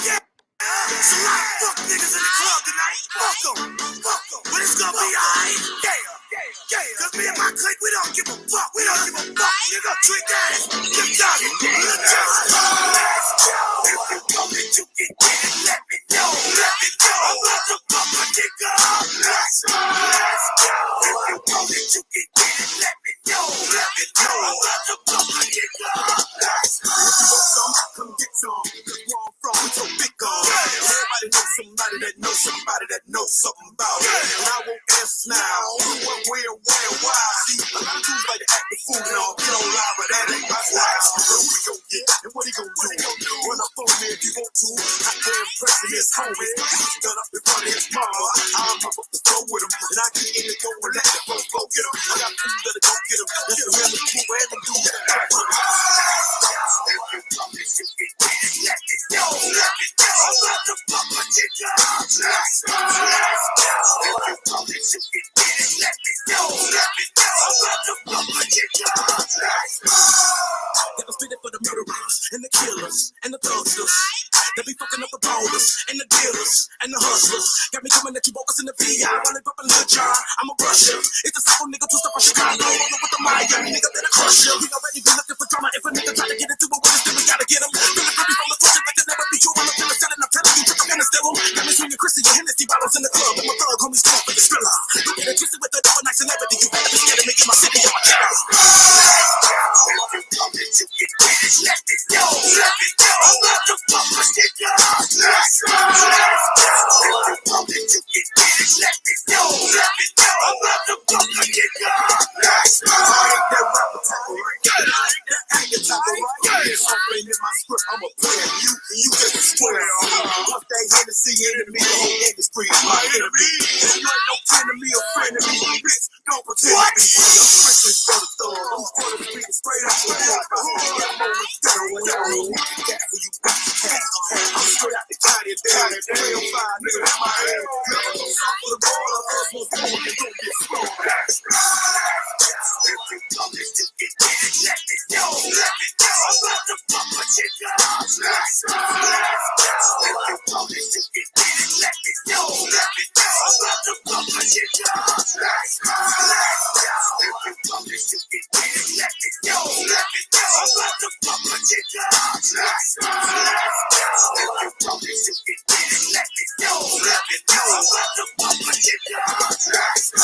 Yeah. There's a lot of fuck niggas in the club tonight. Fuck them. But it's gonna be alright. Yeah. Cause me and my clique, we don't give a fuck. We don't give a fuck, nigga. Trick that. Keep jogging. Let's go. If you know that you can get it, let me know. I'm about to fuck a nigga. Let's go. If you know that you can get it, let me know. I'm about to fuck a nigga. Let's go. If you want some, come get some. Cause where I'm from, it's so big on. Everybody knows somebody that knows somebody that knows something about it. And I won't answer now. What, where, why? See, a lot of dudes like to act the fool and all get on live, but that ain't my style. What we gon' get? And what he gon' do? Run up on me if you want to. I can't impress his homies. He's done up in front of his mama. I'm up the floor with him. And I get in the door and let the flow get him. I got people that'll go get him. That's the real cool and the dude that crack with him. If you come and you can get it, let me know. I'm about to fuck a nigga. Let's go. If you come and you can get it, let me know. I'm about to fuck a nigga. Let's go. Never spit it for the murderers and the killers and the thugsters. They be fucking up the ballers and the dealers and the hustlers. Got me coming at you bogus in the VI. While they poppin' Lil John, I'm a rusher. It's a simple nigga twist up from Chicago. Rollin' with the Miami nigga that'll crush you. We already been looking for drama. If a nigga try to get into it with us, then we gotta get him. Feelin' creepy from the torture like it never be true. I'm a selling, I'm telling you, trick, I'm gonna steal him. Got me swinging Chrissy and Hennessy bottles in the club. And my thug homies come up with the thriller. You get a kiss with the double night celebrity. You better be scared of me in my city, I'm a killer. If you come and you can get it, let me know. I'm about to fuck a nigga. Let's go. If you come and you can get it, let me know. I'm about to fuck a nigga. Let's go. I ain't that rapper type of right. I ain't that actor type of right. There's something in my script, I'm a player. You just a square. Puff that Hennessy into me, the whole industry is my enemy. You ain't no friend of me or friend of me, bitch. Don't pretend to be. I'm strictly for the thug. I'm for the people straight out the head. I'm straight out the county down at 305, nigga, that's my head. South of the border, first one's born, you don't get strong. If you come and you can get it, let me know. I'm about to fuck a nigga. Let's go. If you come and you can get it, let me know. I'm about to fuck a nigga. Let's go. If you come and you can get it, let me know. I'm about to fuck a nigga. Let's go. If you come and you can get it, let me know. I'm about to fuck a nigga. Let's go.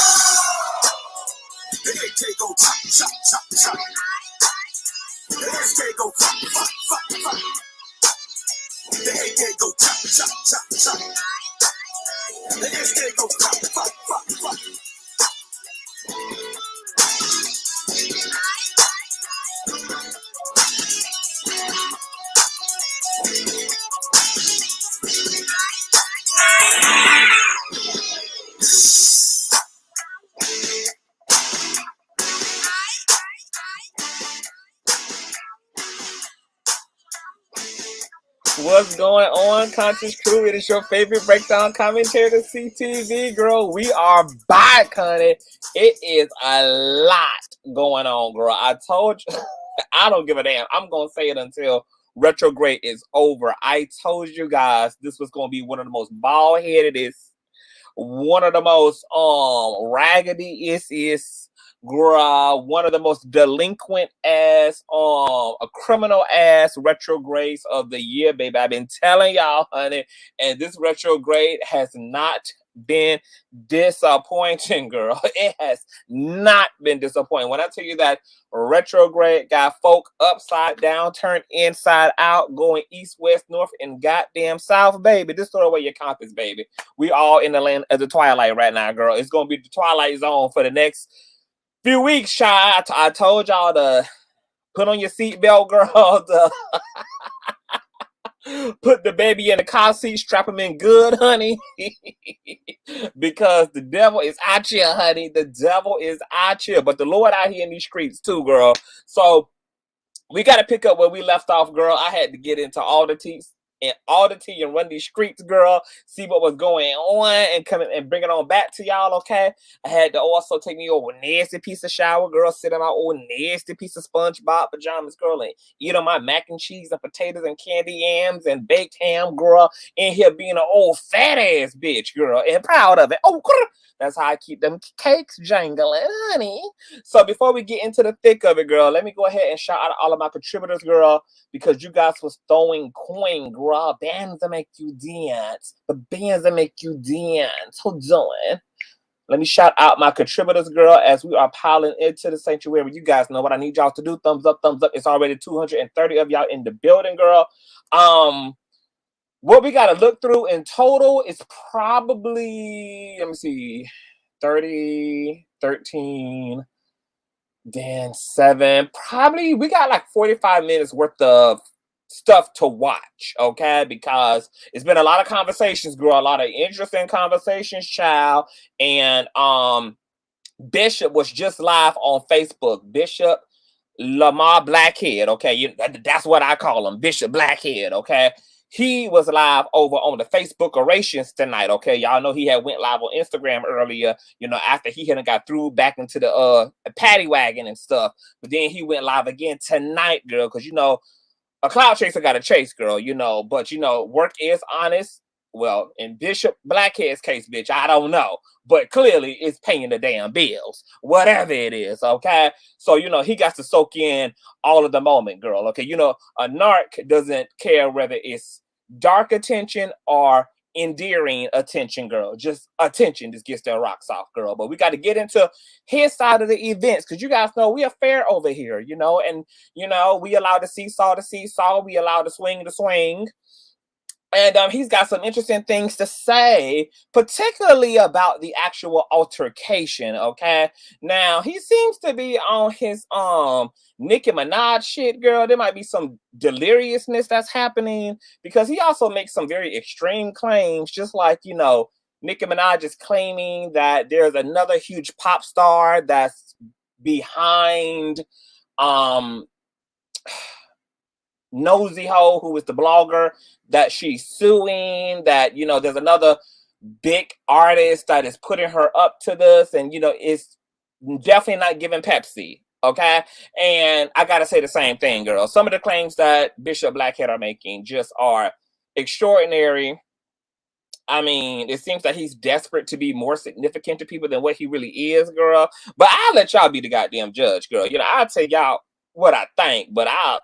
The AK go chop, chop, chop, chop. The AK go fuck, fuck, fuck, fuck. The AK go chop, chop, chop, chop. The AK go fuck, fuck, fuck, fuck. What's going on, Conscious Crew? It is your favorite breakdown commentator, CTV, girl. We are back, honey. It is a lot going on, girl. I told you, I don't give a damn. I'm going to say it until retrograde is over. I told you guys this was going to be one of the most bald-headedest, one of the most raggedy-ist, girl, one of the most delinquent ass, a criminal ass retrogrades of the year, baby. I've been telling y'all, honey, and this retrograde has not been disappointing, girl. It has not been disappointing. When I tell you that retrograde got folk upside down, turned inside out, going east, west, north, and goddamn south, baby. Just throw away your compass, baby. We all in the land of the twilight right now, girl. It's gonna be the twilight zone for the next few weeks, child. I told y'all to put on your seatbelt, girl. To put the baby in the car seat, strap him in good, honey. Because the devil is out here, honey. The devil is out here. But the Lord out here in these streets too, girl. So we got to pick up where we left off, girl. I had to get into all the teats and audity and run these streets, girl, see what was going on and come and bring it on back to y'all, okay? I had to also take me over a nasty piece of shower, girl, sit in my old nasty piece of SpongeBob pajamas, girl, and eat on my mac and cheese and potatoes and candy yams and baked ham, girl, in here being an old fat ass bitch, girl, and proud of it. Oh, that's how I keep them cakes jangling, honey. So before we get into the thick of it, girl, let me go ahead and shout out all of my contributors, girl, because you guys was throwing coin, girl. Bands that make you dance. The bands that make you dance. Hold on. Let me shout out my contributors, girl, as we are piling into the sanctuary. You guys know what I need y'all to do. Thumbs up, thumbs up. It's already 230 of y'all in the building, girl. What we got to look through in total is probably, let me see, 30, 13, then 7. Probably we got like 45 minutes worth of stuff to watch, okay? Because it's been a lot of conversations, girl, a lot of interesting conversations, child. And Bishop was just live on Facebook. Bishop Lamar Blackhead, okay? That's what I call him, Bishop Blackhead, okay? He was live over on the Facebook orations tonight, okay? Y'all know he had went live on Instagram earlier, you know, after he had got through back into the paddy wagon and stuff. But then he went live again tonight, girl, because, you know, a cloud chaser got to chase, girl, you know. But, you know, work is honest. Well, in Bishop Blackhead's case, bitch, I don't know. But clearly it's paying the damn bills, whatever it is, okay? So, you know, he got to soak in all of the moment, girl, okay? You know, a narc doesn't care whether it's dark attention or endearing attention, girl. Just attention just gets their rocks off, girl. But we got to get into his side of the events, because you guys know we are fair over here, you know, and, you know, we allow the seesaw to seesaw, we allow the swing to swing. And he's got some interesting things to say, particularly about the actual altercation, okay? Now, he seems to be on his Nicki Minaj shit, girl. There might be some deliriousness that's happening, because he also makes some very extreme claims, just like, you know, Nicki Minaj is claiming that there's another huge pop star that's behind Nosy Ho, who is the blogger that she's suing, that, you know, there's another big artist that is putting her up to this, and, you know, it's definitely not giving Pepsi, okay? And I gotta say the same thing, girl. Some of the claims that Bishop Blackhead are making just are extraordinary. I mean, it seems that he's desperate to be more significant to people than what he really is, girl. But I'll let y'all be the goddamn judge, girl. You know, I'll tell y'all what I think, but I'll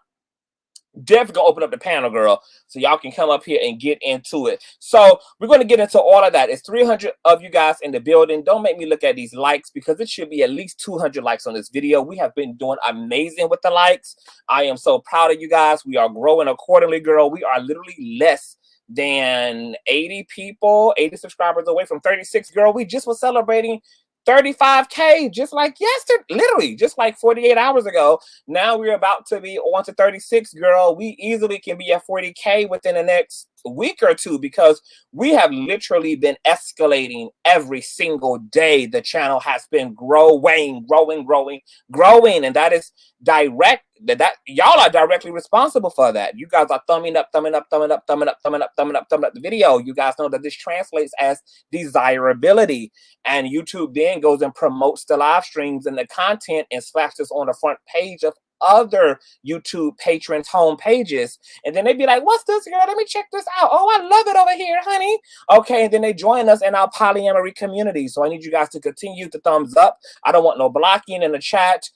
definitely gonna open up the panel, girl, so y'all can come up here and get into it. So we're going to get into all of that. It's 300 of you guys in the building. Don't make me look at these likes, because it should be at least 200 likes on this video. We have been doing amazing with the likes. I am so proud of you guys. We are growing accordingly, girl. We are literally less than 80 people, 80 subscribers away from 36, girl. We just was celebrating 35K just like yesterday, literally just like 48 hours ago. Now we're about to be on to 36, girl. We easily can be at 40K within the next week or two, because we have literally been escalating every single day. The channel has been growing, and that is direct. That y'all are directly responsible for that. You guys are thumbing up the video. You guys know that this translates as desirability, and YouTube then goes and promotes the live streams and the content and slaps this on the front page of other YouTube patrons' home pages. And then they be like, what's this, girl? Let me check this out. Oh, I love it over here, honey. Okay, and then they join us in our polyamory community. So I need you guys to continue to thumbs up. I don't want no blocking in the chat.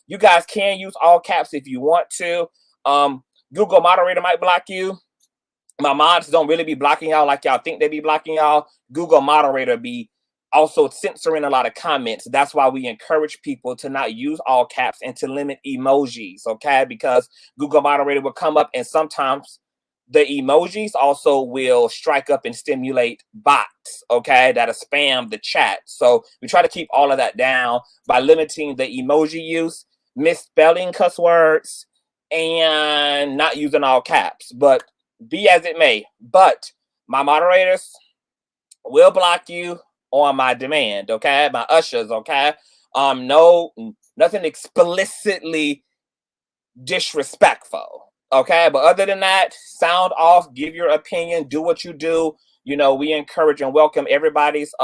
You guys can use all caps if you want to. Google moderator might block you. My mods don't really be blocking y'all like y'all think they be blocking y'all. Google moderator be also censoring a lot of comments. That's why we encourage people to not use all caps and to limit emojis, okay? Because Google moderator will come up, and sometimes the emojis also will strike up and stimulate bots, okay, that'll spam the chat. So we try to keep all of that down by limiting the emoji use, misspelling cuss words, and not using all caps. But be as it may, but my moderators will block you on my demand, okay? My ushers, okay? No, nothing explicitly disrespectful, Okay, but other than that, sound off, give your opinion, do what you do. You know, we encourage and welcome everybody's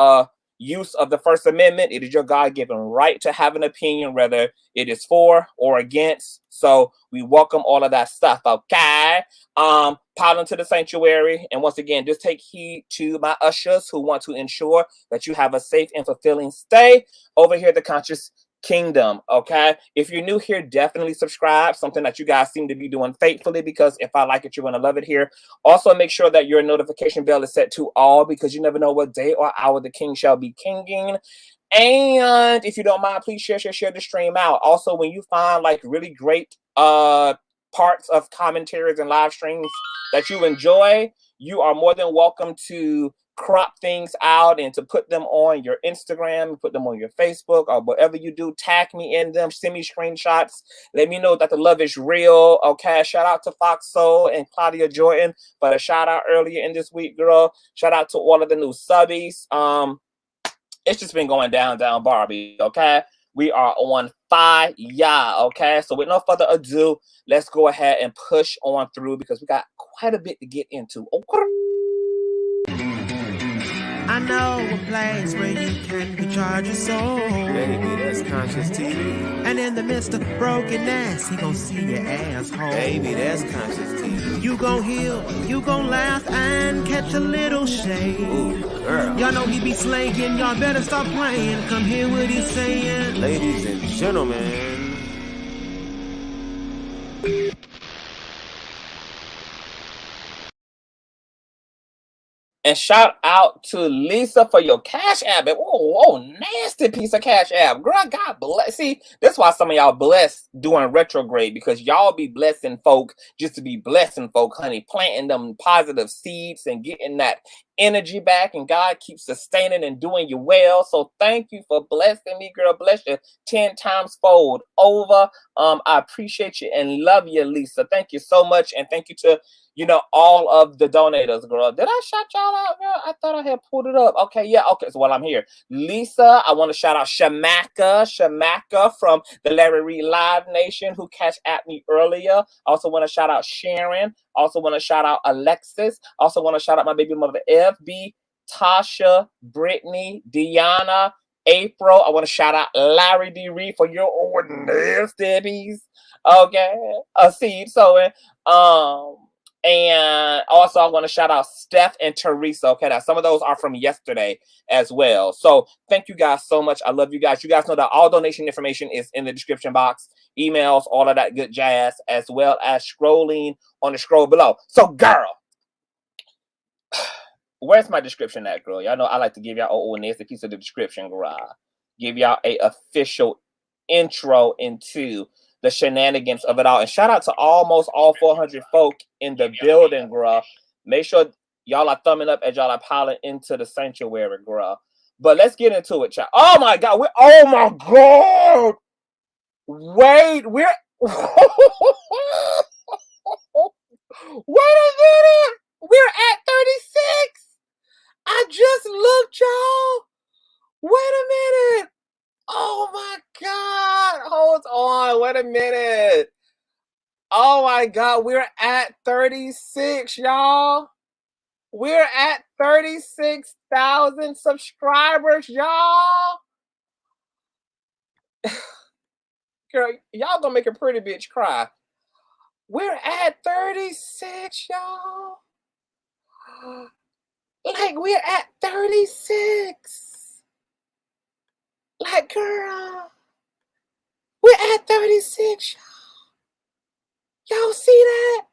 use of the First Amendment. It is your God-given right to have an opinion, whether it is for or against. So we welcome all of that stuff. Okay. Pile into the sanctuary. And once again, just take heed to my ushers who want to ensure that you have a safe and fulfilling stay over here at the Conscious Kingdom. Okay, if you're new here, definitely subscribe, something that you guys seem to be doing faithfully, because if I like it, you're going to love it here. Also, make sure that your notification bell is set to all, because you never know what day or hour the king shall be kinging. And if you don't mind, please share the stream out. Also, when you find like really great parts of commentaries and live streams that you enjoy, you are more than welcome to crop things out and to put them on your Instagram, put them on your Facebook, or whatever you do. Tag me in them, send me screenshots, let me know that the love is real. Okay, shout out to Fox Soul and Claudia Jordan for a shout out earlier in this week, girl. Shout out to all of the new subbies. It's just been going down Barbie. Okay, we are on fire. Okay, so with no further ado, let's go ahead and push on through, because we got quite a bit to get into. Okay. I know a place where you can recharge your soul. Baby, that's Consciouztv. And in the midst of brokenness, he gon' see your asshole. Baby, that's Consciouztv. You gon' heal, you gon' laugh and catch a little shade. Ooh, girl. Y'all know he be slaying, y'all better stop playing. Come hear what he's saying. Ladies and gentlemen. And shout out to Lisa for your Cash App. Whoa, nasty piece of Cash App. Girl, God bless. See, that's why some of y'all blessed doing retrograde, because y'all be blessing folk just to be blessing folk, honey. Planting them positive seeds and getting that energy back, and God keeps sustaining and doing you well. So thank you for blessing me, girl. Bless you 10 times fold over. I appreciate you and love you, Lisa. Thank you so much. And thank you to, you know, all of the donators, girl. Did I shout y'all out, girl? I thought I had pulled it up. Okay, yeah, okay. So while I'm here, Lisa, I want to shout out Shamaka from the Larry Reid Live Nation, who Cash Apped me earlier. Also want to shout out Sharon. Also want to shout out Alexis. Also want to shout out my baby mother, FB, Tasha, Brittany, Deanna, April. I want to shout out Larry D. Reed for your old nasties. Okay, a seed sowing. And also I want to shout out Steph and Teresa. Okay, now some of those are from yesterday as well. So thank you guys so much. I love you guys. You guys know that all donation information is in the description box, emails, all of that good jazz, as well as scrolling on the scroll below. So girl, where's my description at, girl? Y'all know I like to give y'all old nasty piece of the description, girl. Give y'all a official intro into the shenanigans of it all. And shout out to almost all 400 folk in the building, girl. Make sure y'all are thumbing up as y'all are piling into the sanctuary, girl. But let's get into it, child. Oh my God. Oh my God. Wait, we're wait a minute. We're at 36. I just looked, y'all. Wait a minute. Oh my God. Hold on. Wait a minute. Oh my God. We're at 36, y'all. We're at 36,000 subscribers, y'all. Girl, y'all gonna make a pretty bitch cry. We're at 36, y'all. Like, we're at 36. Like, girl, we're at 36, y'all. Y'all see that?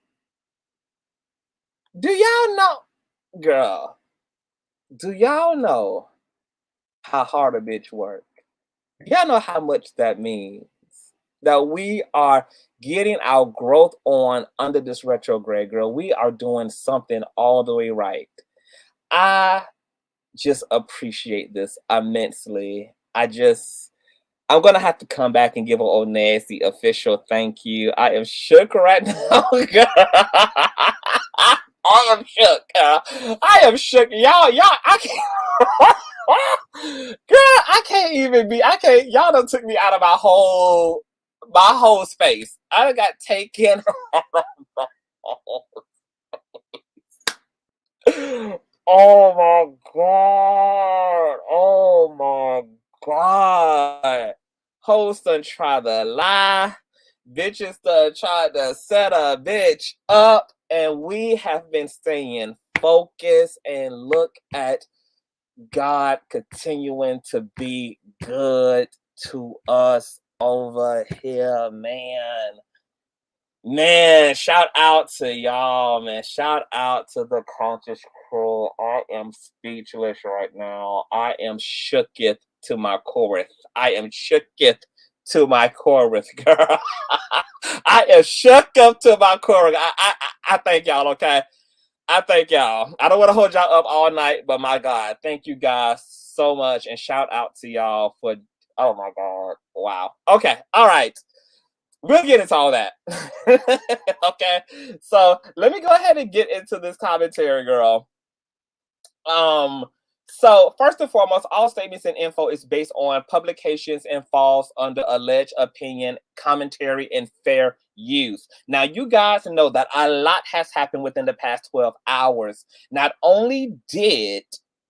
Do y'all know, girl, do y'all know how hard a bitch work? Y'all know how much that means? That we are getting our growth on under this retrograde, girl. We are doing something all the way right. I just appreciate this immensely. I'm gonna have to come back and give an old nasty official thank you. I am shook right now, girl. I am shook, girl. I am shook. Y'all, I can't. Girl, I can't even be. Y'all done took me out of my whole space. I got taken. Oh my God. Oh my God. Host done try to lie. Bitches done tried to set a bitch up. And we have been staying focused, and look at God continuing to be good to us over here, man. Man, shout out to y'all, man. Shout out to the Conscious crew. I am speechless right now. I am shooketh to my chorus. I am shooketh to my chorus, girl. I am shook up to my chorus. I thank y'all, okay? I thank y'all. I don't want to hold y'all up all night, but my God, thank you guys so much. And shout out to y'all for, oh my God. Wow. Okay. All right. We'll get into all that. Okay. So let me go ahead and get into this commentary, girl. So first and foremost, all statements and info is based on publications and falls under alleged opinion, commentary, and fair use. Now, you guys know that a lot has happened within the past 12 hours. Not only did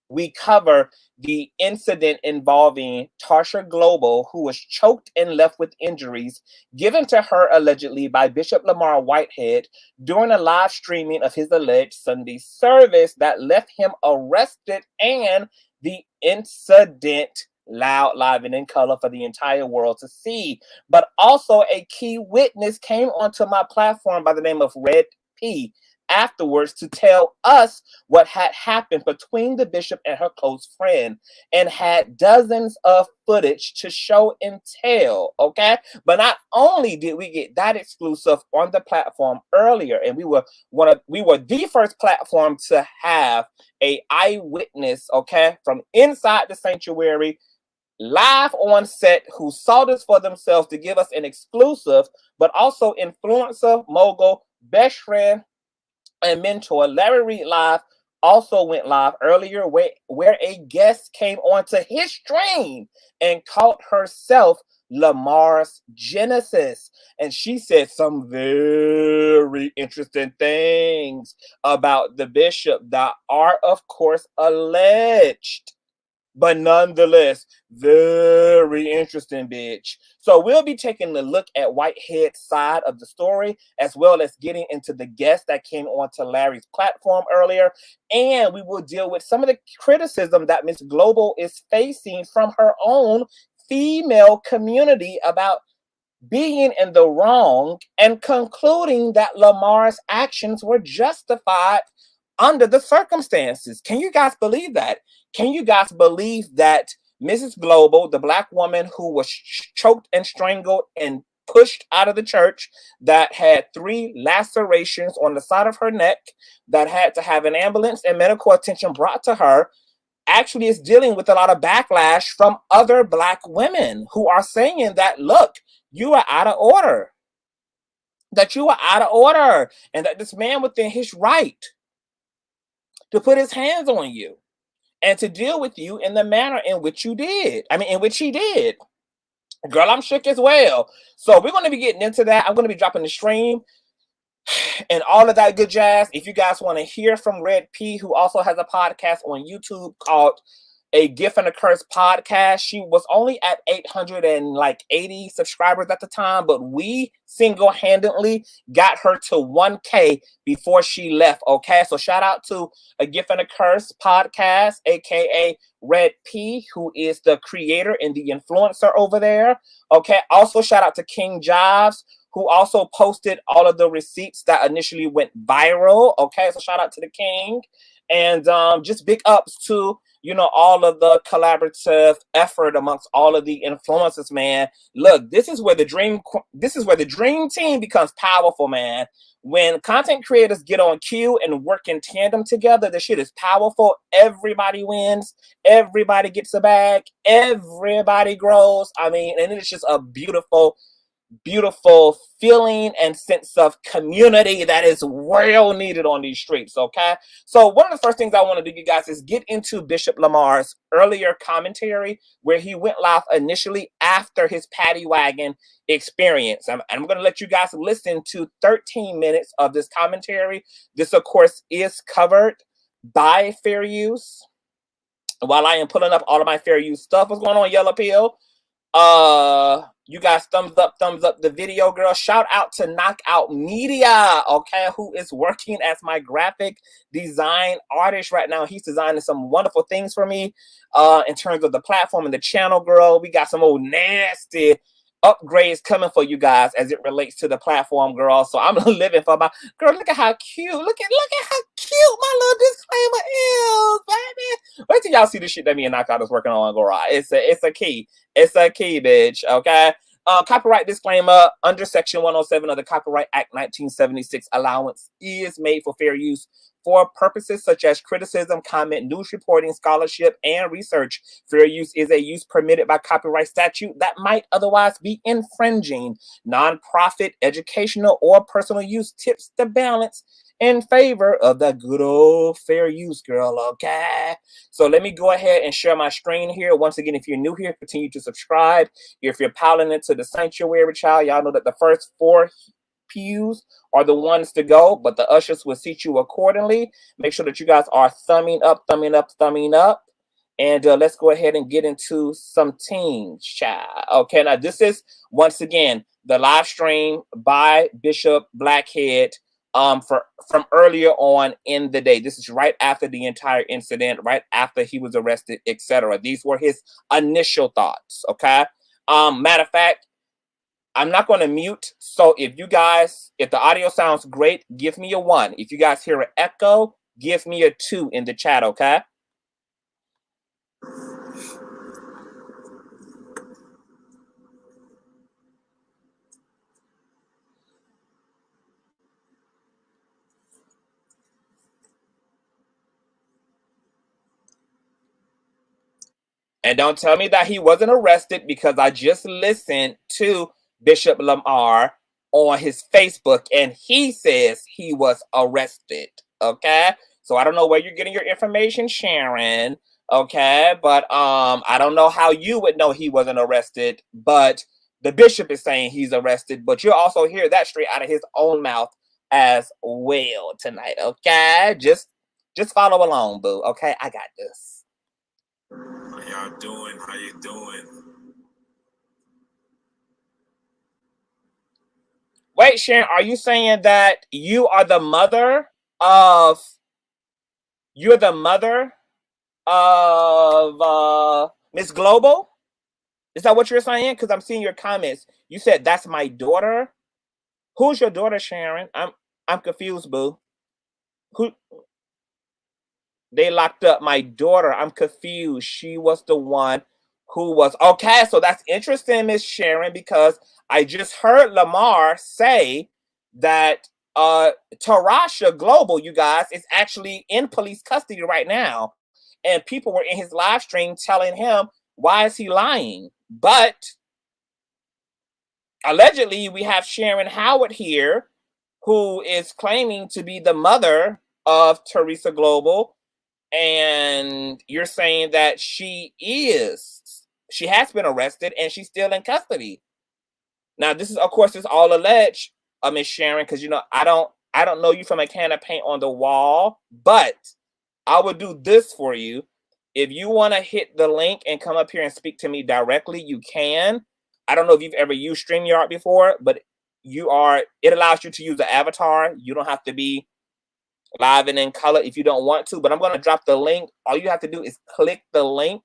we cover the incident involving Tarsha Global, who was choked and left with injuries given to her allegedly by Bishop Lamar Whitehead during a live streaming of his alleged Sunday service that left him arrested, and the incident loud, live, and in color for the entire world to see. But also a key witness came onto my platform by the name of Reid afterwards to tell us what had happened between the bishop and her close friend, and had dozens of footage to show and tell, okay? But not only did we get that exclusive on the platform earlier, and we were the first platform to have a eyewitness, okay, from inside the sanctuary live on set who saw this for themselves to give us an exclusive, but also influencer, mogul, best friend, and mentor Larry Reid Live also went live earlier where a guest came onto his stream and called herself Lamar's Genesis. And she said some very interesting things about the bishop that are, of course, alleged, but nonetheless, very interesting, bitch. So we'll be taking a look at Whitehead's side of the story, as well as getting into the guest that came onto Larry's platform earlier. And we will deal with some of the criticism that Miss Global is facing from her own female community about being in the wrong, and concluding that Lamar's actions were justified under the circumstances. Can you guys believe that? Can you guys believe that Mrs. Global, the Black woman who was choked and strangled and pushed out of the church, that had 3 lacerations on the side of her neck, that had to have an ambulance and medical attention brought to her, actually is dealing with a lot of backlash from other Black women who are saying that, look, you are out of order. That you are out of order. And that this man within his right to put his hands on you and to deal with you in the manner in which you did. I mean, in which he did. Girl, I'm shook as well. So we're going to be getting into that. I'm going to be dropping the stream and all of that good jazz. If you guys want to hear from Reid, who also has a podcast on YouTube called A Gift and a Curse Podcast. She was only at 880 subscribers at the time, but we single-handedly got her to 1K before she left, okay? So shout out to A Gift and a Curse Podcast, aka Reid, who is the creator and the influencer over there, okay? Also shout out to King Jives, who also posted all of the receipts that initially went viral, okay? So shout out to the King. And just big ups to, you know, all of the collaborative effort amongst all of the influencers, man. Look, this is where the dream team becomes powerful, man. When content creators get on cue and work in tandem together, the shit is powerful. Everybody wins. Everybody gets a bag. Everybody grows. I mean, and it's just a beautiful feeling and sense of community that is well needed on these streets, okay? So one of the first things I want to do, you guys, is get into Bishop Lamar's earlier commentary where he went live initially after his paddy wagon experience. I'm going to let you guys listen to 13 minutes of this commentary. This, of course, is covered by fair use. While I am pulling up all of my fair use stuff, what's going on, Yellow Pill? You guys thumbs up the video, girl. Shout out to Knockout Media, okay, who is working as my graphic design artist right now. He's designing some wonderful things for me in terms of the platform and the channel, girl. We got some old nasty upgrades coming for you guys as it relates to the platform, girl. So I'm living for my girl. Look at how cute. Look at how cute my little disclaimer is, baby. Wait till y'all see the shit that me and Knockout is working on, girl. It's a key. It's a key, bitch. Okay. Copyright disclaimer: under Section 107 of the Copyright Act 1976, allowance is made for fair use for purposes such as criticism, comment, news reporting, scholarship, and research. Fair use is a use permitted by copyright statute that might otherwise be infringing. Non-profit, educational, or personal use tips the balance in favor of the good old fair use, girl, okay? So let me go ahead and share my screen here. Once again, if you're new here, continue to subscribe. If you're piling into the sanctuary, child, y'all know that the first 4 pews are the ones to go, but the ushers will seat you accordingly. Make sure that you guys are thumbing up. And let's go ahead and get into some teams, child. Okay, now this is, once again, the live stream by Bishop Blackhead from earlier on in the day. This is right after the entire incident, right after he was arrested, etc. These were his initial thoughts, okay? Matter of fact, I'm not going to mute. So if the audio sounds great, give me a 1. If you guys hear an echo, give me a 2 in the chat, okay? And don't tell me that he wasn't arrested, because I just listened to Bishop Lamar on his Facebook and he says he was arrested, okay? So I don't know where you're getting your information, Sharon, okay? But I don't know how you would know he wasn't arrested, but the bishop is saying he's arrested, but you'll also hear that straight out of his own mouth as well tonight, okay? Just follow along, boo, okay? I got this. How y'all doing? How you doing? Wait, Sharon, are you saying that you are the mother of Miss Global? Is that what you're saying? Because I'm seeing your comments. You said that's my daughter. Who's your daughter, Sharon? I'm confused, boo. Who? They locked up my daughter. I'm confused. She was the one who was okay. So that's interesting, Miss Sharon, because I just heard Lamar say that Tarsha Global, you guys, is actually in police custody right now, and people were in his live stream telling him, why is he lying? But allegedly, we have Sharon Howard here, who is claiming to be the mother of Tarsha Global. And you're saying that she has been arrested and she's still in custody. Now, this is, of course, it's all alleged, Miss Sharon, because I don't know you from a can of paint on the wall, but I would do this for you. If you want to hit the link and come up here and speak to me directly, you can. I don't know if you've ever used StreamYard before, but it allows you to use the avatar. You don't have to be live and in color if you don't want to, but I'm going to drop the link. All you have to do is click the link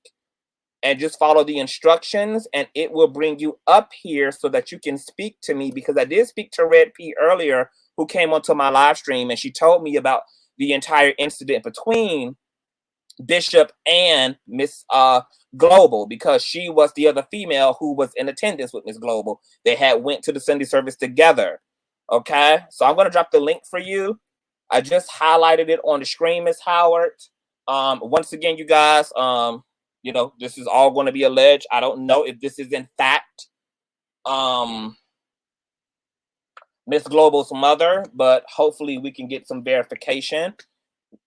and just follow the instructions, and it will bring you up here so that you can speak to me, because I did speak to Red P earlier, who came onto my live stream, and she told me about the entire incident between Bishop and Miss Global, because she was the other female who was in attendance with Miss Global. They had went to the Sunday service together. Okay, so I'm going to drop the link for you. I just highlighted it on the screen, Miss Howard. Once again, you guys, this is all going to be alleged. I don't know if this is in fact Miss Global's mother, but hopefully we can get some verification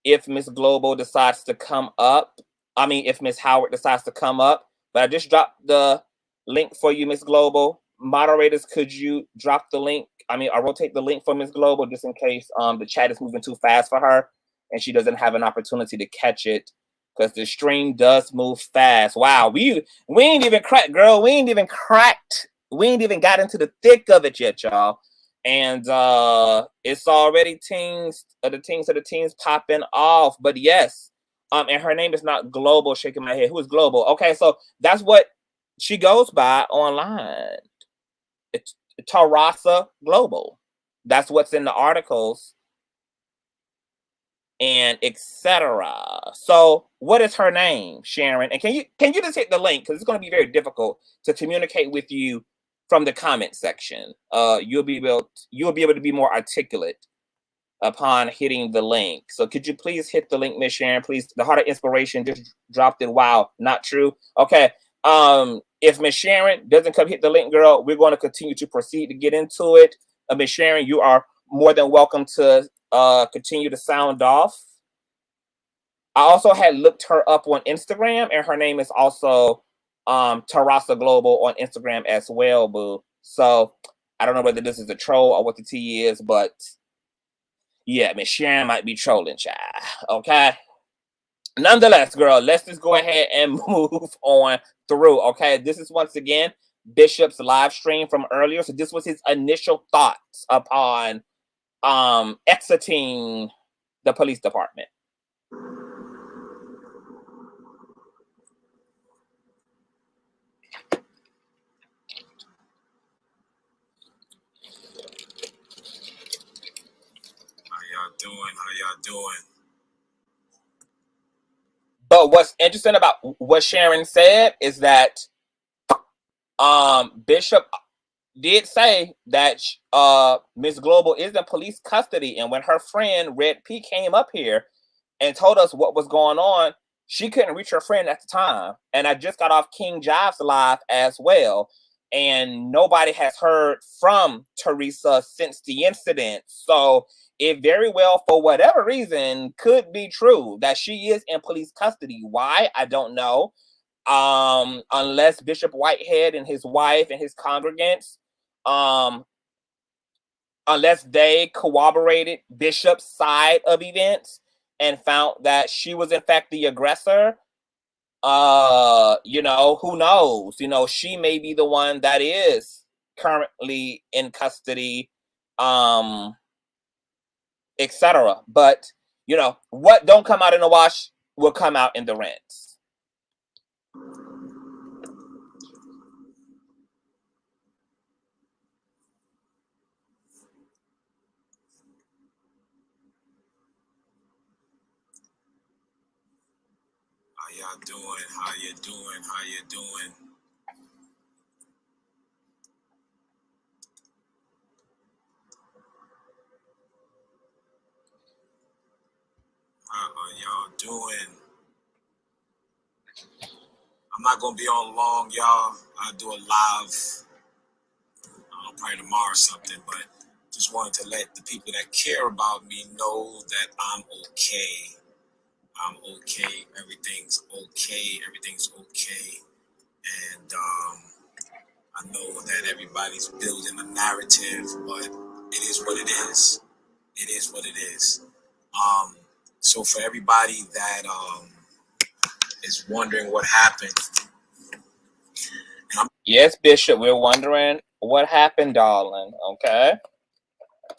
if Miss Global decides to come up. If Miss Howard decides to come up. But I just dropped the link for you, Miss Global. Moderators, could you drop the link? Or rotate the link for Miss Global, just in case the chat is moving too fast for her. and she doesn't have an opportunity to catch it because the stream does move fast. Wow, we ain't even cracked, girl. We ain't even cracked. We ain't even got into the thick of it yet, y'all. And it's already the teens popping off. But yes, and her name is not Global. Shaking my head. Who is Global? Okay, so that's what she goes by online. It's Tarsha Global. That's what's in the articles and etc. So what is her name, Sharon? And can you just hit the link, because it's going to be very difficult to communicate with you from the comment section. You'll be able to be more articulate upon hitting the link. So could you please hit the link, Miss Sharon? Please. The Heart of Inspiration just dropped it. Wow, not true. Okay. If Miss Sharon doesn't come hit the link, girl, we're going to continue to proceed to get into it. Miss Sharon, you are more than welcome to continue to sound off. I also had looked her up on Instagram, and her name is also Tarsha Global on Instagram as well, boo. So I don't know whether this is a troll or what the T is, but yeah, Miss Sharon might be trolling, child. Okay. Nonetheless, girl, let's just go ahead and move on through. Okay, this is once again Bishop's live stream from earlier. So this was his initial thoughts upon exiting the police department. How y'all doing? But what's interesting about what Sharon said is that Bishop did say that Miss Global is in police custody, and when her friend Red P came up here and told us what was going on, she couldn't reach her friend at the time. And I just got off King Jives live as well, and nobody has heard from Teresa since the incident. So it very well, for whatever reason, could be true that she is in police custody. Why? I don't know. Unless Bishop Whitehead and his wife and his congregants, unless they corroborated Bishop's side of events and found that she was in fact the aggressor, you know, who knows? You know, she may be the one that is currently in custody, etc. But you know, what don't come out in the wash will come out in the rinse. How you doing? How are y'all doing? I'm not gonna be on long, y'all. I'll do a live probably tomorrow or something, but just wanted to let the people that care about me know that I'm okay. I'm okay. Everything's okay. Everything's okay. And I know that everybody's building a narrative, but it is what it is. It is what it is. So for everybody that is wondering what happened. Yes, Bishop, we're wondering what happened, darling. Okay.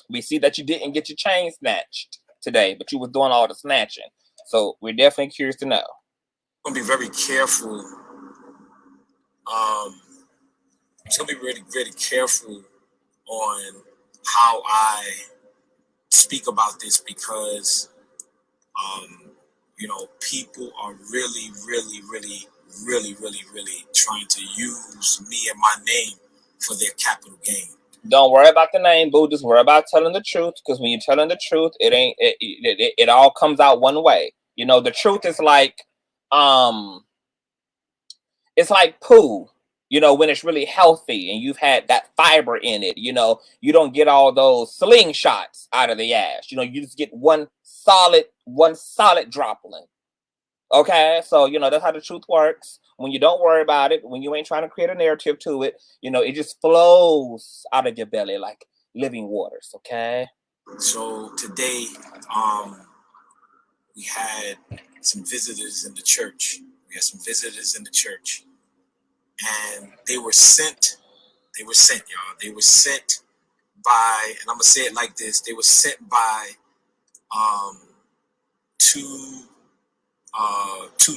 We see that you didn't get your chain snatched today, but you was doing all the snatching. So we're definitely curious to know. I'm gonna be very careful. I'm just gonna be really, really careful on how I speak about this because you know, people are really trying to use me and my name for their capital gain. Don't worry about the name, boo. Just worry about telling the truth, because when you're telling the truth, it all comes out one way. You know, the truth is like it's like poo. You know, when it's really healthy and you've had that fiber in it, you know, you don't get all those slingshots out of the ass. You know, you just get one solid droplet. Okay, so you know that's how the truth works. When you don't worry about it, when you ain't trying to create a narrative to it, you know, it just flows out of your belly like living waters. Okay. So today, we had some visitors in the church. And they were sent, y'all. They were sent by, and I'm gonna say it like this, they were sent by two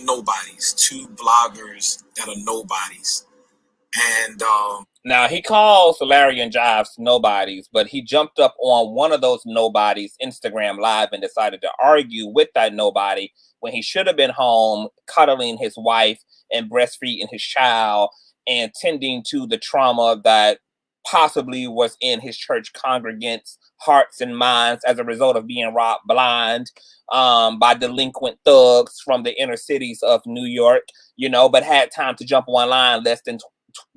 nobodies, two bloggers that are nobodies. And now he calls Larry and Jives nobodies, but he jumped up on one of those nobodies Instagram Live and decided to argue with that nobody when he should have been home cuddling his wife and breastfeeding his child and tending to the trauma that possibly was in his church congregants' hearts and minds as a result of being robbed blind by delinquent thugs from the inner cities of New York, but had time to jump online less than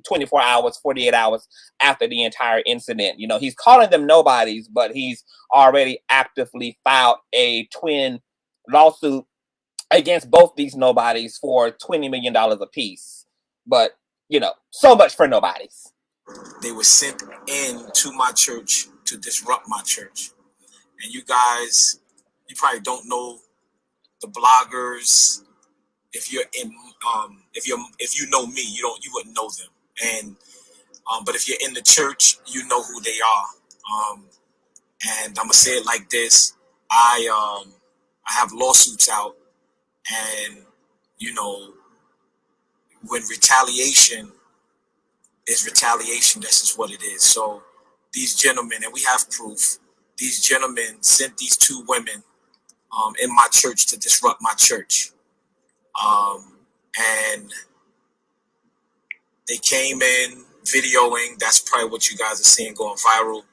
24 hours, 48 hours after the entire incident. He's calling them nobodies, but he's already actively filed a twin lawsuit against both these nobodies for $20 million apiece. But, so much for nobodies. They were sent in to my church to disrupt my church. And you guys, you probably don't know the bloggers. If you're in, if you know me, you wouldn't know them. And but if you're in the church, you know who they are. And I'm gonna say it like this: I have lawsuits out, and when retaliation is retaliation, this is what it is. So these gentlemen, and we have proof, these gentlemen sent these two women in my church to disrupt my church. And they came in videoing. That's probably what you guys are seeing going viral.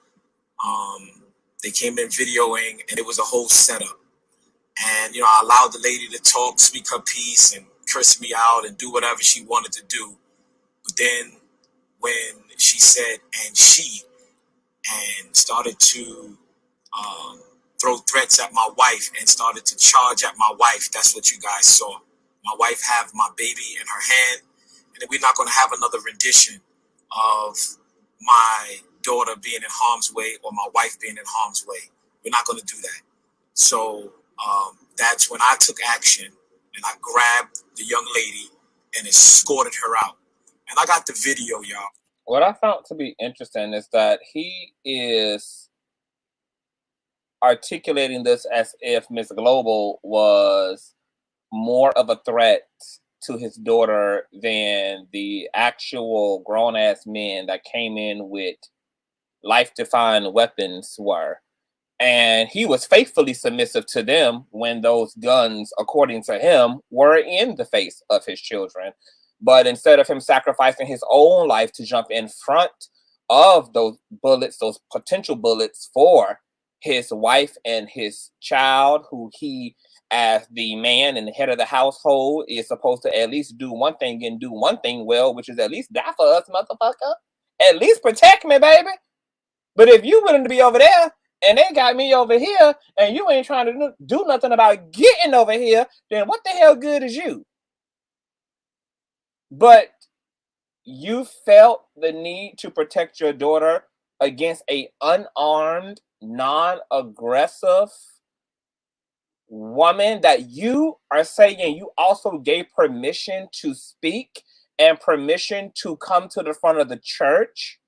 They came in videoing, and it was a whole setup. And, I allowed the lady to talk, speak her piece, and curse me out and do whatever she wanted to do. But then when she said, and started to throw threats at my wife and started to charge at my wife, that's what you guys saw. My wife have my baby in her hand, and we're not going to have another rendition of my daughter being in harm's way or my wife being in harm's way. We're not going to do that. So that's when I took action, and I grabbed the young lady and escorted her out. And I got the video, y'all. What I found to be interesting is that he is articulating this as if Miss Global was more of a threat to his daughter than the actual grown-ass men that came in with life-defying weapons were. And he was faithfully submissive to them when those guns, according to him, were in the face of his children. But instead of him sacrificing his own life to jump in front of those bullets, those potential bullets for his wife and his child, who he, as the man and the head of the household, is supposed to at least do one thing and do one thing well, which is at least die for us, motherfucker. At least protect me, baby. But if you willing to be over there and they got me over here and you ain't trying to do nothing about getting over here, then what the hell good is you? But you felt the need to protect your daughter against a unarmed, non-aggressive woman that you are saying you also gave permission to speak and permission to come to the front of the church.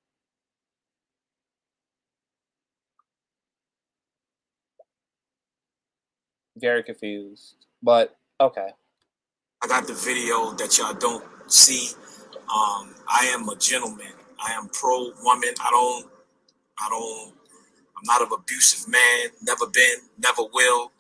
Very confused, but okay. I got the video that y'all don't see. I am a gentleman. I am pro-woman. I'm not an abusive man. Never been, never will.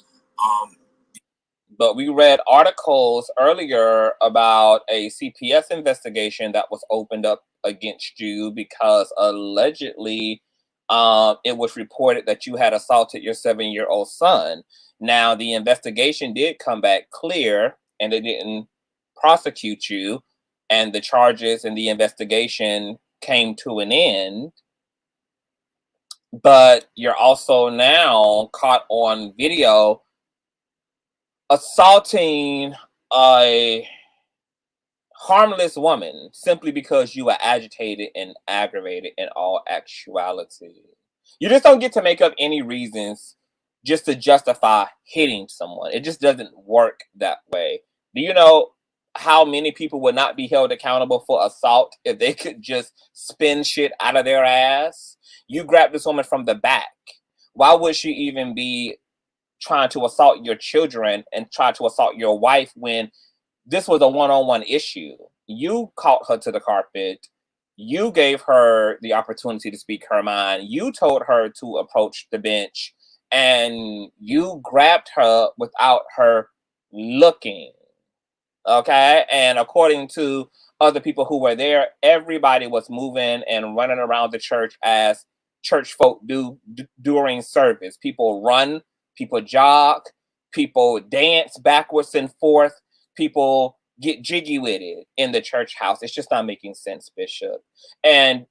But we read articles earlier about a CPS investigation that was opened up against you because allegedly it was reported that you had assaulted your 7-year-old son. Now, the investigation did come back clear and they didn't prosecute you, and the charges and the investigation came to an end. But you're also now caught on video assaulting a harmless woman simply because you are agitated and aggravated in all actuality. You just don't get to make up any reasons just to justify hitting someone. It just doesn't work that way. Do you know how many people would not be held accountable for assault if they could just spin shit out of their ass? You grabbed this woman from the back. Why would she even be trying to assault your children and try to assault your wife when this was a one-on-one issue? You caught her to the carpet. You gave her the opportunity to speak her mind. You told her to approach the bench, and you grabbed her without her looking. Okay? And according to other people who were there, everybody was moving and running around the church as church folk do during service. People run, people jog, people dance backwards and forth, people get jiggy with it in the church house. It's just not making sense, Bishop. And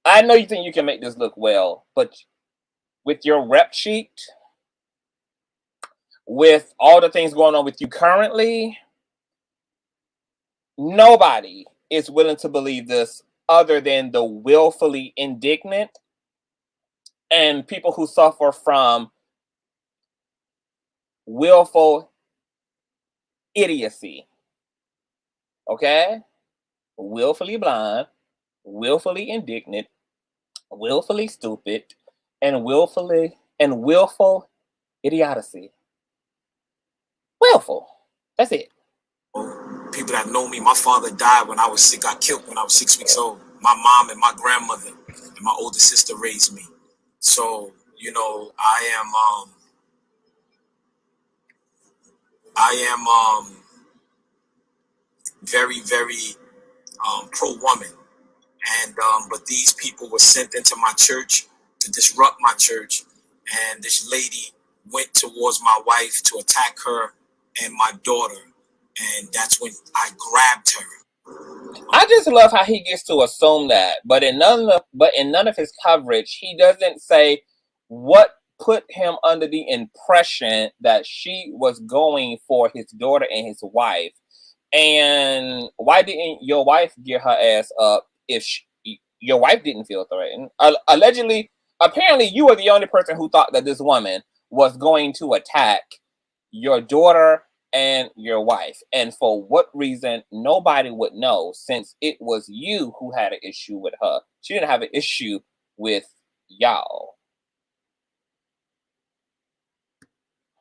I know you think you can make this look well, but with your rep sheet, with all the things going on with you currently, nobody is willing to believe this other than the willfully indignant and people who suffer from willful idiocy. Okay? Willfully blind, willfully indignant, willfully stupid, and willful idiocy. Willful. That's it. People that know me, my father died when I was sick, got killed when I was 6 weeks old. My mom and my grandmother and my older sister raised me. So, you know, I am very, very pro-woman. And but these people were sent into my church to disrupt my church. And this lady went towards my wife to attack her and my daughter. And that's when I grabbed her. I just love how he gets to assume that, but in none of his coverage, he doesn't say what put him under the impression that she was going for his daughter and his wife. And why didn't your wife get her ass up if your wife didn't feel threatened? Allegedly, apparently, you were the only person who thought that this woman was going to attack your daughter and your wife. And for what reason, nobody would know, since it was you who had an issue with her. She didn't have an issue with y'all.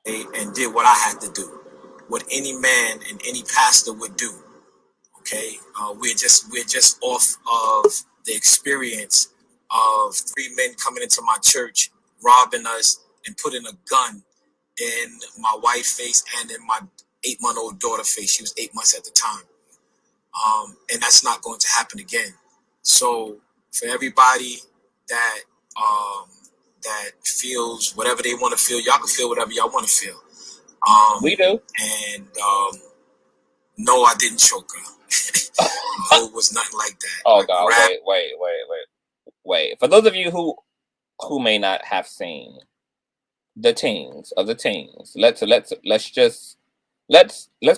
And did what I had to do, what any man and any pastor would do. Okay, we're just off of the experience of 3 men coming into my church, robbing us, and putting a gun in my wife's face and in my 8-month-old daughter's face. She was 8 months at the time, and that's not going to happen again. So for everybody that that feels whatever they want to feel, y'all can feel whatever y'all want to feel. We do. And no, I didn't choke her. No, it was nothing like that. Oh God! Wait. For those of you who may not have seen the teens, let's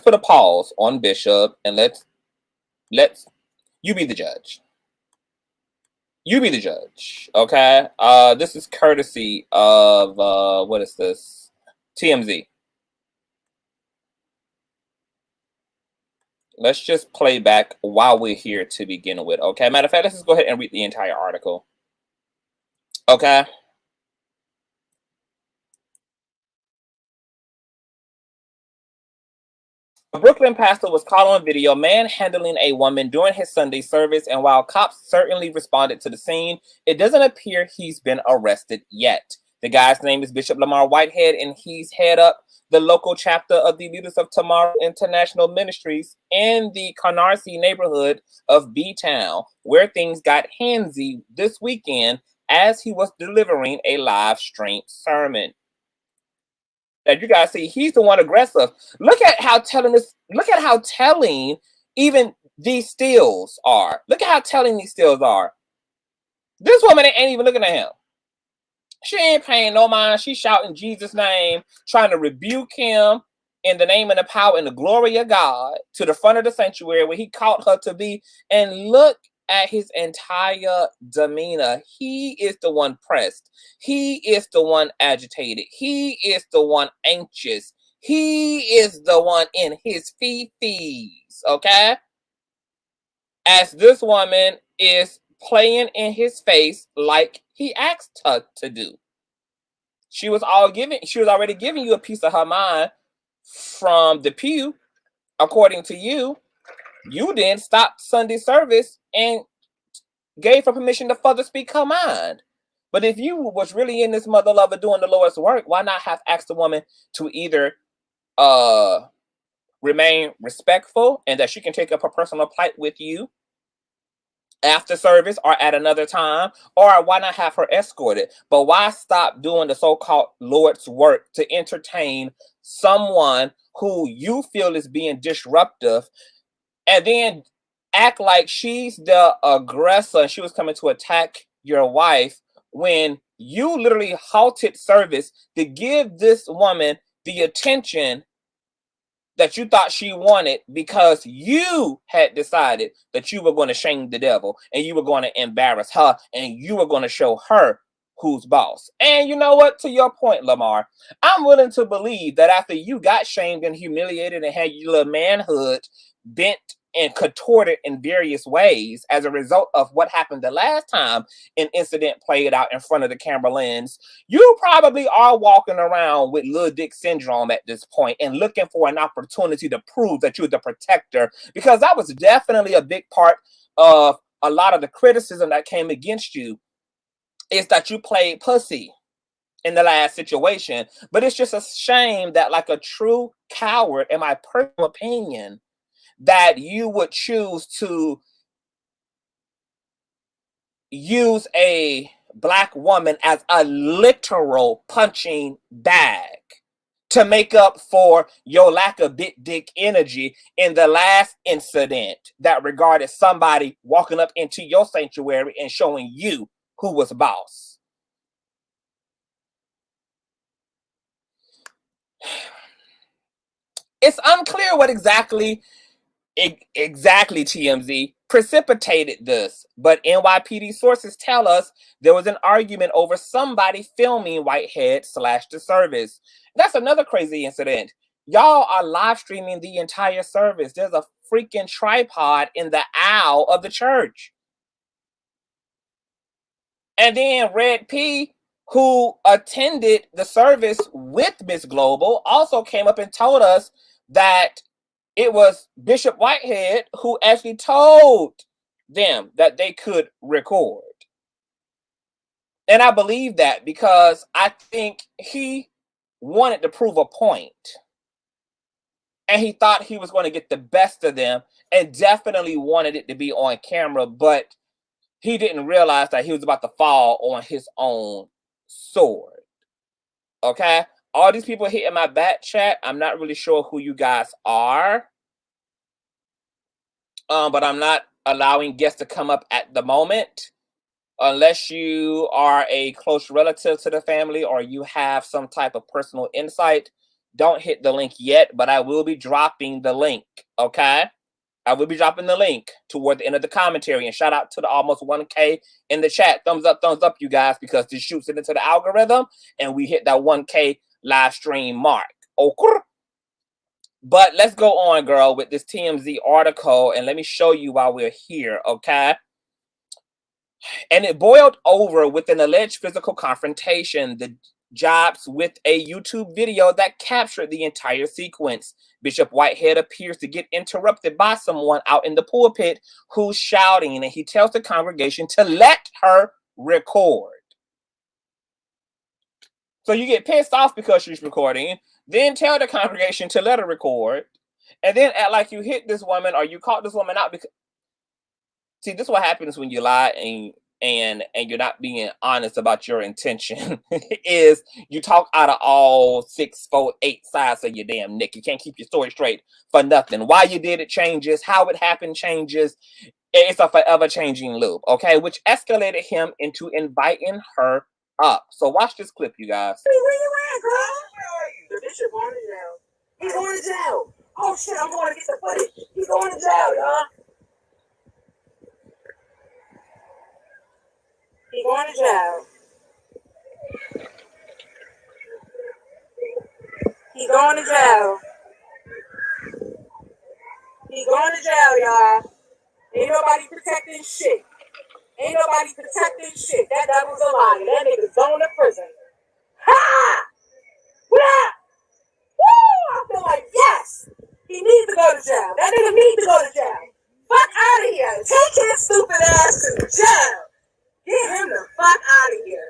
put a pause on Bishop and let's you be the judge. You be the judge, okay? This is courtesy of what is this? TMZ. Let's just play back while we're here to begin with, okay? Matter of fact, let's just go ahead and read the entire article. Okay? A Brooklyn pastor was caught on video manhandling a woman during his Sunday service, and while cops certainly responded to the scene, it doesn't appear he's been arrested yet. The guy's name is Bishop Lamar Whitehead, and he's head up the local chapter of the Leaders of Tomorrow International Ministries in the Canarsie neighborhood of B-Town, where things got handsy this weekend as he was delivering a live stream sermon. That you guys see, he's the one aggressive. Look at how telling this. Look at how telling even these stills are. Look at how telling these stills are. This woman ain't even looking at him. She ain't paying no mind. She's shouting Jesus' name, trying to rebuke him in the name and the power and the glory of God to the front of the sanctuary where he called her to be. And look at his entire demeanor, he is the one pressed. He is the one agitated. He is the one anxious. He is the one in his fee-fees, okay? As this woman is playing in his face like he asked her to do. She was already giving you a piece of her mind from the pew. According to you, you then stopped Sunday service and gave her permission to further speak her mind. But if you was really in this mother lover doing the Lord's work, why not have asked the woman to either remain respectful and that she can take up her personal plight with you after service or at another time, or why not have her escorted? But why stop doing the so-called Lord's work to entertain someone who you feel is being disruptive and then act like she's the aggressor and she was coming to attack your wife when you literally halted service to give this woman the attention that you thought she wanted because you had decided that you were going to shame the devil and you were going to embarrass her and you were going to show her who's boss. And you know what? To your point, Lamar, I'm willing to believe that after you got shamed and humiliated and had your little manhood bent and contorted in various ways as a result of what happened the last time an incident played out in front of the camera lens, you probably are walking around with little dick syndrome at this point and looking for an opportunity to prove that you're the protector, because that was definitely a big part of a lot of the criticism that came against you, is that you played pussy in the last situation. But it's just a shame that, like a true coward, in my personal opinion, that you would choose to use a Black woman as a literal punching bag to make up for your lack of big dick energy in the last incident that regarded somebody walking up into your sanctuary and showing you who was boss. It's unclear what exactly TMZ precipitated this, but NYPD sources tell us there was an argument over somebody filming Whitehead / the service. That's another crazy incident. Y'all are live streaming the entire service. There's a freaking tripod in the aisle of the church. And then Red P, who attended the service with Miss Global, also came up and told us that it was Bishop Whitehead who actually told them that they could record. And I believe that because I think he wanted to prove a point. And he thought he was going to get the best of them and definitely wanted it to be on camera, but he didn't realize that he was about to fall on his own sword. Okay? All these people hitting my back chat, I'm not really sure who you guys are. But I'm not allowing guests to come up at the moment unless you are a close relative to the family or you have some type of personal insight. Don't hit the link yet, but I will be dropping the link, okay? I will be dropping the link toward the end of the commentary. And shout out to the almost 1K in the chat. Thumbs up, you guys, because this shoots it into the algorithm and we hit that 1K live stream mark. Okay? But let's go on, girl, with this TMZ article, and let me show you why we're here, okay? And it boiled over with an alleged physical confrontation, the Jives with a YouTube video that captured the entire sequence. Bishop Whitehead appears to get interrupted by someone out in the pulpit who's shouting, and he tells the congregation to let her record. So you get pissed off because she's recording, then tell the congregation to let her record, and then act like you hit this woman or you caught this woman out. Because see, this is what happens when you lie and you're not being honest about your intention. Is you talk out of all 6, 4, 8 sides of your damn neck. You can't keep your story straight for nothing. Why you did it changes. How it happened changes. It's a forever changing loop, okay? Which escalated him into inviting her up. So watch this clip, you guys. Hey, where you at, girl? Where are you? The bishop going to jail. He's going to jail. Oh shit, I'm going to get the footage. He's going to jail, y'all. He going to jail. He going to jail. He going to jail, y'all. Ain't nobody protecting shit. Ain't nobody protecting shit. That devil's a liar. That nigga's going to prison. Ha! What? Woo! I feel like, yes! He needs to go to jail. That nigga needs to go to jail. Fuck out of here. Take his stupid ass to jail. Get him the fuck out of here.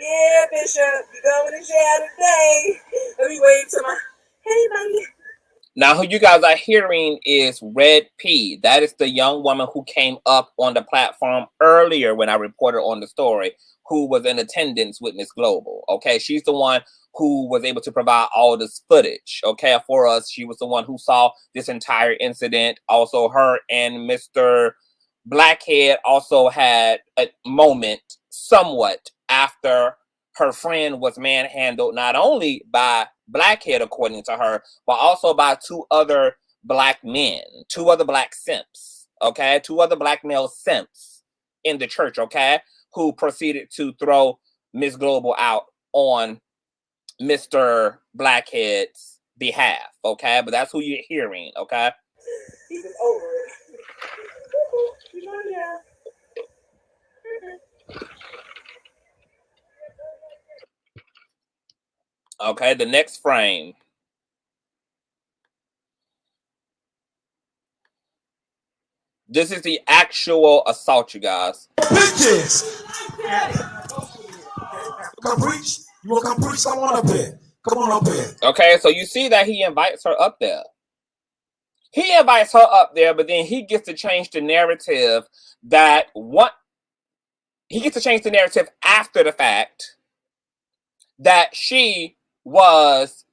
Yeah, Bishop, you going to jail today. Let me wave to my, hey, buddy. Now, who you guys are hearing is Red P. That is the young woman who came up on the platform earlier when I reported on the story, who was in attendance with Miss Global. Okay, she's the one who was able to provide all this footage, okay, for us. She was the one who saw this entire incident. Also, her and Mr. Blackhead also had a moment somewhat after her friend was manhandled, not only by Blackhead, according to her, but also by two other black men, two other black simps, okay? Two other black male simps in the church, okay? Who proceeded to throw Miss Global out on Mr. Blackhead's behalf, okay? But that's who you're hearing, okay? He was over it. Yeah. Okay, the next frame. This is the actual assault, you guys. Bitches! Come preach. You want to come preach? Come on up here. Come on up here. Okay, so you see that he invites her up there. He invites her up there, but then he gets to change the narrative he gets to change the narrative after the fact that she was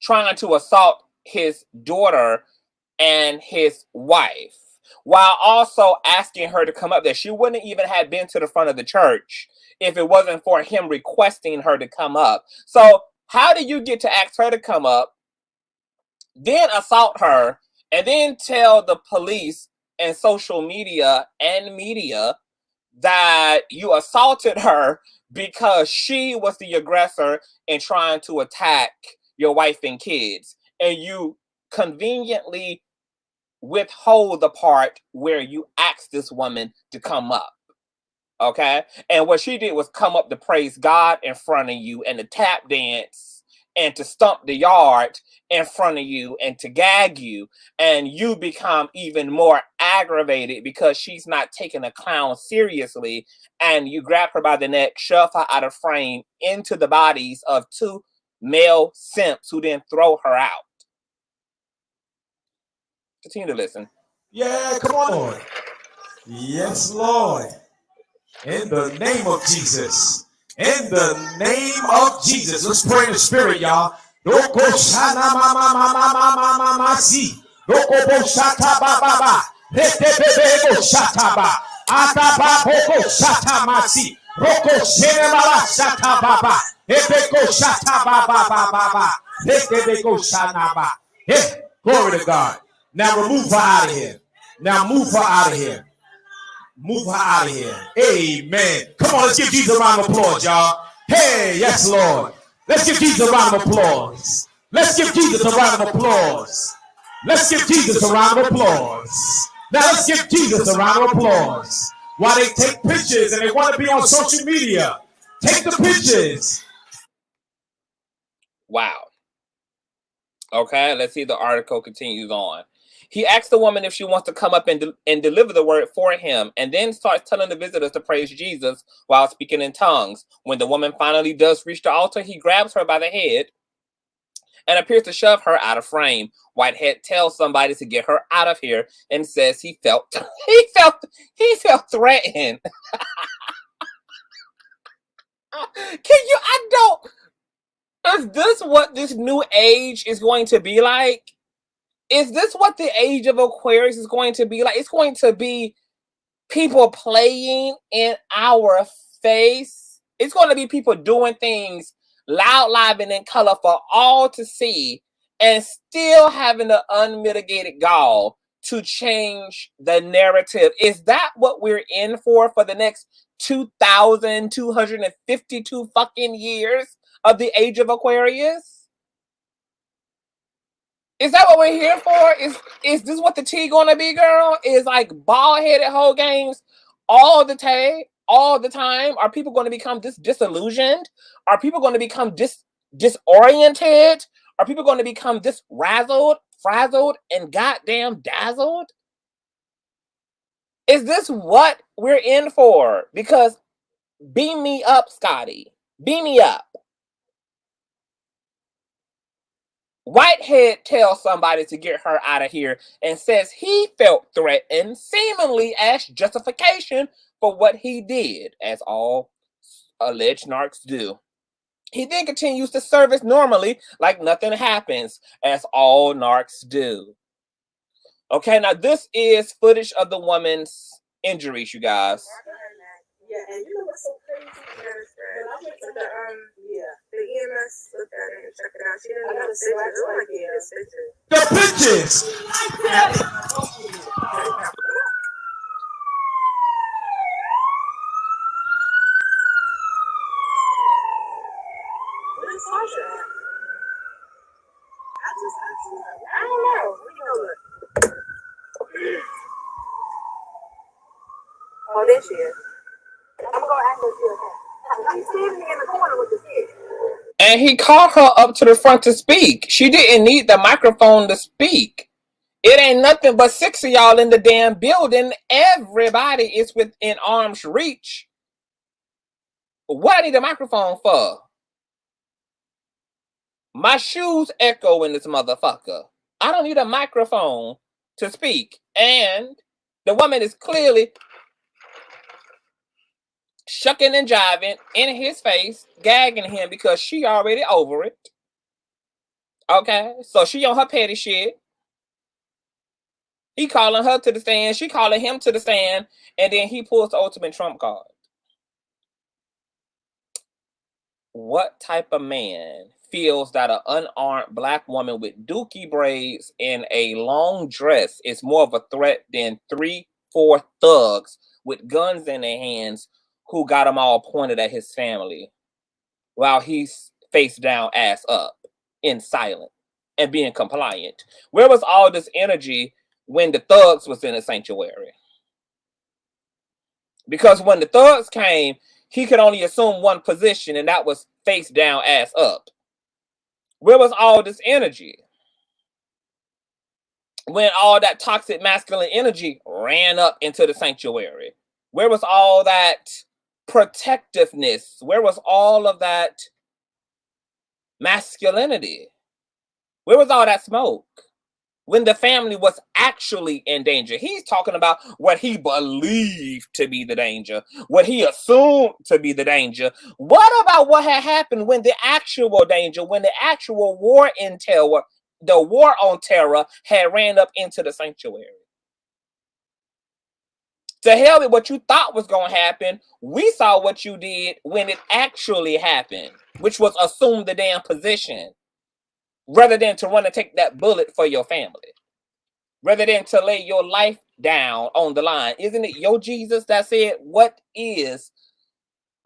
trying to assault his daughter and his wife, while also asking her to come up there. She wouldn't even have been to the front of the church if it wasn't for him requesting her to come up. So how do you get to ask her to come up, then assault her, and then tell the police and social media and media that you assaulted her because she was the aggressor in trying to attack your wife and kids, and you conveniently withhold the part where you asked this woman to come up, okay? And what she did was come up to praise God in front of you and to tap dance and to stomp the yard in front of you and to gag you, and you become even more aggravated because she's not taking a clown seriously, and you grab her by the neck, shove her out of frame into the bodies of two male simps who then throw her out. Continue to listen. Yeah, come on, Lord. Yes, Lord. In the name of Jesus. In the name of Jesus. Let's pray in the spirit, y'all. Roko shana ma ma ma ma ma ma ma ma si. Roko bo shata ba ba ba. Rete bebe bo shata ba. Ata ba boko shata ma si. Roko shene ma la shata ba ba. Ebe ko shata ba ba ba ba ba. Rete be ko shana ba. Hey, glory to God. Now remove her out of here. Now move her out of here. Move her out of here. Amen. Come on, let's give Jesus a round of applause, y'all. Hey, yes, Lord. Let's give Jesus a round of applause. Let's give Jesus a round of applause. Let's give Jesus a round of applause. Now let's give Jesus a round of applause. While they take pictures and they want to be on social media, take the pictures. Wow. Okay, let's see. The article continues on. He asks the woman if she wants to come up and deliver the word for him, and then starts telling the visitors to praise Jesus while speaking in tongues. When the woman finally does reach the altar, he grabs her by the head and appears to shove her out of frame. Whitehead tells somebody to get her out of here and says he felt threatened. Is this what this new age is going to be like? Is this what the age of Aquarius is going to be like? It's going to be people playing in our face. It's going to be people doing things loud, live, and in color for all to see, and still having the unmitigated gall to change the narrative. Is that what we're in for the next 2,252 fucking years of the age of Aquarius? Is that what we're here for? Is this what the tea gonna be, girl? Is like bald-headed whole games all the time? All the time? Are people going to become disillusioned? Are people going to become disoriented? Are people going to become razzled, frazzled, and goddamn dazzled? Is this what we're in for? Because beam me up, Scotty. Beam me up. Whitehead tells somebody to get her out of here and says he felt threatened, seemingly as justification for what he did, as all alleged narcs do. He then continues to service normally, like nothing happens, as all narcs do. Okay, now this is footage of the woman's injuries, you guys. Yeah, and you know what's so crazy? The EMS looked at it and checked it out. She didn't know the pictures. The bitches. Where's Tarsha at? I don't know. Let me go look. Oh, there she is. I'm gonna go ask her if she's okay. She's standing in the corner with the kid. And he called her up to the front to speak. She didn't need the microphone to speak. It ain't nothing but 6 of y'all in the damn building. Everybody is within arm's reach. What I need a microphone for? My shoes echo in this motherfucker. I don't need a microphone to speak. And the woman is clearly shucking and jiving in his face, gagging him because she already over it. Okay, so she on her petty shit. He calling her to the stand, she calling him to the stand, and then he pulls the ultimate trump card. What type of man feels that an unarmed black woman with dookie braids and a long dress is more of a threat than 3-4 thugs with guns in their hands who got them all pointed at his family while he's face down, ass up, in silent and being compliant? Where was all this energy when the thugs was in the sanctuary? Because when the thugs came, he could only assume one position, and that was face down, ass up. Where was all this energy when all that toxic masculine energy ran up into the sanctuary? Where was all that protectiveness? Where was all of that masculinity? Where was all that smoke when the family was actually in danger? He's talking about what he believed to be the danger, what he assumed to be the danger. What about what had happened when the actual danger, when the actual war in terror, the war on terror had ran up into the sanctuary? To hell with what you thought was going to happen. We saw what you did when it actually happened, which was assume the damn position rather than to run and take that bullet for your family, rather than to lay your life down on the line. Isn't it your Jesus that said, what is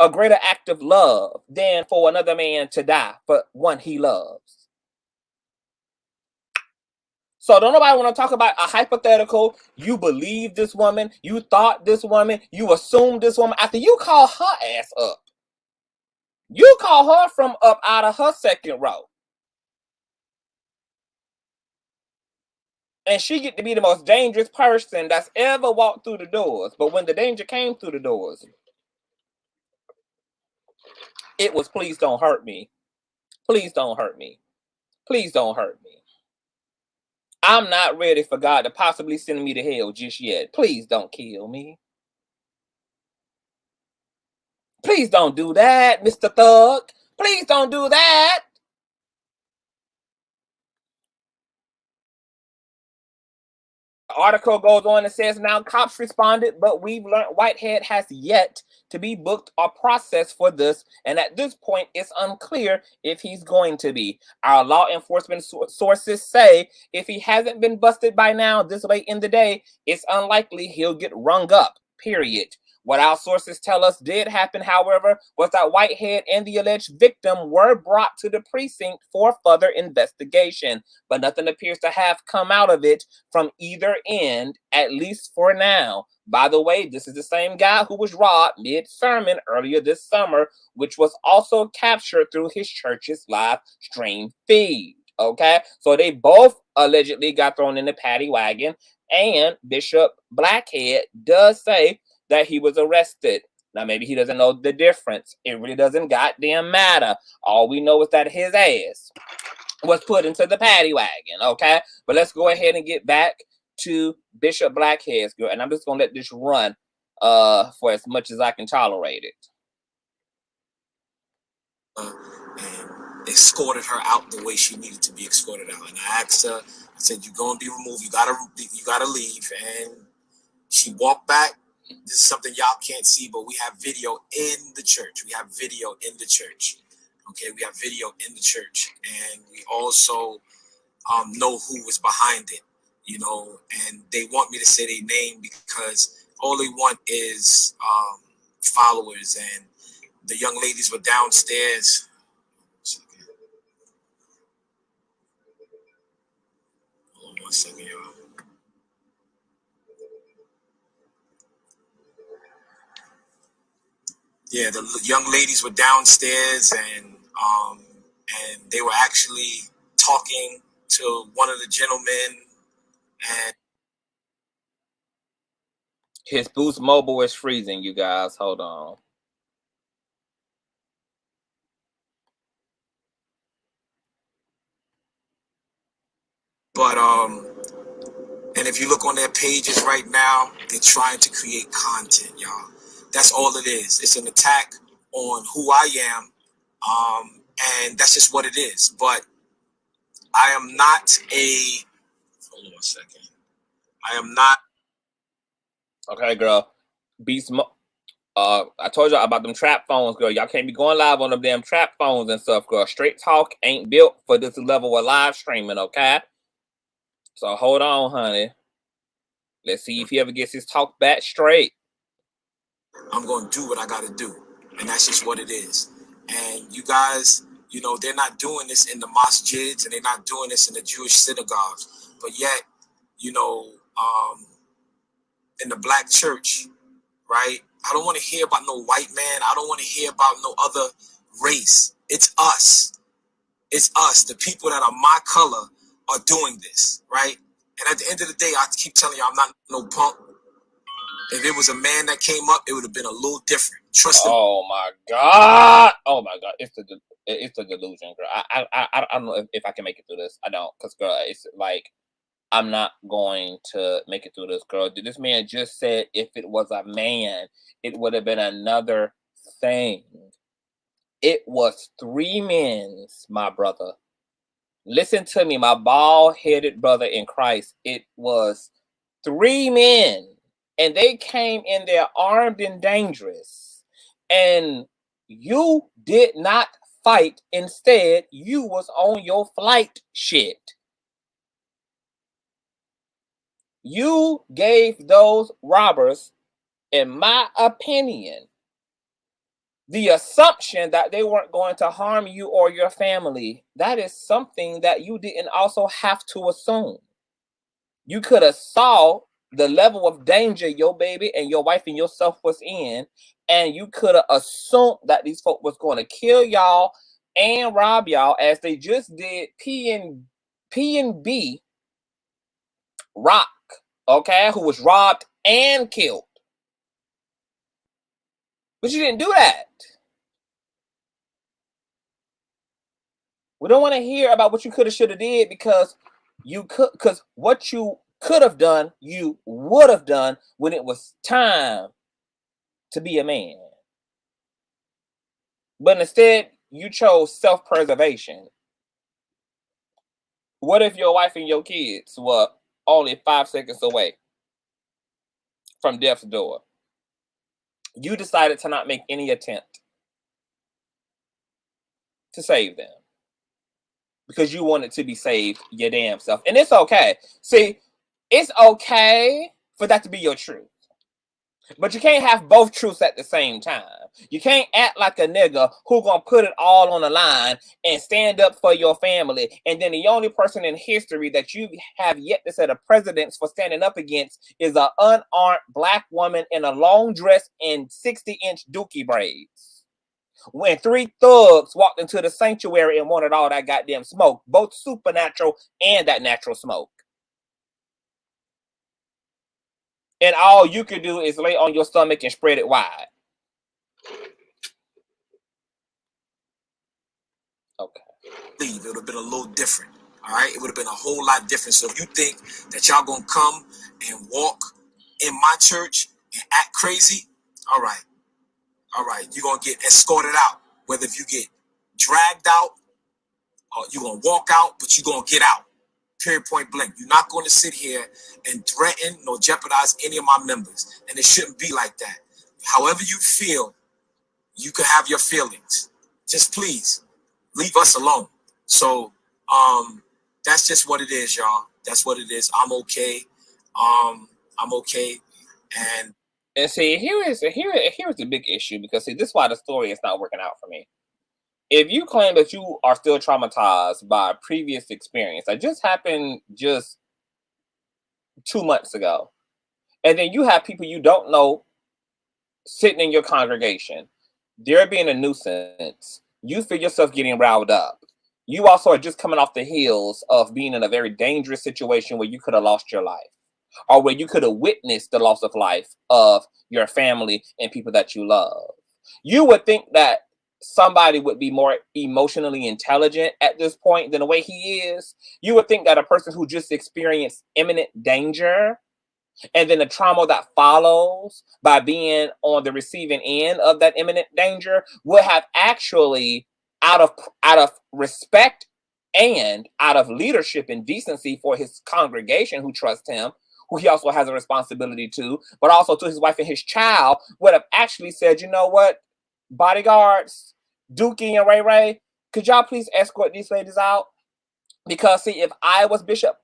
a greater act of love than for another man to die for one he loves? So don't nobody want to talk about a hypothetical. You believe this woman, you thought this woman, you assumed this woman after you call her ass up. You call her from up out of her second row. And she get to be the most dangerous person that's ever walked through the doors. But when the danger came through the doors, it was, please don't hurt me. Please don't hurt me. Please don't hurt me. I'm not ready for God to possibly send me to hell just yet. Please don't kill me. Please don't do that, Mr. Thug. Please don't do that. article goes on and says, now cops responded, but we've learned Whitehead has yet to be booked or processed for this. And at this point, it's unclear if he's going to be. Our law enforcement sources say if he hasn't been busted by now, this late in the day, it's unlikely he'll get rung up, period. What our sources tell us did happen, however, was that Whitehead and the alleged victim were brought to the precinct for further investigation, but nothing appears to have come out of it from either end, at least for now. By the way, this is the same guy who was robbed mid-sermon earlier this summer, which was also captured through his church's live stream feed. Okay, so they both allegedly got thrown in the paddy wagon, and Bishop Blackhead does say that he was arrested. Now, maybe he doesn't know the difference. It really doesn't goddamn matter. All we know is that his ass was put into the paddy wagon, okay? But let's go ahead and get back to Bishop Blackhead's girl, and I'm just going to let this run for as much as I can tolerate it. And escorted her out the way she needed to be escorted out. And I asked her, I said, you're going to be removed. You gotta leave. And she walked back. This is something y'all can't see, but we have video in the church. We have video in the church. Okay, we have video in the church. And we also know who was behind it, you know, and they want me to say their name because all they want is followers. And the young ladies were downstairs. Hold on 1 second, y'all. Yeah, the young ladies were downstairs, and they were actually talking to one of the gentlemen, and His Boost Mobile is freezing, you guys. Hold on. But and if you look on their pages right now, they're trying to create content, y'all. That's all it is. It's an attack on who I am, and that's just what it is. But I am not a. Hold on a second. I am not. Okay, girl. I told y'all about them trap phones, girl. Y'all can't be going live on them damn trap phones and stuff, girl. Straight Talk ain't built for this level of live streaming, okay? So hold on, honey. Let's see if he ever gets his talk back straight. I'm going to do what I got to do. And that's just what it is. And you guys, you know, they're not doing this in the masjids and they're not doing this in the Jewish synagogues. But yet, you know, in the black church, right? I don't want to hear about no white man. I don't want to hear about no other race. It's us. It's us. The people that are my color are doing this, right? And at the end of the day, I keep telling you, I'm not no punk. If it was a man that came up, it would have been a little different. Trust me. Oh my God! Oh my God! It's the delusion, girl. I don't know if I can make it through this. I don't, cause girl, it's like I'm not going to make it through this, girl. This man just said if it was a man, it would have been another thing. It was 3 men, my brother. Listen to me, my bald-headed brother in Christ. It was 3 men. And they came in there armed and dangerous. And you did not fight. Instead, you was on your flight shit. You gave those robbers, in my opinion, the assumption that they weren't going to harm you or your family. That is something that you didn't also have to assume. You could have saw the level of danger your baby and your wife and yourself was in, and you could have assumed that these folk was going to kill y'all and rob y'all, as they just did P&B Rock, okay, who was robbed and killed. But you didn't do that. We don't want to hear about what you could have, should have did, because what you could have done, you would have done when it was time to be a man. But instead, you chose self-preservation. What if your wife and your kids were only 5 seconds away from death's door. You decided to not make any attempt to save them because you wanted to be saved your damn self. And it's okay. See, it's okay for that to be your truth. But you can't have both truths at the same time. You can't act like a nigga who gonna put it all on the line and stand up for your family. And then the only person in history that you have yet to set a precedence for standing up against is an unarmed black woman in a long dress and 60-inch dookie braids. When 3 thugs walked into the sanctuary and wanted all that goddamn smoke, both supernatural and that natural smoke. And all you can do is lay on your stomach and spread it wide. Okay. It would have been a little different. All right? It would have been a whole lot different. So if you think that y'all gonna come and walk in my church and act crazy, all right. All right. You're gonna get escorted out. Whether if you get dragged out or you're gonna walk out, but you're gonna get out. Period, point blank. You're not going to sit here and threaten nor jeopardize any of my members. And it shouldn't be like that. However you feel, you can have your feelings. Just please leave us alone. So that's just what it is, y'all. That's what it is. I'm okay. I'm okay. And see, here's the big issue, because see, this is why the story is not working out for me. If you claim that you are still traumatized by a previous experience that just happened just 2 months ago, and then you have people you don't know sitting in your congregation, they're being a nuisance, you feel yourself getting riled up. You also are just coming off the heels of being in a very dangerous situation where you could have lost your life, or where you could have witnessed the loss of life of your family and people that you love. You would think that somebody would be more emotionally intelligent at this point than the way he is. You would think that a person who just experienced imminent danger and then the trauma that follows by being on the receiving end of that imminent danger would have actually, out of respect and out of leadership and decency for his congregation who trust him, who he also has a responsibility to, but also to his wife and his child, would have actually said, you know what, bodyguards, Dookie and Ray, could y'all please escort these ladies out? Because see, if I was Bishop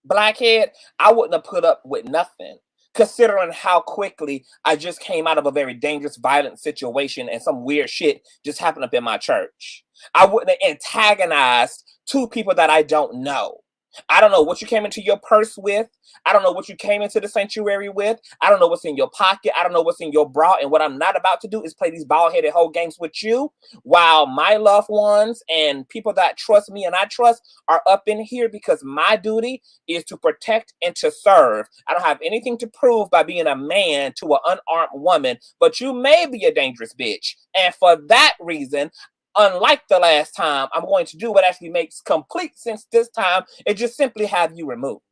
Blackhead, I wouldn't have put up with nothing, considering how quickly I just came out of a very dangerous, violent situation and some weird shit just happened up in my church. I wouldn't have antagonized 2 people that I don't know. I don't know what you came into your purse with. I don't know what you came into the sanctuary with. I don't know what's in your pocket. I don't know what's in your bra. And what I'm not about to do is play these bald-headed whole games with you while my loved ones and people that trust me and I trust are up in here, because my duty is to protect and to serve. I don't have anything to prove by being a man to an unarmed woman, but you may be a dangerous bitch. And for that reason, unlike the last time, I'm going to do what actually makes complete sense this time, and just simply have you removed,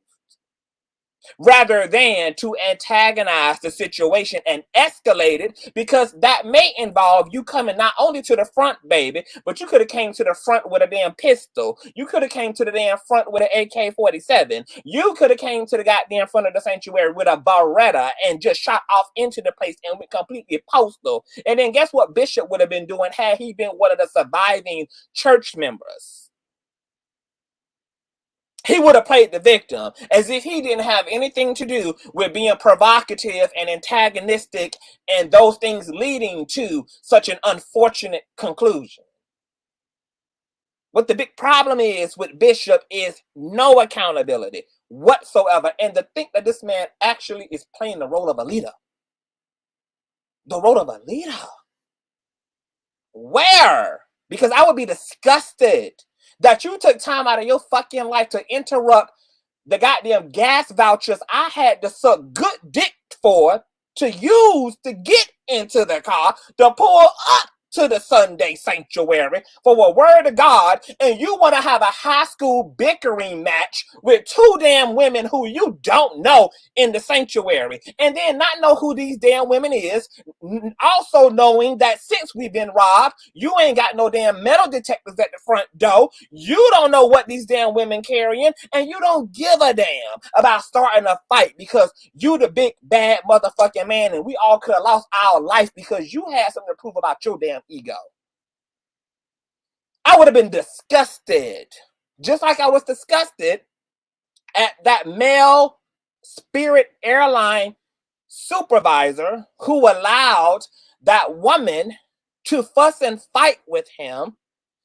rather than to antagonize the situation and escalate it, because that may involve you coming not only to the front, baby, but you could have came to the front with a damn pistol. You could have came to the damn front with an AK-47. You could have came to the goddamn front of the sanctuary with a Beretta and just shot off into the place and went completely postal. And then guess what Bishop would have been doing had he been one of the surviving church members? He would have played the victim as if he didn't have anything to do with being provocative and antagonistic and those things leading to such an unfortunate conclusion. What the big problem is with Bishop is no accountability whatsoever. And to think that this man actually is playing the role of a leader. The role of a leader. Where? Because I would be disgusted that you took time out of your fucking life to interrupt the goddamn gas vouchers I had to suck good dick for, to use to get into the car, to pull up to the Sunday sanctuary for a word of God, and you want to have a high school bickering match with two damn women who you don't know in the sanctuary, and then not know who these damn women is, also knowing that since we've been robbed, you ain't got no damn metal detectors at the front door, you don't know what these damn women carrying, and you don't give a damn about starting a fight because you the big bad motherfucking man, and we all could have lost our life because you had something to prove about your damn ego. I would have been disgusted, just like I was disgusted at that male Spirit airline supervisor who allowed that woman to fuss and fight with him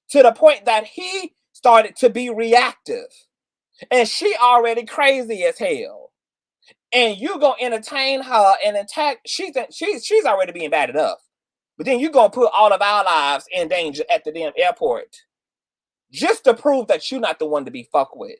to the point that he started to be reactive, and she already crazy as hell, and you gonna entertain her and attack. She's already being bad enough, but then you gonna put all of our lives in danger at the damn airport just to prove that you're not the one to be fucked with.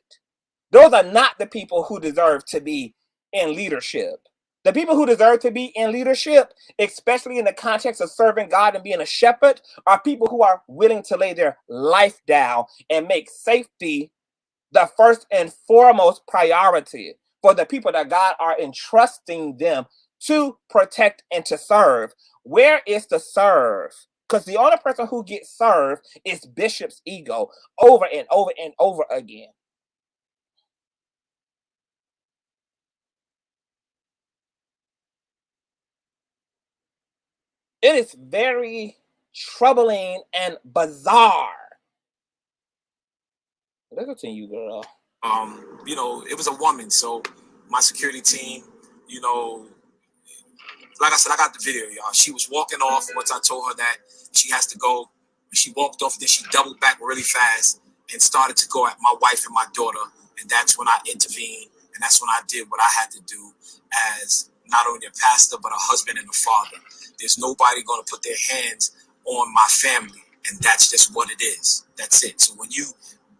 Those are not the people who deserve to be in leadership. The people who deserve to be in leadership, especially in the context of serving God and being a shepherd, are people who are willing to lay their life down and make safety the first and foremost priority for the people that God are entrusting them to protect and to serve. Where is the serve? Because the only person who gets served is Bishop's ego over and over and over again. It is very troubling and bizarre. Let's continue, girl. You know, it was a woman, so my security team, you know, like I said, I got the video, y'all. She was walking off once I told her that she has to go. She walked off, then she doubled back really fast and started to go at my wife and my daughter. And that's when I intervened, and that's when I did what I had to do as not only a pastor, but a husband and a father. There's nobody going to put their hands on my family, and that's just what it is. That's it. So when you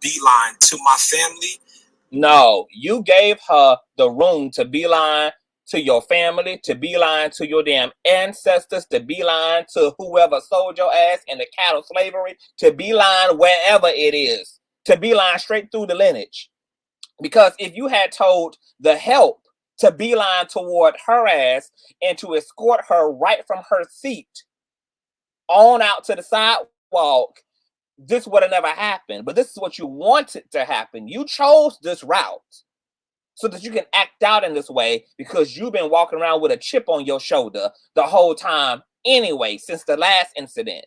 beeline to my family, no, you gave her the room to beeline to your family, to beeline to your damn ancestors, to beeline to whoever sold your ass in the cattle slavery, to beeline wherever it is, to beeline straight through the lineage. Because if you had told the help to beeline toward her ass and to escort her right from her seat on out to the sidewalk, this would have never happened. But this is what you wanted to happen. You chose this route so that you can act out in this way because you've been walking around with a chip on your shoulder the whole time anyway, since the last incident.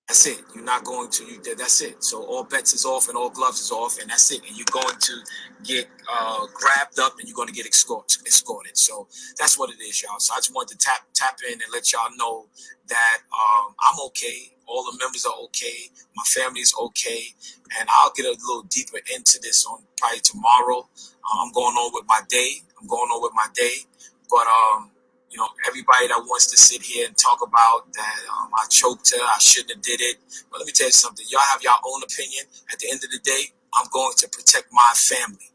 that's it. You're not going to, that's it. So all bets is off and all gloves is off, and that's it. And you're going to get grabbed up and you're going to get escorted. So that's what it is, y'all. So I just wanted to tap in and let y'all know that I'm okay. All the members are okay. My family is okay. And I'll get a little deeper into this on probably tomorrow. I'm going on with my day. But, you know, everybody that wants to sit here and talk about that I choked her, I shouldn't have did it. But let me tell you something. Y'all have your own opinion. At the end of the day, I'm going to protect my family.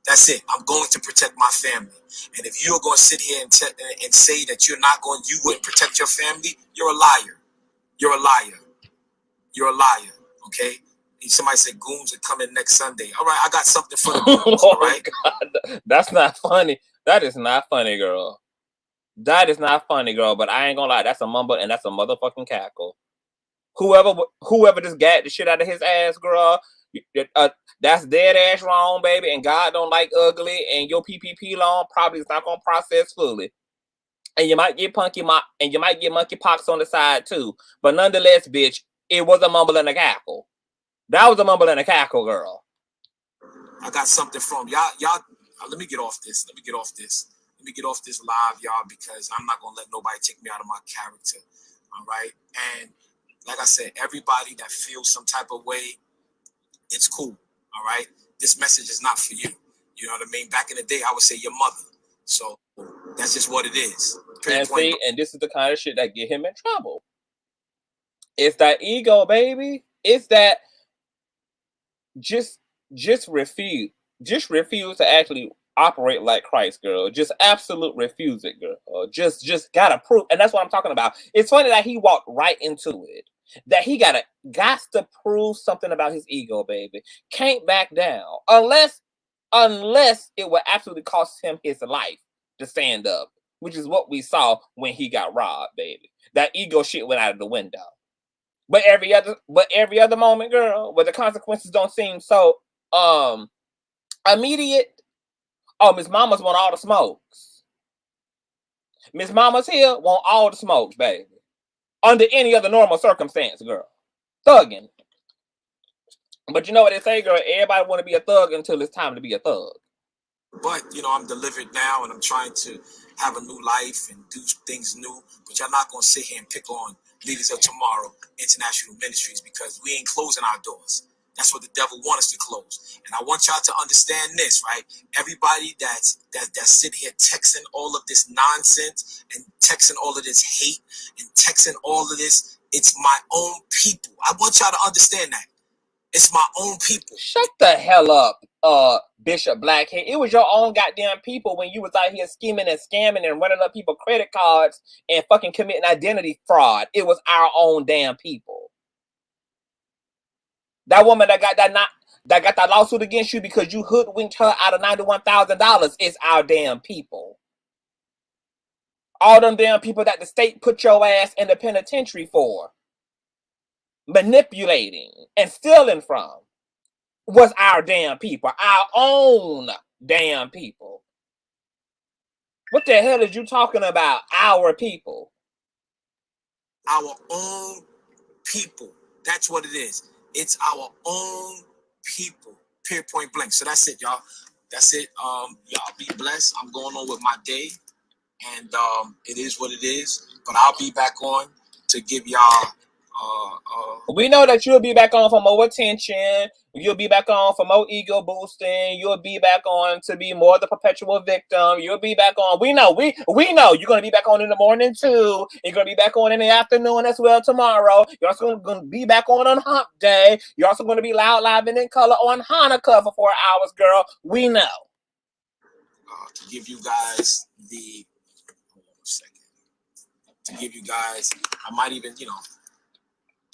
That's it. I'm going to protect my family. And if you're going to sit here and say that you wouldn't protect your family, you're a liar. You're a liar. You're a liar. Okay? Somebody said goons are coming next Sunday. All right, I got something for the goons. All right? God, that's not funny. That is not funny, girl. That is not funny, girl, but I ain't gonna lie. That's a mumble and that's a motherfucking cackle. Whoever just got the shit out of his ass, girl, that's dead ass wrong, baby. And God don't like ugly, and your PPP loan probably is not gonna process fully. And you might get monkeypox on the side too. But nonetheless, bitch, it was a mumble and a cackle. That was a mumble and a cackle, girl. I got something from y'all. Let me get off this. Let me get off this live, y'all, because I'm not gonna let nobody take me out of my character. All right. And like I said, everybody that feels some type of way, it's cool. All right. This message is not for you. You know what I mean? Back in the day, I would say your mother. So that's just what it is. And see, and this is the kind of shit that get him in trouble. It's that ego, baby. It's that just refuse to actually operate like Christ, girl. Just absolute refuse it, girl. Just gotta prove, and that's what I'm talking about. It's funny that he walked right into it. That he got to prove something about his ego, baby. Can't back down unless it would absolutely cost him his life to stand up, which is what we saw when he got robbed, baby. That ego shit went out of the window. But every other moment, girl, where the consequences don't seem so immediate. Oh, Miss Mama's want all the smokes. Miss Mama's here want all the smokes, baby. Under any other normal circumstance, girl. Thugging. But you know what they say, girl? Everybody want to be a thug until it's time to be a thug. But, you know, I'm delivered now, and I'm trying to have a new life and do things new. But y'all not going to sit here and pick on Leaders of Tomorrow International Ministries, because we ain't closing our doors. That's what the devil wants us to close. And I want y'all to understand this, right? Everybody that's sitting here texting all of this nonsense and texting all of this hate and texting all of this, it's my own people. I want y'all to understand that. It's my own people. Shut the hell up, Bishop Blackhead. It was your own goddamn people when you was out here scheming and scamming and running up people credit cards and fucking committing identity fraud. It was our own damn people. That woman that got that lawsuit against you because you hoodwinked her out of $91,000 is our damn people. All them damn people that the state put your ass in the penitentiary for manipulating and stealing from was our damn people. Our own damn people. What the hell is you talking about? Our people. Our own people. That's what it is. It's our own people. Period, point blank. So that's it, y'all. That's it. Y'all be blessed. I'm going on with my day. And it is what it is. But I'll be back on to give y'all we know that you'll be back on for more attention. You'll be back on for more ego boosting. You'll be back on to be more the perpetual victim. You'll be back on. We know you're gonna be back on in the morning too. You're gonna be back on in the afternoon as well tomorrow. You're also gonna be back on Hump Day. You're also gonna be loud, live, and in color on Hanukkah for 4 hours, girl. We know. To give you guys the to give you guys, I might even, you know,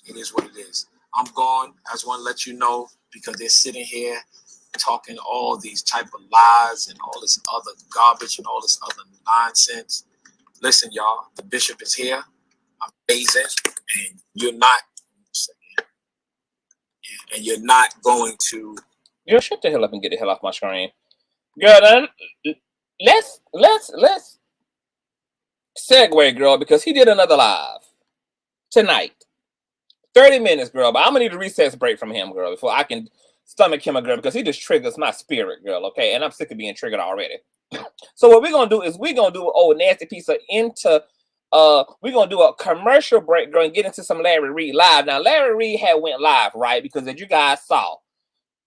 it is what it is. I'm gone. I just want to let you know, because they're sitting here talking all these type of lies and all this other garbage and all this other nonsense. Listen, y'all, the bishop is here. Amazing. And you're not, and you're not going to. Girl, shut the hell up and get the hell off my screen. Girl, let's segue, girl, because he did another live tonight. 30 minutes, girl, but I'm gonna need a recess break from him, girl, before I can stomach him, girl, because he just triggers my spirit, girl, okay? And I'm sick of being triggered already. So what we're gonna do is we're gonna do an old nasty piece of we're gonna do a commercial break, girl, and get into some Larry Reid live. Now, Larry Reid had went live, right? Because as you guys saw,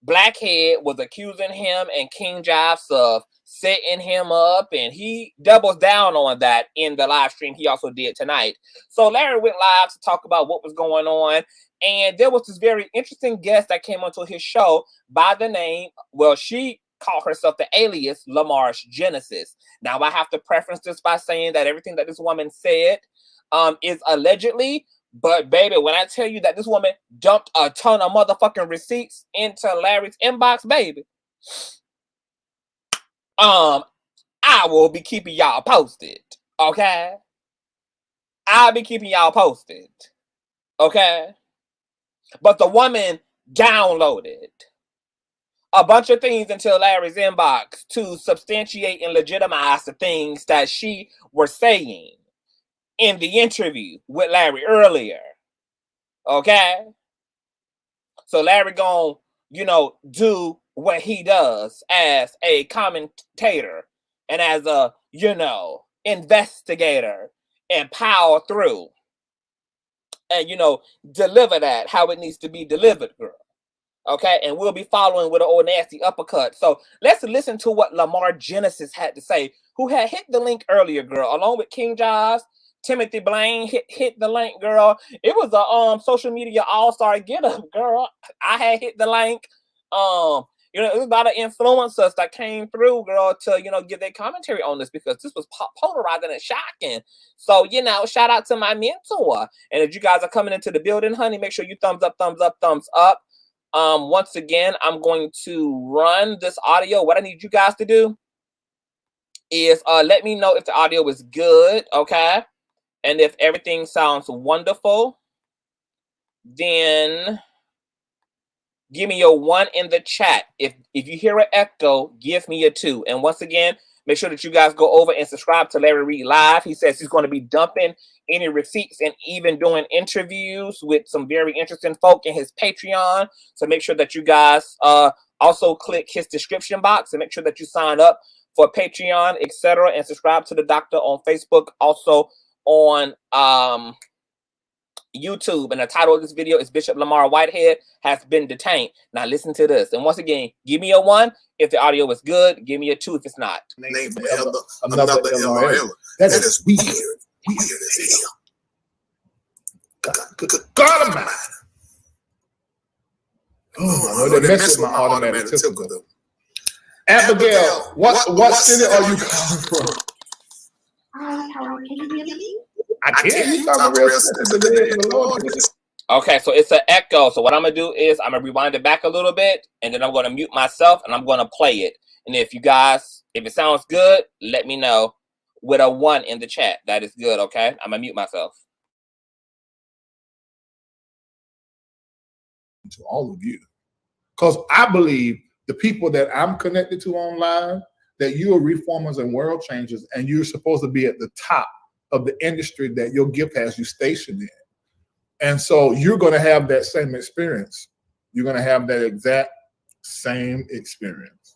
Blackhead was accusing him and King Jives of setting him up, and he doubles down on that in the live stream he also did tonight. So Larry went live to talk about what was going on, and there was this very interesting guest that came onto his show by the name, well, she called herself the alias Lamar's Genesis. Now, I have to preface this by saying that everything that this woman said is allegedly. But baby, when I tell you that this woman dumped a ton of motherfucking receipts into Larry's inbox, baby, I will be keeping y'all posted, okay? I'll be keeping y'all posted, okay? But the woman downloaded a bunch of things into Larry's inbox to substantiate and legitimize the things that she was saying in the interview with Larry earlier. Okay? So Larry gonna, do what he does as a commentator and as a, investigator and power through and, deliver that how it needs to be delivered, girl. Okay? And we'll be following with an old nasty uppercut. So let's listen to what Lamar Genesis had to say, who had hit the link earlier, girl, along with King Jives. Timothy Blaine hit the link, girl. It was a social media all-star get-up, girl. I had hit the link. You know, there's a lot of influencers that came through, girl, to, you know, give their commentary on this because this was polarizing and shocking. So, you know, shout out to my mentor. And if you guys are coming into the building, honey, make sure you thumbs up, thumbs up, thumbs up. Once again, I'm going to run this audio. What I need you guys to do is let me know if the audio is good, okay? And if everything sounds wonderful, then give me your 1 in the chat. If you hear an echo, give me a 2. And once again, make sure that you guys go over and subscribe to Larry Reid Live. He says he's going to be dumping any receipts and even doing interviews with some very interesting folk in his Patreon. So make sure that you guys also click his description box and make sure that you sign up for Patreon, etc., and subscribe to the doctor on Facebook, also on YouTube. And the title of this video is Bishop Lamar Whitehead has been detained. Now listen to this. And once again, give me a 1 if the audio is good. Give me a 2 if it's not. Name another LRL. That is weird. Weird as hell. God Almighty. Oh, they mess with my automatic tickle though. Abigail, what city are you calling from? I can't. You talking real sensitive. Okay, so it's an echo. So what I'm gonna do is I'm gonna rewind it back a little bit, and then I'm gonna mute myself, and I'm gonna play it. And if you guys, if it sounds good, let me know with a 1 in the chat. That is good. Okay, I'm gonna mute myself. To all of you, because I believe the people that I'm connected to online, that you are reformers and world changers, and you're supposed to be at the top of the industry that your gift has you stationed in. And so you're going to have that same experience. You're going to have that exact same experience.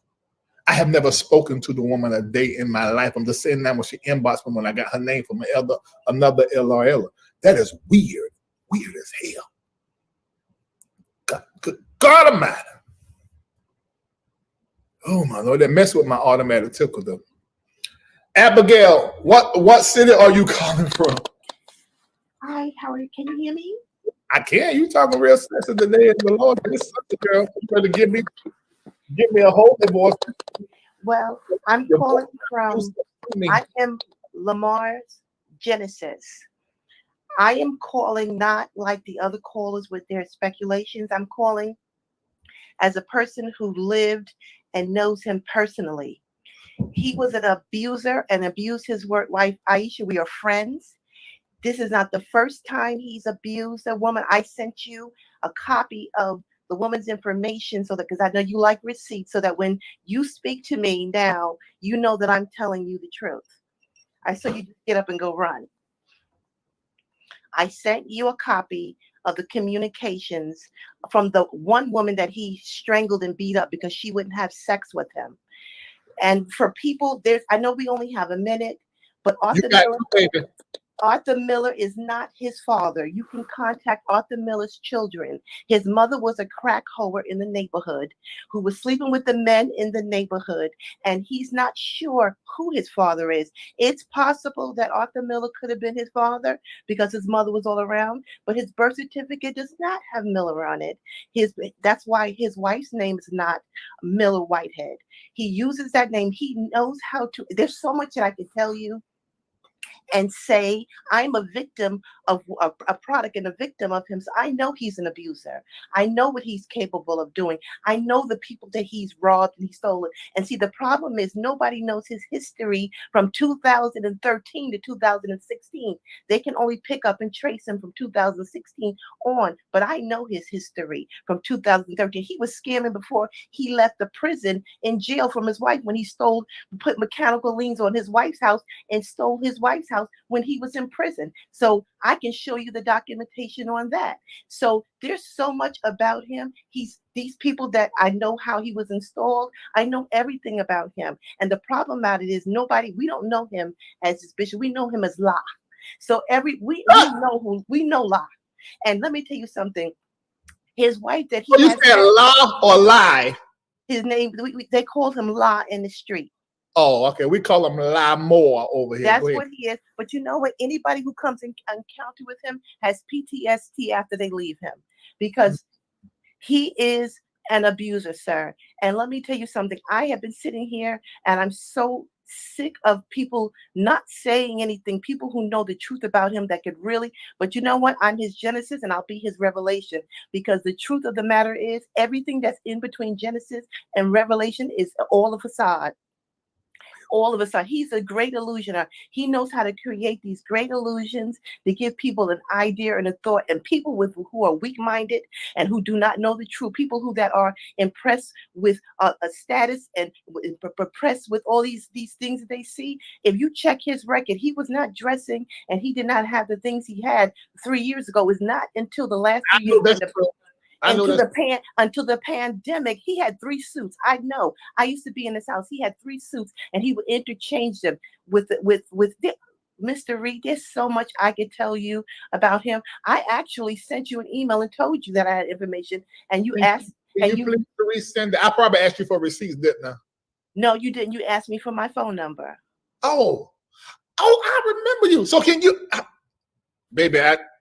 I have never spoken to the woman a day in my life. I'm just saying that when she inboxed me when I got her name from another LRL. That is weird. Weird as hell. God Almighty. Oh my Lord, that messed with my automatic tickle though. Abigail, what city are you calling from? Hi, Howard, can you hear me? I can. You talking real sensitive today in the Lord. This girl, you better give me a holy voice. Well, I'm calling from, I am Lamar's Genesis. I am calling not like the other callers with their speculations. I'm calling as a person who lived and knows him personally. He was an abuser and abused his wife, Aisha. We are friends. This is not the first time he's abused a woman. I sent you a copy of the woman's information so that, because I know you like receipts, so that when you speak to me now, you know that I'm telling you the truth. I saw you just get up and go run. I sent you a copy of the communications from the one woman that he strangled and beat up because she wouldn't have sex with him. And for people, I know we only have a minute, but Arthur Miller is not his father. You can contact Arthur Miller's children. His mother was a crack hoer in the neighborhood who was sleeping with the men in the neighborhood, and he's not sure who his father is. It's possible that Arthur Miller could have been his father because his mother was all around, but his birth certificate does not have Miller on it. That's why his wife's name is not Miller Whitehead. He uses that name. He knows how to. There's so much that I can tell you and say, I'm a victim of a product and a victim of him. So I know he's an abuser. I know what he's capable of doing. I know the people that he's robbed and he's stolen. And see, the problem is nobody knows his history from 2013 to 2016. They can only pick up and trace him from 2016 on. But I know his history from 2013. He was scamming before he left the prison in jail from his wife when he put mechanical liens on his wife's house and stole his wife's house when he was in prison. So I can show you the documentation on that. So there's so much about him. These people that I know how he was installed, I know everything about him. And the problem about it is we don't know him as his bishop. We know him as La. So we know La. And let me tell you something. His wife that he you said La or lie? His name, they call him La in the street. Oh, okay. We call him Lamar over here. That's what he is. But you know what? Anybody who comes in encounter with him has PTSD after they leave him, because he is An abuser, sir. And let me tell you something. I have been sitting here and I'm so sick of people not saying anything, people who know the truth about him that could really, but you know what? I'm his Genesis and I'll be his Revelation, because the truth of the matter is everything that's in between Genesis and Revelation is all a facade. All of a sudden, he's a great illusioner. He knows how to create these great illusions to give people an idea and a thought, and people who are weak-minded and who do not know the truth, people who that are impressed with a status and impressed with all these things that they see. If you check his record, he was not dressing and he did not have the things he had 3 years ago. It was not until the last 3 years until the pandemic, he had 3 suits. I know. I used to be in his house. He had 3 suits, and he would interchange them with Mr. Reid. There's so much I could tell you about him. I actually sent you an email and told you that I had information, and you asked. Can you please resend it? I probably asked you for receipts, didn't I? No, you didn't. You asked me for my phone number. Oh, I remember you. So can you, baby?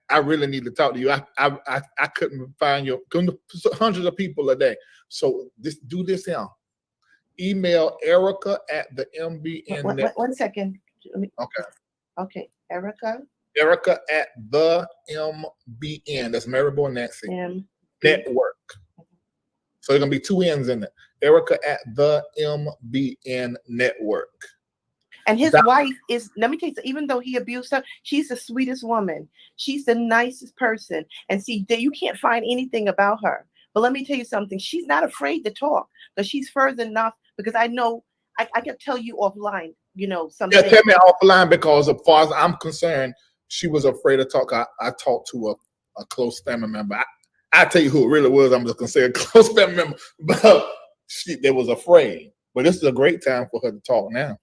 I really need to talk to you. I couldn't find your hundreds of people a day. So do this now. Email Erica at the MBN. One second. Okay. Okay, Erica. Erica at the MBN. That's Maribor Nancy Network. So there's gonna be 2 N's in it. Erica at the MBN Network. And his wife is, let me tell you, even though he abused her, she's the sweetest woman. She's the nicest person. And see, you can't find anything about her. But let me tell you something. She's not afraid to talk, because she's further enough, because I know, I can tell you offline, you know, something. Yeah, tell me offline, because as far as I'm concerned, she was afraid to talk. I talked to a close family member. I tell you who it really was. I'm just going to say a close family member. But they was afraid. But this is a great time for her to talk now.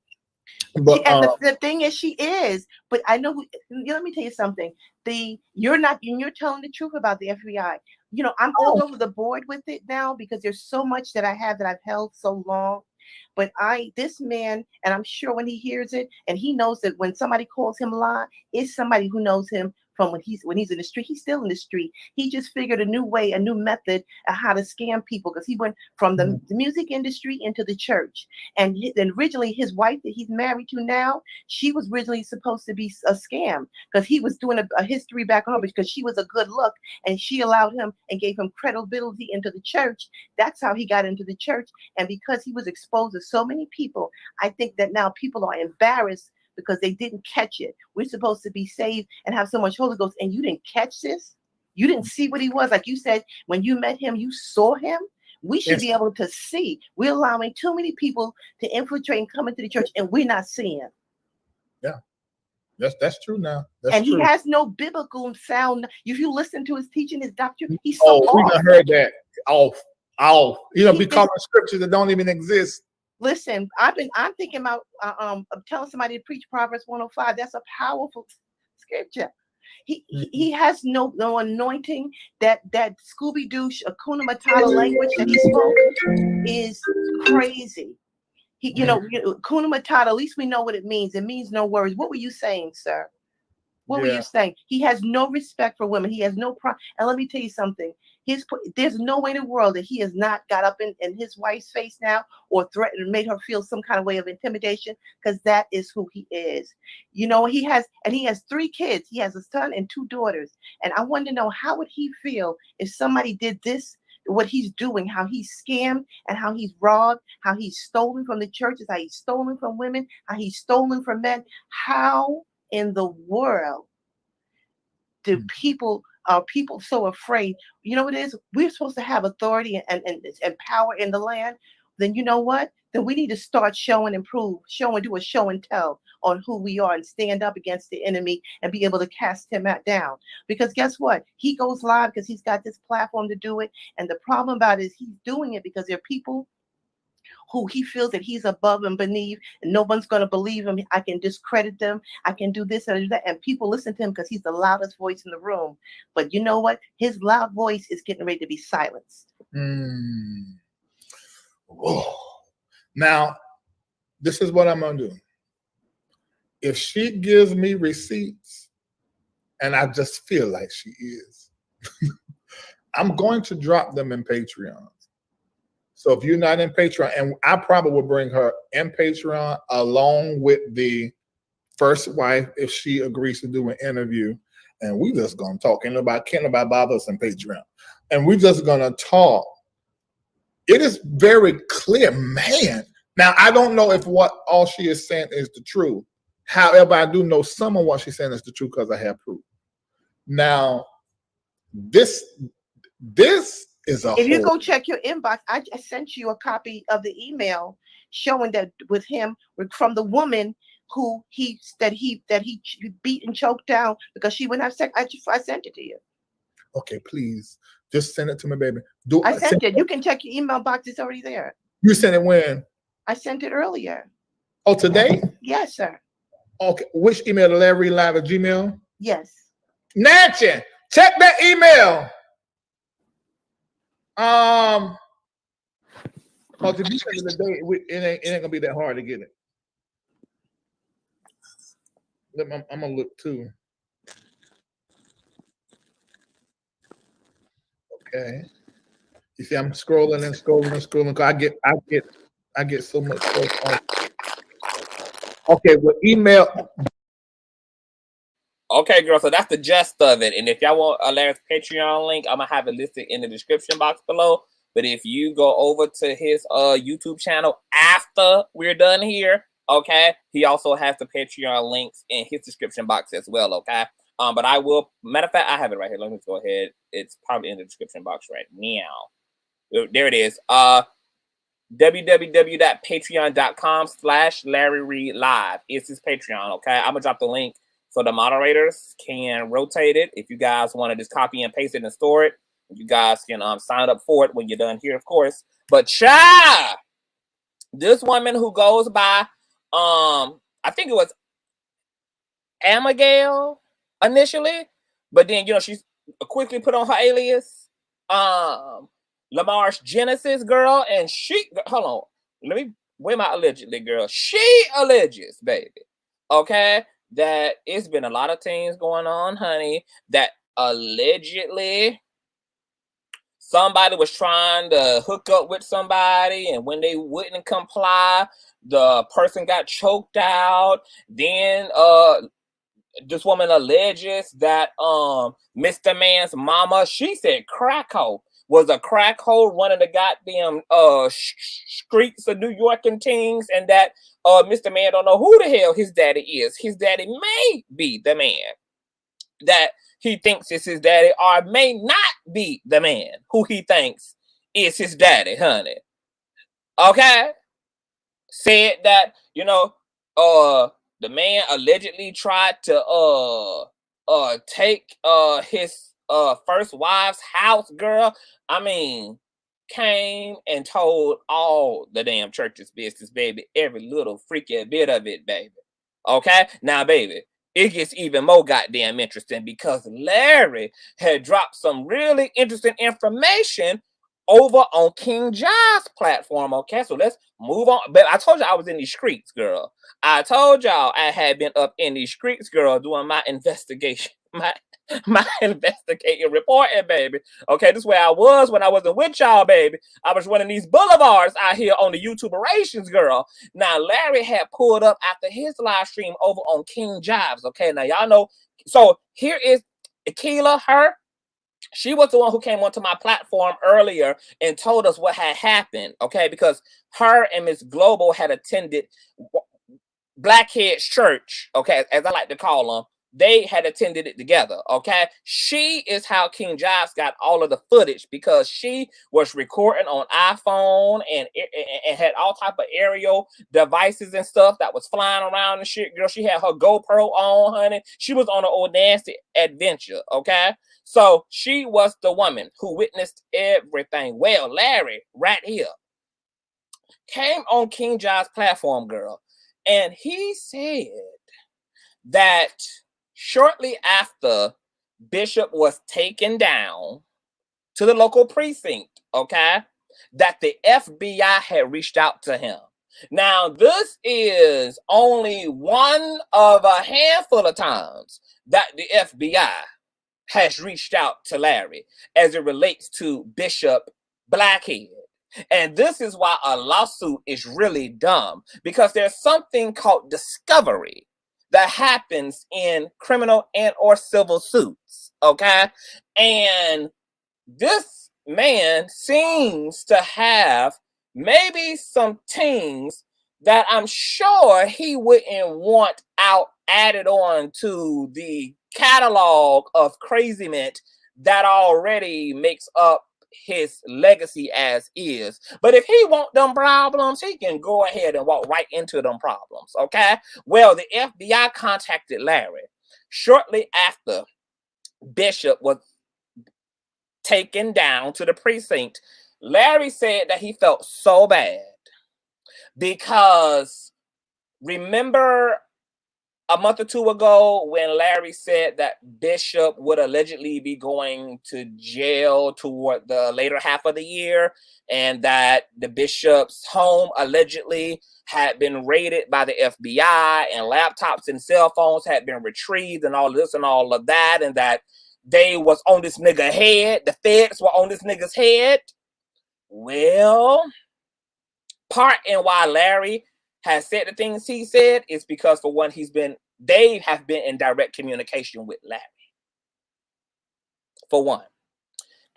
But the thing is, she is. But I know. Let me tell you something. You're telling the truth about the FBI. You know, I'm all over the board with it now, because there's so much that I have that I've held so long. But this man, and I'm sure when he hears it, and he knows that when somebody calls him lie, it's somebody who knows him from when he's in the street. He's still in the street. He just figured a new way, a new method of how to scam people, because he went from the music industry into the church. And then originally his wife that he's married to now, she was originally supposed to be a scam, because he was doing a history back home, because she was a good look and she allowed him and gave him credibility into the church. That's how he got into the church. And because he was exposed to so many people, I think that now people are embarrassed because they didn't catch it. We're supposed to be saved and have so much Holy Ghost, and you didn't catch this? You didn't see what he was? Like you said, when you met him, you saw him? We should be able to see. We're allowing too many people to infiltrate and come into the church, and we're not seeing. Yeah, that's true now. He has no biblical sound. If you listen to his teaching, his doctrine, he's so off. We done heard that. Off. You know, be calling scriptures that don't even exist. Listen, I'm thinking about telling somebody to preach Proverbs 105. That's a powerful scripture. He has no anointing. That Scooby-Doo Hakuna Matata language that he spoke is crazy. Hakuna Matata, at least we know what it means. It means no worries. What were you saying, sir? What were you saying? He has no respect for women. He has no and let me tell you something. There's no way in the world that he has not got up in his wife's face now or threatened and made her feel some kind of way of intimidation, because that is who he is. You know, he has 3 kids. He has a son and 2 daughters. And I want to know, how would he feel if somebody did this, what he's doing, how he's scammed and how he's robbed, how he's stolen from the churches, how he's stolen from women, how he's stolen from men. How in the world do people so afraid? You know what it is? We're supposed to have authority and power in the land. Then you know what? Then we need to start do a show and tell on who we are, and stand up against the enemy and be able to cast him down. Because guess what? He goes live because he's got this platform to do it. And the problem about it is he's doing it because there are people who he feels that he's above and beneath, and no one's going to believe him. I can discredit them. I can do this and that. And people listen to him because he's the loudest voice in the room. But you know what? His loud voice is getting ready to be silenced. Whoa. Now, this is what I'm going to do. If she gives me receipts, and I just feel like she is, I'm going to drop them in Patreon. So if you're not in Patreon, and I probably will bring her in Patreon along with the first wife if she agrees to do an interview, and we just gonna talk. Can't nobody bother us in Patreon, and we just gonna talk. It is very clear, man. Now I don't know if what all she is saying is the truth. However, I do know some of what she's saying is the truth because I have proof. Now, this is a If you whole. go check your inbox, I sent you a copy of the email showing that with him from the woman who he beat and choked down because she wouldn't have sex. I sent it to you. Okay, please just send it to me, baby. I sent it. You can check your email box. It's already there. You sent it when? I sent it earlier. Oh, today? Yes, sir. Okay. Which email? LarryLive@gmail? Yes. Nancy, check that email. Because if you send it today, it ain't gonna be that hard to get it. I'm gonna look too. Okay. You see, I'm scrolling and scrolling and scrolling. I get so much stuff. Okay, well, email. Okay, girl. So that's the gist of it. And if y'all want Larry's Patreon link, I'm gonna have it listed in the description box below. But if you go over to his YouTube channel after we're done here, okay, he also has the Patreon links in his description box as well. Okay. But I will. Matter of fact, I have it right here. Let me go ahead. It's probably in the description box right now. There it is. www.patreon.com/LarryReidLive is his Patreon. Okay, I'm gonna drop the link so the moderators can rotate it. If you guys want to just copy and paste it and store it, you guys can sign up for it when you're done here, of course. But child, this woman who goes by I think it was Abigail initially, but then she's quickly put on her alias. Lamar's Genesis girl, and she, hold on, where my allegedly girl? She alleges, baby, okay, that it's been a lot of things going on, honey, that allegedly somebody was trying to hook up with somebody, and when they wouldn't comply, the person got choked out. Then this woman alleges that Mr. Man's mama, she said crack hoe, was a crack hoe running the goddamn streets of New York and things, and that Mr. Man don't know who the hell his daddy is. His daddy may be the man that he thinks is his daddy, or may not be the man who he thinks is his daddy, honey. Okay? Said that, the man allegedly tried to take his first wife's house, girl. I mean, came and told all the damn church's business, baby. Every little freaky bit of it, baby. Okay? Now, baby, it gets even more goddamn interesting because Larry had dropped some really interesting information over on King Jives platform. Okay, so let's move on. But I told you I was in these streets, girl. I told y'all I had been up in these streets, girl, doing my investigation, my investigating reporting, baby. Okay, this is where I was when I wasn't with y'all, baby. I was running these boulevards out here on the YouTuberations, girl. Now, Larry had pulled up after his live stream over on King Jives. Okay, now y'all know. So here is Akila, her. She was the one who came onto my platform earlier and told us what had happened, okay? Because her and Miss Global had attended Blackhead's church, okay, as I like to call them. They had attended it together, okay? She is how King Jives got all of the footage because she was recording on iPhone and had all type of aerial devices and stuff that was flying around and shit. Girl, she had her GoPro on, honey. She was on an old nasty adventure, okay? So she was the woman who witnessed everything. Well, Larry, right here, came on King Jives' platform, girl, and he said that shortly after Bishop was taken down to the local precinct, okay, that the FBI had reached out to him. Now, this is only one of a handful of times that the FBI has reached out to Larry as it relates to Bishop Blackhead. And this is why a lawsuit is really dumb, because there's something called discovery that happens in criminal and or civil suits, okay? And this man seems to have maybe some things that I'm sure he wouldn't want added on to the catalog of craziness that already makes up his legacy as is. But if he want them problems, he can go ahead and walk right into them problems, okay? Well, the FBI contacted Larry shortly after Bishop was taken down to the precinct. Larry said that he felt so bad because remember a month or two ago when Larry said that Bishop would allegedly be going to jail toward the later half of the year, and that the Bishop's home allegedly had been raided by the FBI and laptops and cell phones had been retrieved and all of this and all of that, and that they was on this nigga head. The feds were on this nigga's head. Well, part in why Larry has said the things he said is because, for one, they have been in direct communication with Larry, for one.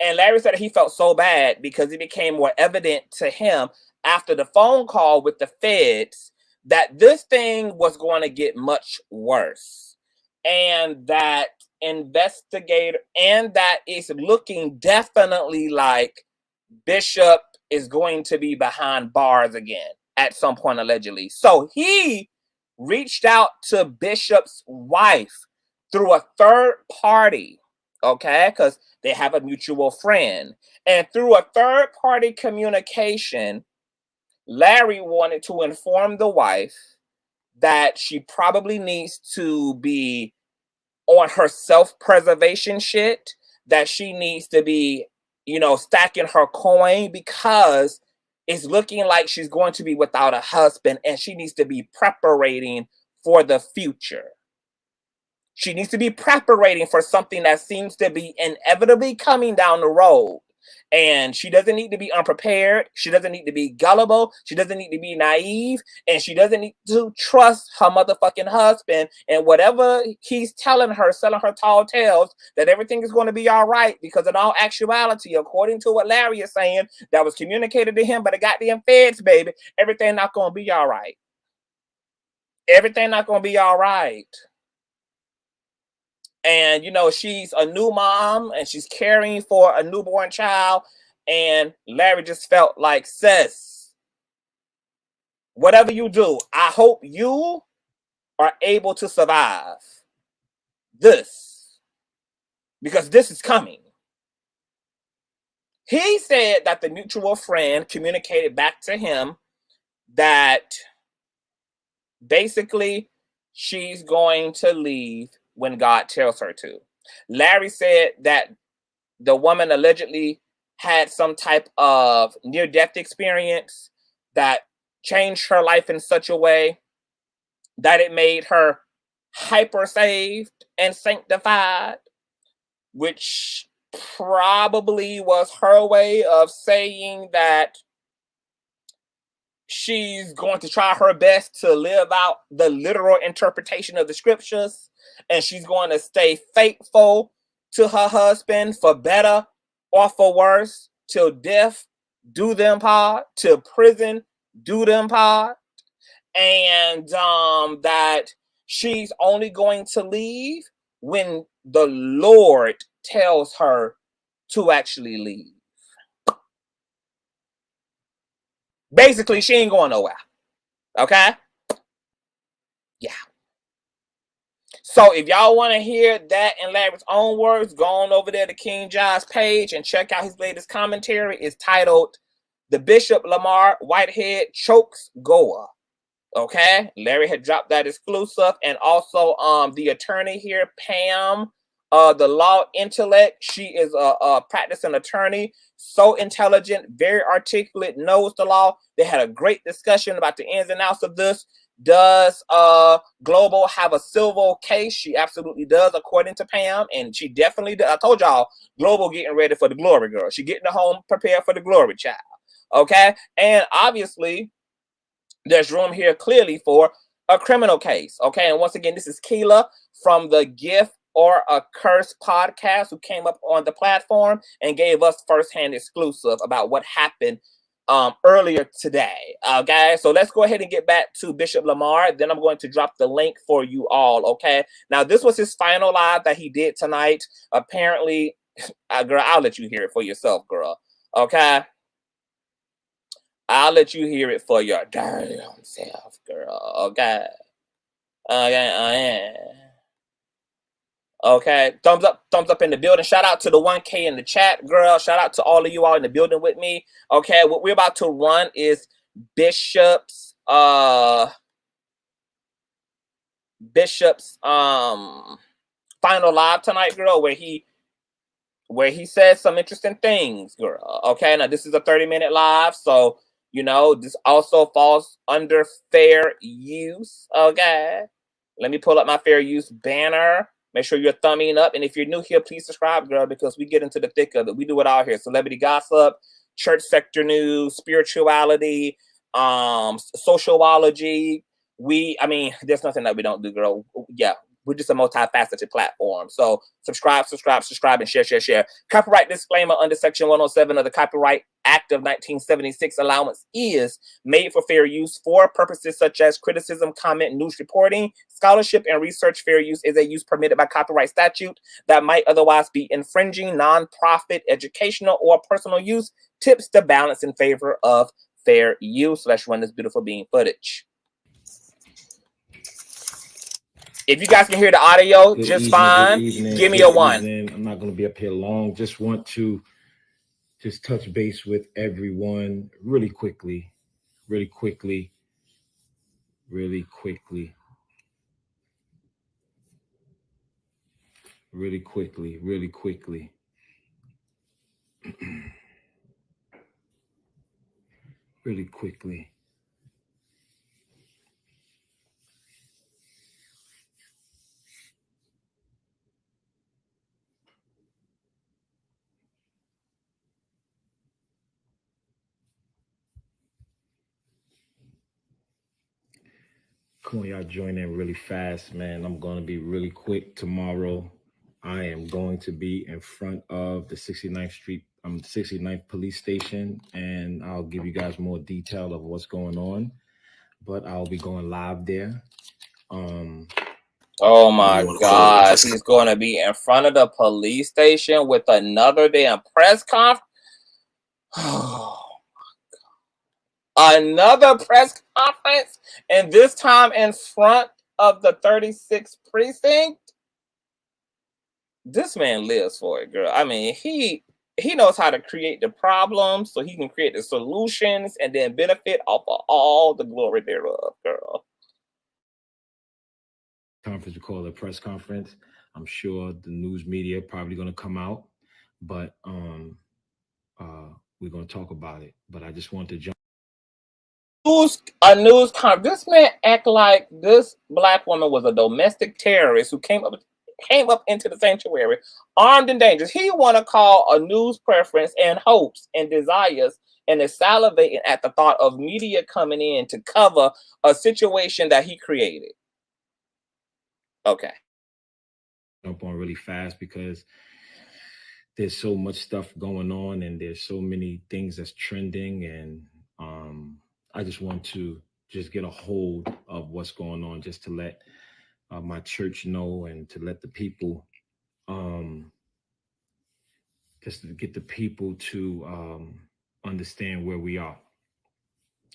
And Larry said that he felt so bad because it became more evident to him after the phone call with the feds that this thing was going to get much worse, and that it's looking definitely like Bishop is going to be behind bars again at some point, allegedly. So he reached out to Bishop's wife through a third party, okay, because they have a mutual friend. And through a third party communication, Larry wanted to inform the wife that she probably needs to be on her self-preservation shit, that she needs to be, stacking her coin, because it's looking like she's going to be without a husband and she needs to be preparating for the future. She needs to be preparating for something that seems to be inevitably coming down the road. And she doesn't need to be unprepared. She doesn't need to be gullible. She doesn't need to be naive. And she doesn't need to trust her motherfucking husband and whatever he's telling her, selling her tall tales, that everything is going to be all right. Because in all actuality, according to what Larry is saying, that was communicated to him by the goddamn feds, baby, everything not going to be all right. Everything not going to be all right. And, she's a new mom and she's caring for a newborn child. And Larry just felt like, sis, whatever you do, I hope you are able to survive this, because this is coming. He said that the mutual friend communicated back to him that basically she's going to leave when God tells her to. Larry said that the woman allegedly had some type of near-death experience that changed her life in such a way that it made her hyper-saved and sanctified, which probably was her way of saying that she's going to try her best to live out the literal interpretation of the scriptures, and she's going to stay faithful to her husband for better or for worse, till death do them part, till prison do them part, and that she's only going to leave when the Lord tells her to actually leave. Basically, she ain't going nowhere. Okay? Yeah. So if y'all want to hear that in Larry's own words, go on over there to King Jives page and check out his latest commentary. It's titled, "The Bishop Lamar Whitehead Chokes Goa." Okay? Larry had dropped that exclusive. And also the attorney here, Pam, the law intellect. She is a practicing attorney, so intelligent, very articulate, knows the law. They had a great discussion about the ins and outs of this. Does Global have a civil case? She absolutely does, according to Pam, and she definitely does. I told y'all, Global getting ready for the glory girl. She getting the home prepared for the glory child. Okay, and obviously there's room here clearly for a criminal case. Okay, and once again, this is Keela from the Gift or a Curse podcast, who came up on the platform and gave us firsthand exclusive about what happened earlier today. Okay, so let's go ahead and get back to Bishop Lamar. Then I'm going to drop the link for you all. Okay, now this was his final live that he did tonight. Apparently, girl, I'll let you hear it for yourself, girl. Okay, I'll let you hear it for your damn self, girl. Okay. Okay. Thumbs up in the building. Shout out to the 1K in the chat, girl. Shout out to all of you all in the building with me. Okay, what we're about to run is Bishop's final live tonight, girl, where he says some interesting things, girl. Okay, now this is a 30-minute live, so you know this also falls under fair use. Okay, let me pull up my fair use banner. Make sure you're thumbing up, and if you're new here, please subscribe, girl, because we get into the thick of it. We do it all here: celebrity gossip, church sector news, spirituality, sociology. I mean, there's nothing that we don't do, girl. Yeah. We're just a multifaceted platform. So subscribe, and share. Copyright disclaimer under Section 107 of the Copyright Act of 1976. Allowance is made for fair use for purposes such as criticism, comment, news reporting, scholarship, and research. Fair use is a use permitted by copyright statute that might otherwise be infringing. Non-profit, educational, or personal use tips the balance in favor of fair use. Let's run this beautiful bean footage. If you guys can hear the audio just fine, give me a 1. I'm not going to be up here long. Just want to touch base with everyone really quickly. Come on, y'all join in really fast, man. I'm going to be really quick tomorrow. I am going to be in front of the 69th police station, and I'll give you guys more detail of what's going on. But I'll be going live there. Oh my God, he's going to be in front of the police station with another damn press conference. Another press conference, and this time in front of the 36th precinct. This man lives for it, girl. I mean, he knows how to create the problems so he can create the solutions and then benefit off of all the glory thereof, girl. Conference, we call it a press conference. I'm sure the news media probably going to come out, but we're going to talk about it. But I just want to jump. A news conference. This man act like this black woman was a domestic terrorist who came up into the sanctuary armed and dangerous. He want to call a news preference and hopes and desires and is salivating at the thought of media coming in to cover a situation that he created. Okay. Jump on really fast because there's so much stuff going on and there's so many things that's trending, and I just want to just get a hold of what's going on, just to let my church know and to let the people, just to get the people to understand where we are.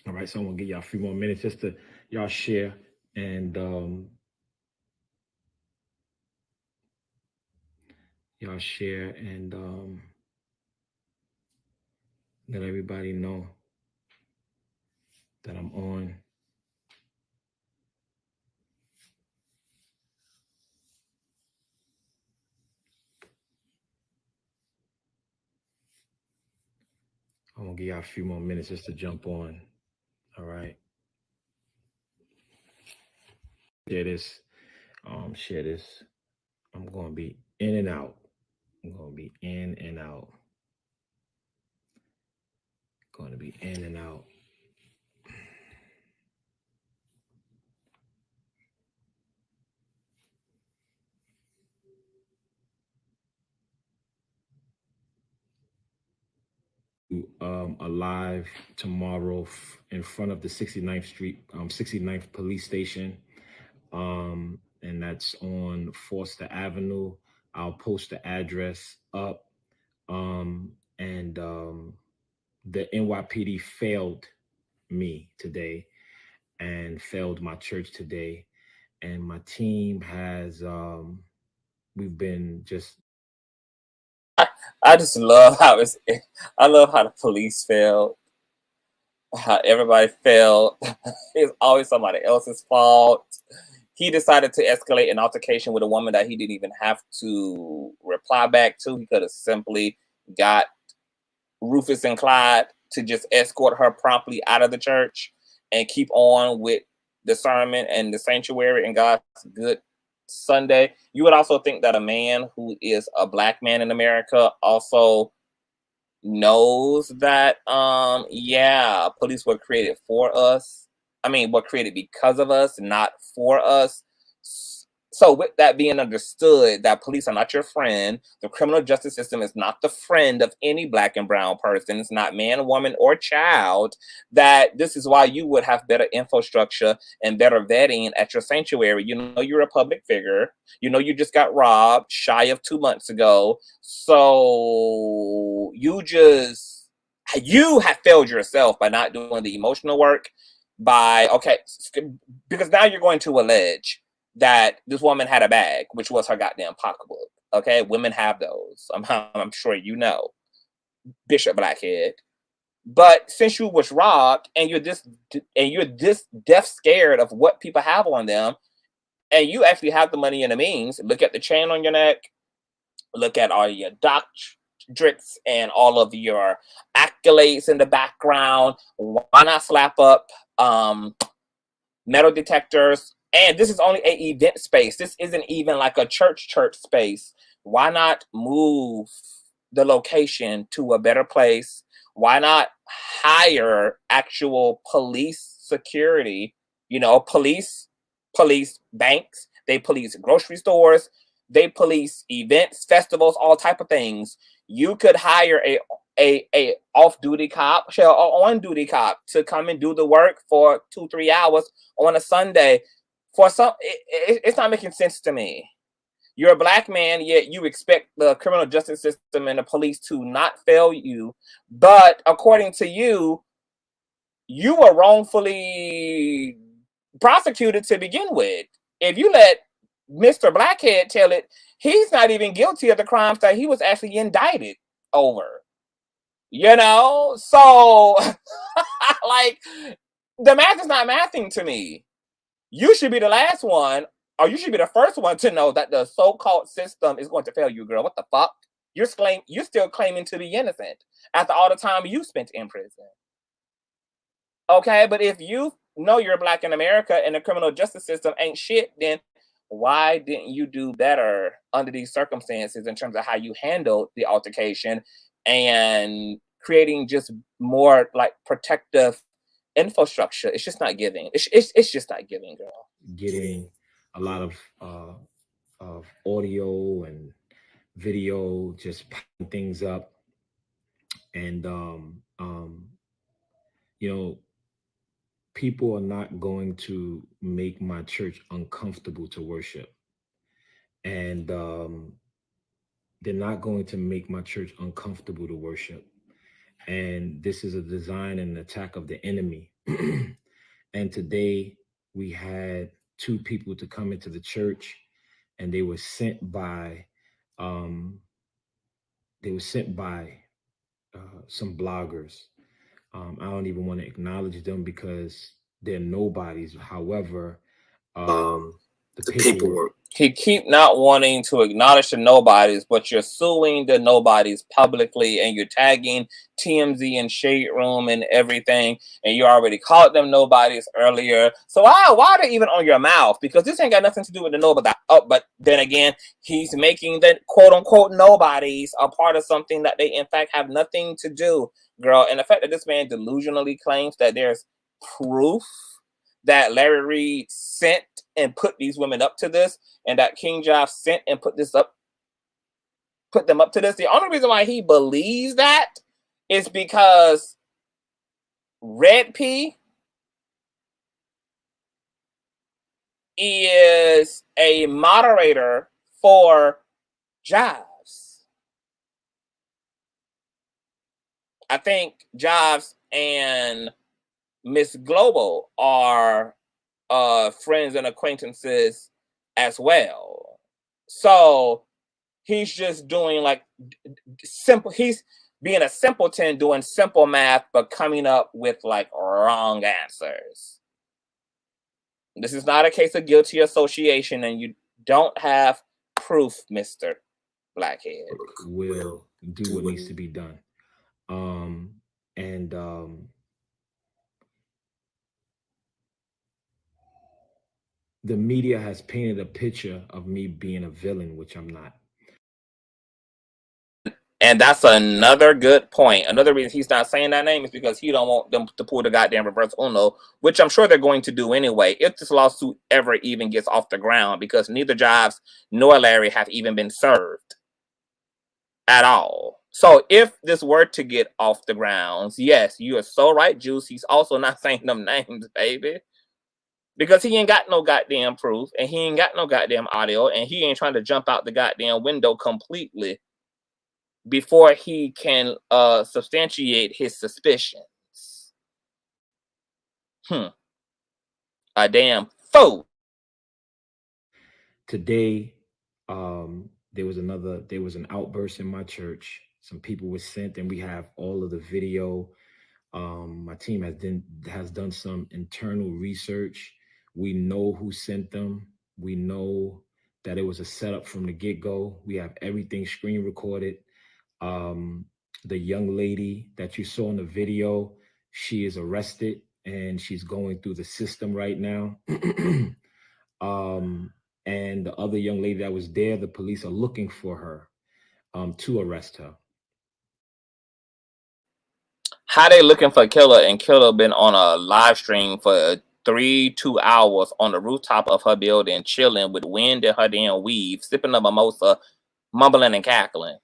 All right, so I'm gonna give y'all a few more minutes just to y'all share and let everybody know that I'm on. I'm gonna give y'all a few more minutes just to jump on. All right. Share this. I'm gonna be in and out. Going to be be in and out. Alive tomorrow in front of the 69th Street, 69th Police Station. And that's on Forster Avenue. I'll post the address up. The NYPD failed me today and failed my church today. And my team has, we've been just. I just love how I love how the police failed, how everybody failed. It's always somebody else's fault. He decided to escalate an altercation with a woman that he didn't even have to reply back to. He could have simply got Rufus and Clyde to just escort her promptly out of the church and keep on with the sermon and the sanctuary and God's good Sunday. You would also think that a man who is a black man in America also knows that yeah, police were created for us. I mean, were created because of us, not for us. So with that being understood, that police are not your friend, the criminal justice system is not the friend of any black and brown person. It's not man, woman, or child. That this is why you would have better infrastructure and better vetting at your sanctuary. You know you're a public figure. You know you just got robbed shy of 2 months ago. So you have failed yourself by not doing the emotional work. Because now you're going to allege that this woman had a bag, which was her goddamn pocketbook. Okay, women have those. I'm sure you know, Bishop Blackhead. But since you was robbed and you're this deaf scared of what people have on them, and you actually have the money and the means, look at the chain on your neck, look at all your doctorates and all of your accolades in the background. Why not slap up metal detectors? And this is only an event space. This isn't even like a church space. Why not move the location to a better place? Why not hire actual police security? You know, police banks, they police grocery stores, they police events, festivals, all type of things. You could hire a off-duty cop, or on-duty cop to come and do the work for 2-3 hours on a Sunday. For some, it's not making sense to me. You're a black man, yet you expect the criminal justice system and the police to not fail you. But according to you, you were wrongfully prosecuted to begin with. If you let Mr. Blackhead tell it, he's not even guilty of the crimes that he was actually indicted over. You know? So, like, the math is not mathing to me. You should be the last one, or you should be the first one to know that the so-called system is going to fail you, girl. What the fuck? You're still claiming to be innocent after all the time you spent in prison. Okay, but if you know you're black in America and the criminal justice system ain't shit, then why didn't you do better under these circumstances in terms of how you handled the altercation and creating just more like protective infrastructure? It's just not giving. It's just not giving, girl. Getting a lot of audio and video, just putting things up, and you know, people are not going to make my church uncomfortable to worship, and they're not going to make my church uncomfortable to worship. And this is a design and attack of the enemy. And today we had 2 people to come into the church, and they were sent by some bloggers. I don't even want to acknowledge them because they're nobodies. However, the paperwork He keep not wanting to acknowledge the nobodies, but you're suing the nobodies publicly, and you're tagging TMZ and Shade Room and everything, and you already called them nobodies earlier. So why are they even on your mouth? Because this ain't got nothing to do with the nobody. Oh, but then again, he's making the quote unquote nobodies a part of something that they in fact have nothing to do, girl. And the fact that this man delusionally claims that there's proof that Larry Reid sent and put these women up to this, and that King Jives sent and put them up to this. The only reason why he believes that is because Red P is a moderator for Jives. I think Jives and Miss Global are friends and acquaintances as well. So he's just doing like simple, he's being a simpleton doing simple math, but coming up with like wrong answers. This is not a case of guilty association, and you don't have proof, Mr. Blackhead. Will do what needs to be done. The media has painted a picture of me being a villain, which I'm not. And that's another good point. Another reason he's not saying that name is because he don't want them to pull the goddamn reverse Uno, which I'm sure they're going to do anyway, if this lawsuit ever even gets off the ground, because neither Jives nor Larry have even been served at all. So if this were to get off the grounds, yes, you are so right, Juice. He's also not saying them names, baby. Because he ain't got no goddamn proof, and he ain't got no goddamn audio, and he ain't trying to jump out the goddamn window completely before he can substantiate his suspicions. A damn fool. Today, there was an outburst in my church. Some people were sent, and we have all of the video. My team has done some internal research. We know who sent them. We know that it was a setup from the get-go. We have everything screen recorded. The young lady that you saw in the video, she is arrested and she's going through the system right now. And the other young lady that was there, the police are looking for her to arrest her. How they looking for Killer, and Killer been on a live stream for 2 hours on the rooftop of her building, chilling with wind in her damn weave, sipping a mimosa, mumbling and cackling.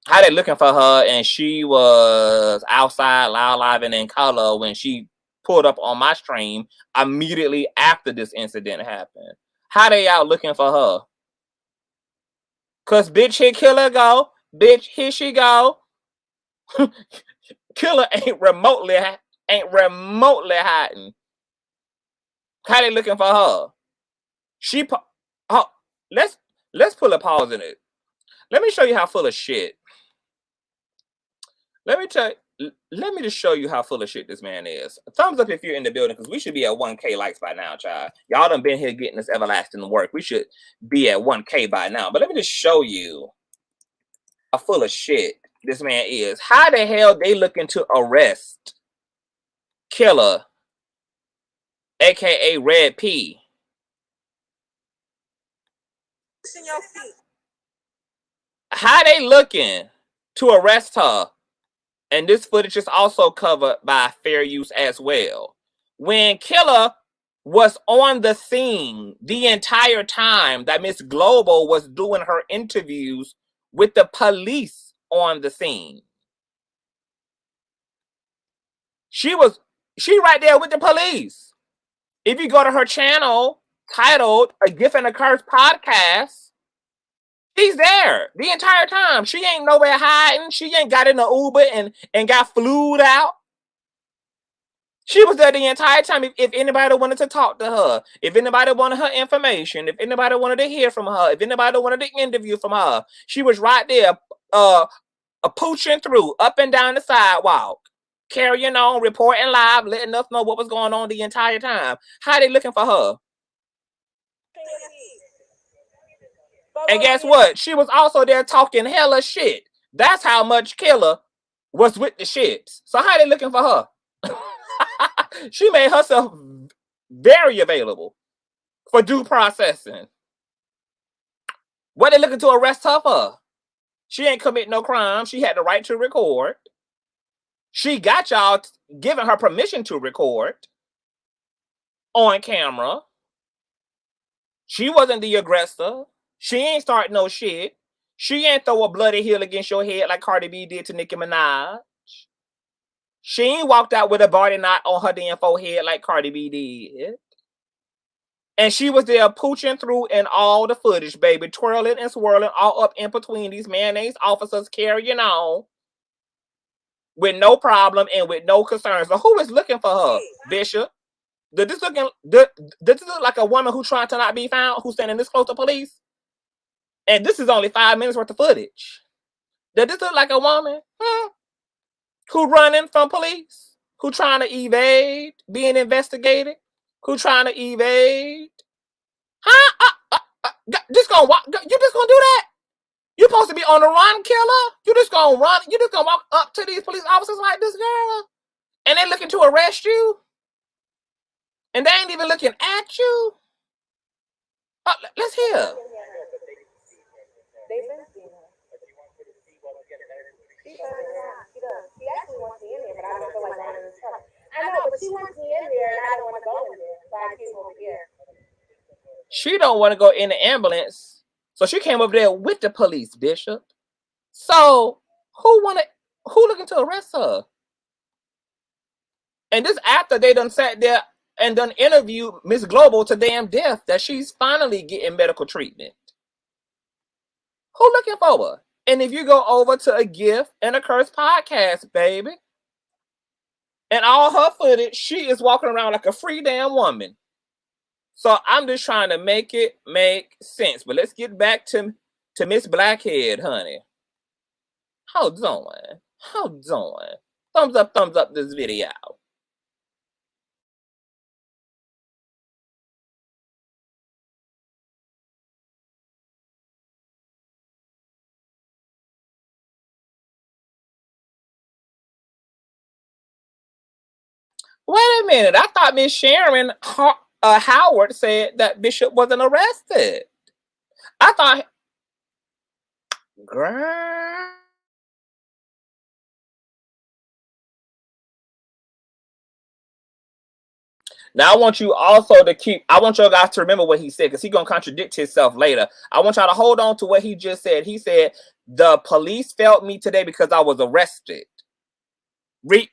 How they looking for her, and she was outside loud, live, and in color when she pulled up on my stream immediately after this incident happened. How they out looking for her? Cause bitch, here Killer go. Bitch, here she go. Killer ain't remotely hiding. How they looking for her? Let's pull a pause in it. Let me show you how full of shit. Let me just show you how full of shit this man is. Thumbs up if you're in the building, because we should be at 1K likes by now, child. Y'all done been here getting this everlasting work. We should be at 1K by now. But let me just show you how full of shit this man is. How the hell they looking to arrest Killer, aka Red P? How they looking to arrest her? And this footage is also covered by fair use as well. When Killer was on the scene the entire time that Miss Global was doing her interviews with the police on the scene. She right there with the police. If you go to her channel titled A Gift and a Curse Podcast, she's there the entire time. She ain't nowhere hiding. She ain't got in the Uber and got flued out. She was there the entire time. If anybody wanted to talk to her, if anybody wanted her information, if anybody wanted to hear from her, if anybody wanted to interview from her, she was right there, pooching through up and down the sidewalk, carrying on, reporting live, letting us know what was going on the entire time. How they looking for her? And guess what? She was also there talking hella shit. That's how much Killer was with the shits. So how they looking for her? She made herself very available for due processing. What they looking to arrest her for? She ain't commit no crime. She had the right to record. She got y'all giving her permission to record on camera. She wasn't the aggressor. She ain't start no shit. She ain't throw a bloody heel against your head like Cardi B did to Nicki Minaj. She ain't walked out with a body knot on her damn forehead like Cardi B did. And she was there pooching through in all the footage, baby, twirling and swirling all up in between these mayonnaise officers carrying on with no problem and with no concerns. So who is looking for her, Bishop? Does this look like a woman who's trying to not be found, who's standing this close to police? And this is only 5 minutes worth of footage. Does this look like a woman who running from police, who trying to evade being investigated, who trying to evade? Just gonna walk? You just gonna do that? You supposed to be on the run, Killer? You just gonna run? You just gonna walk up to these police officers like this, girl? And they looking to arrest you? And they ain't even looking at you? Let's hear. They've been seeing her. She does. She actually wants me in there, but I don't feel like running in the truck. I know, but she wants me in there, and I don't want to go in there. So I came over here. She don't want to go in the ambulance, so she came over there with the police, Bishop. So who looking to arrest her? And this after they done sat there and done interviewed Miss Global to damn death that she's finally getting medical treatment. Who looking for her? And if you go over to A Gift and a Curse podcast, baby, and all her footage, she is walking around like a free damn woman. So I'm just trying to make it make sense. But let's get back to Miss Blackhead, honey. How doing? How doing? Thumbs up this video. Wait a minute. I thought Miss Sharon Howard said that Bishop wasn't arrested. I thought, girl. Now I want you also to I want you guys to remember what he said, because he's going to contradict himself later. I want y'all to hold on to what he just said. He said, the police felt me today because I was arrested.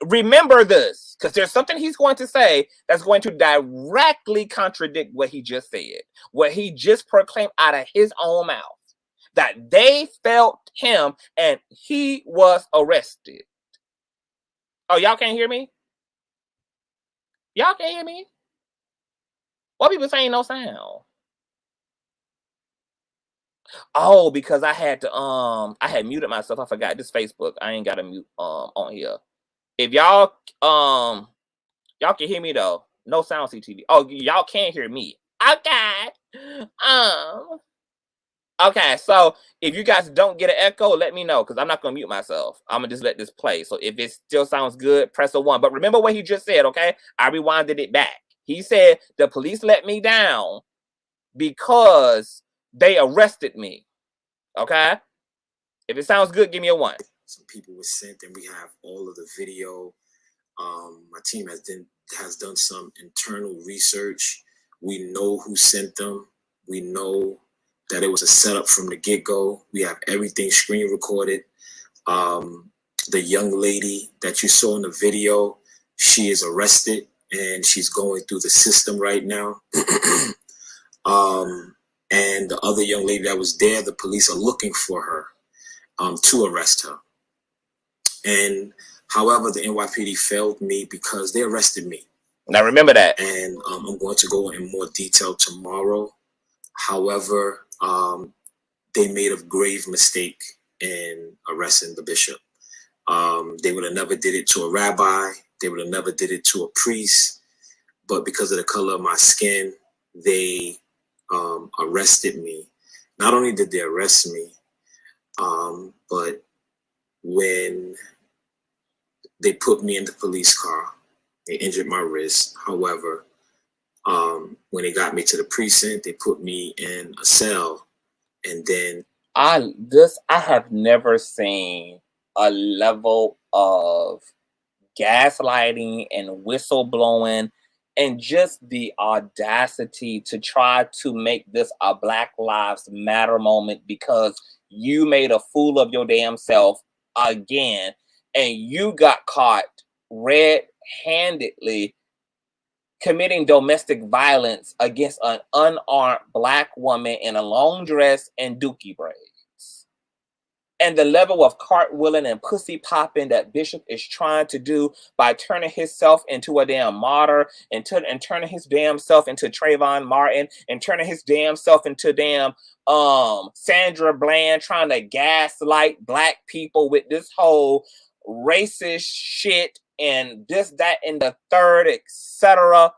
Remember this, because there's something he's going to say that's going to directly contradict what he just said, what he just proclaimed out of his own mouth, that they felt him and he was arrested. Oh, y'all can't hear me? Y'all can't hear me? Why people saying no sound? Oh, because I had to I had muted myself. I forgot this Facebook. I ain't got to mute on here. If y'all y'all can hear me though. No sound CTV. Oh, y'all can't hear me. Okay. Okay, so if you guys don't get an echo, let me know, because I'm not gonna mute myself. I'm gonna just let this play. So if it still sounds good, press a 1. But remember what he just said, okay? I rewinded it back. He said the police let me down because they arrested me. Okay? If it sounds good, give me a 1. Some people were sent, and we have all of the video. My team has done some internal research. We know who sent them. We know that it was a setup from the get-go. We have everything screen recorded. The young lady that you saw in the video, she is arrested and she's going through the system right now. And the other young lady that was there, the police are looking for her to arrest her. And however, the NYPD failed me because they arrested me. Now remember that. And I'm going to go in more detail tomorrow. However, they made a grave mistake in arresting the bishop. They would have never did it to a rabbi. They would have never did it to a priest. But because of the color of my skin, they arrested me. not only did they arrest me, but when they put me in the police car, they injured my wrist. However, when they got me to the precinct, they put me in a cell, and then I have never seen a level of gaslighting and whistleblowing and just the audacity to try to make this a Black Lives Matter moment because you made a fool of your damn self again, and you got caught red-handedly committing domestic violence against an unarmed Black woman in a long dress and dookie braids. And the level of cartwheeling and pussy popping that Bishop is trying to do by turning himself into a damn martyr and turning his damn self into Trayvon Martin and turning his damn self into damn Sandra Bland, trying to gaslight Black people with this whole racist shit and this, that, and the third, etc.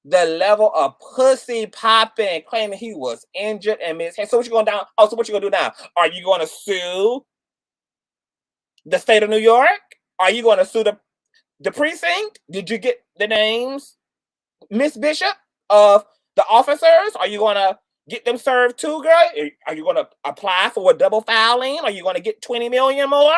The level of pussy popping, claiming he was injured and mishandled. So what you going down? Oh, so what you gonna do now? Are you gonna sue the state of New York? Are you gonna sue the precinct? Did you get the names, Miss Bishop, of the officers? Are you gonna get them served too, girl? Are you gonna apply for a double filing? Are you gonna get 20 million more?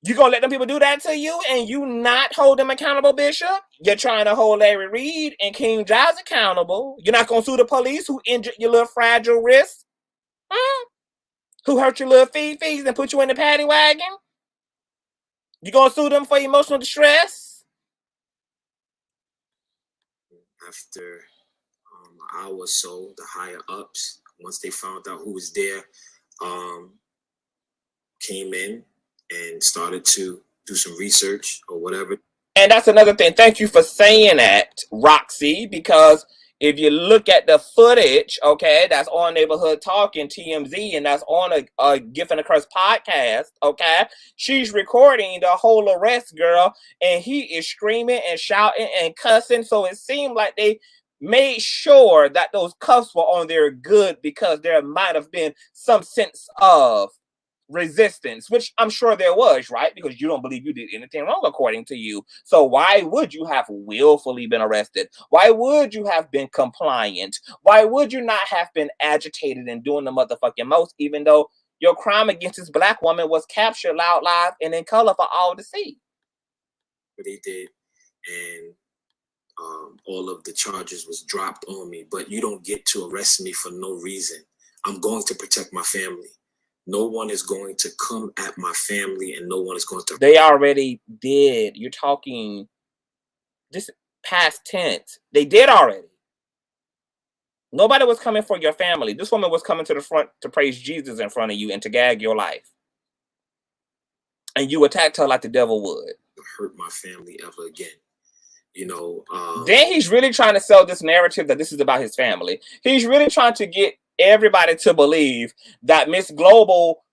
You gonna let them people do that to you and you not hold them accountable, Bishop? You're trying to hold Larry Reid and King Jives accountable. You're not gonna sue the police who injured your little fragile wrist? Who hurt your little feet and put you in the paddy wagon? You gonna sue them for emotional distress? after an hour or so, the higher ups, once they found out who was there, came in and started to do some research or whatever. And that's another thing. Thank you for saying that, Roxy, because if you look at the footage, okay, that's on Neighborhood Talking, TMZ, and that's on a Gift and a Curse podcast, okay, she's recording the whole arrest, girl, and he is screaming and shouting and cussing. So it seemed like they made sure that those cuffs were on there good because there might have been some sense of resistance, which I'm sure there was, right? Because you don't believe you did anything wrong according to you. So why would you have willfully been arrested? Why would you have been compliant? Why would you not have been agitated and doing the motherfucking most, even though your crime against this Black woman was captured loud, live, and in color for all to see? What they did, and all of the charges was dropped on me. But you don't get to arrest me for no reason. I'm going to protect my family. No one is going to come at my family, and no one is going to. They already did. You're talking this past tense. They did already. Nobody was coming for your family. This woman was coming to the front to praise Jesus in front of you and to gag your life. And you attacked her like the devil would. Hurt my family ever again. You know. Then he's really trying to sell this narrative that this is about his family. He's really trying to get everybody to believe that Miss Global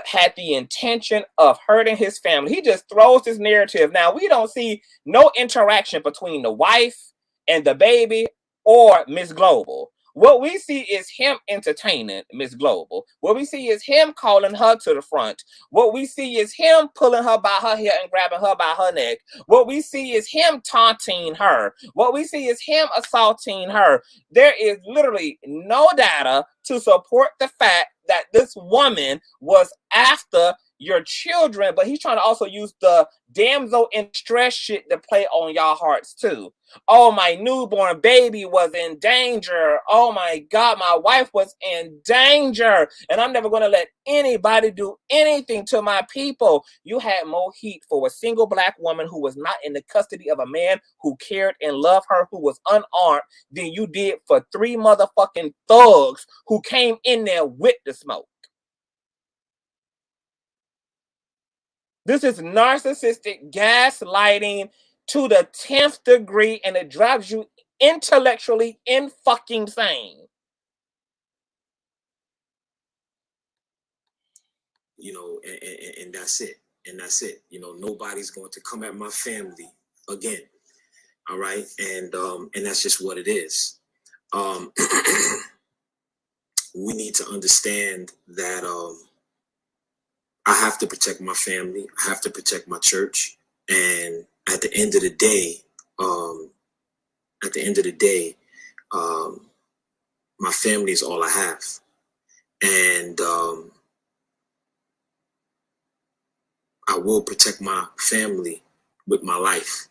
had the intention of hurting his family. He just throws this narrative. Now, we don't see no interaction between the wife and the baby or Miss Global. What we see is him entertaining Miss Global. What we see is him calling her to the front. What we see is him pulling her by her hair and grabbing her by her neck. What we see is him taunting her. What we see is him assaulting her. There is literally no data to support the fact that this woman was after your children, but he's trying to also use the damsel in distress shit to play on y'all hearts too. Oh, my newborn baby was in danger. Oh my God, my wife was in danger. And I'm never going to let anybody do anything to my people. You had more heat for a single Black woman who was not in the custody of a man who cared and loved her, who was unarmed, than you did for 3 motherfucking thugs who came in there with the smoke. This is narcissistic gaslighting to the 10th degree, and it drives you intellectually insane. You know, and that's it. And that's it. You know, nobody's going to come at my family again. All right. And that's just what it is. we need to understand that I have to protect my family. I have to protect my church. And at the end of the day, my family is all I have. And I will protect my family with my life.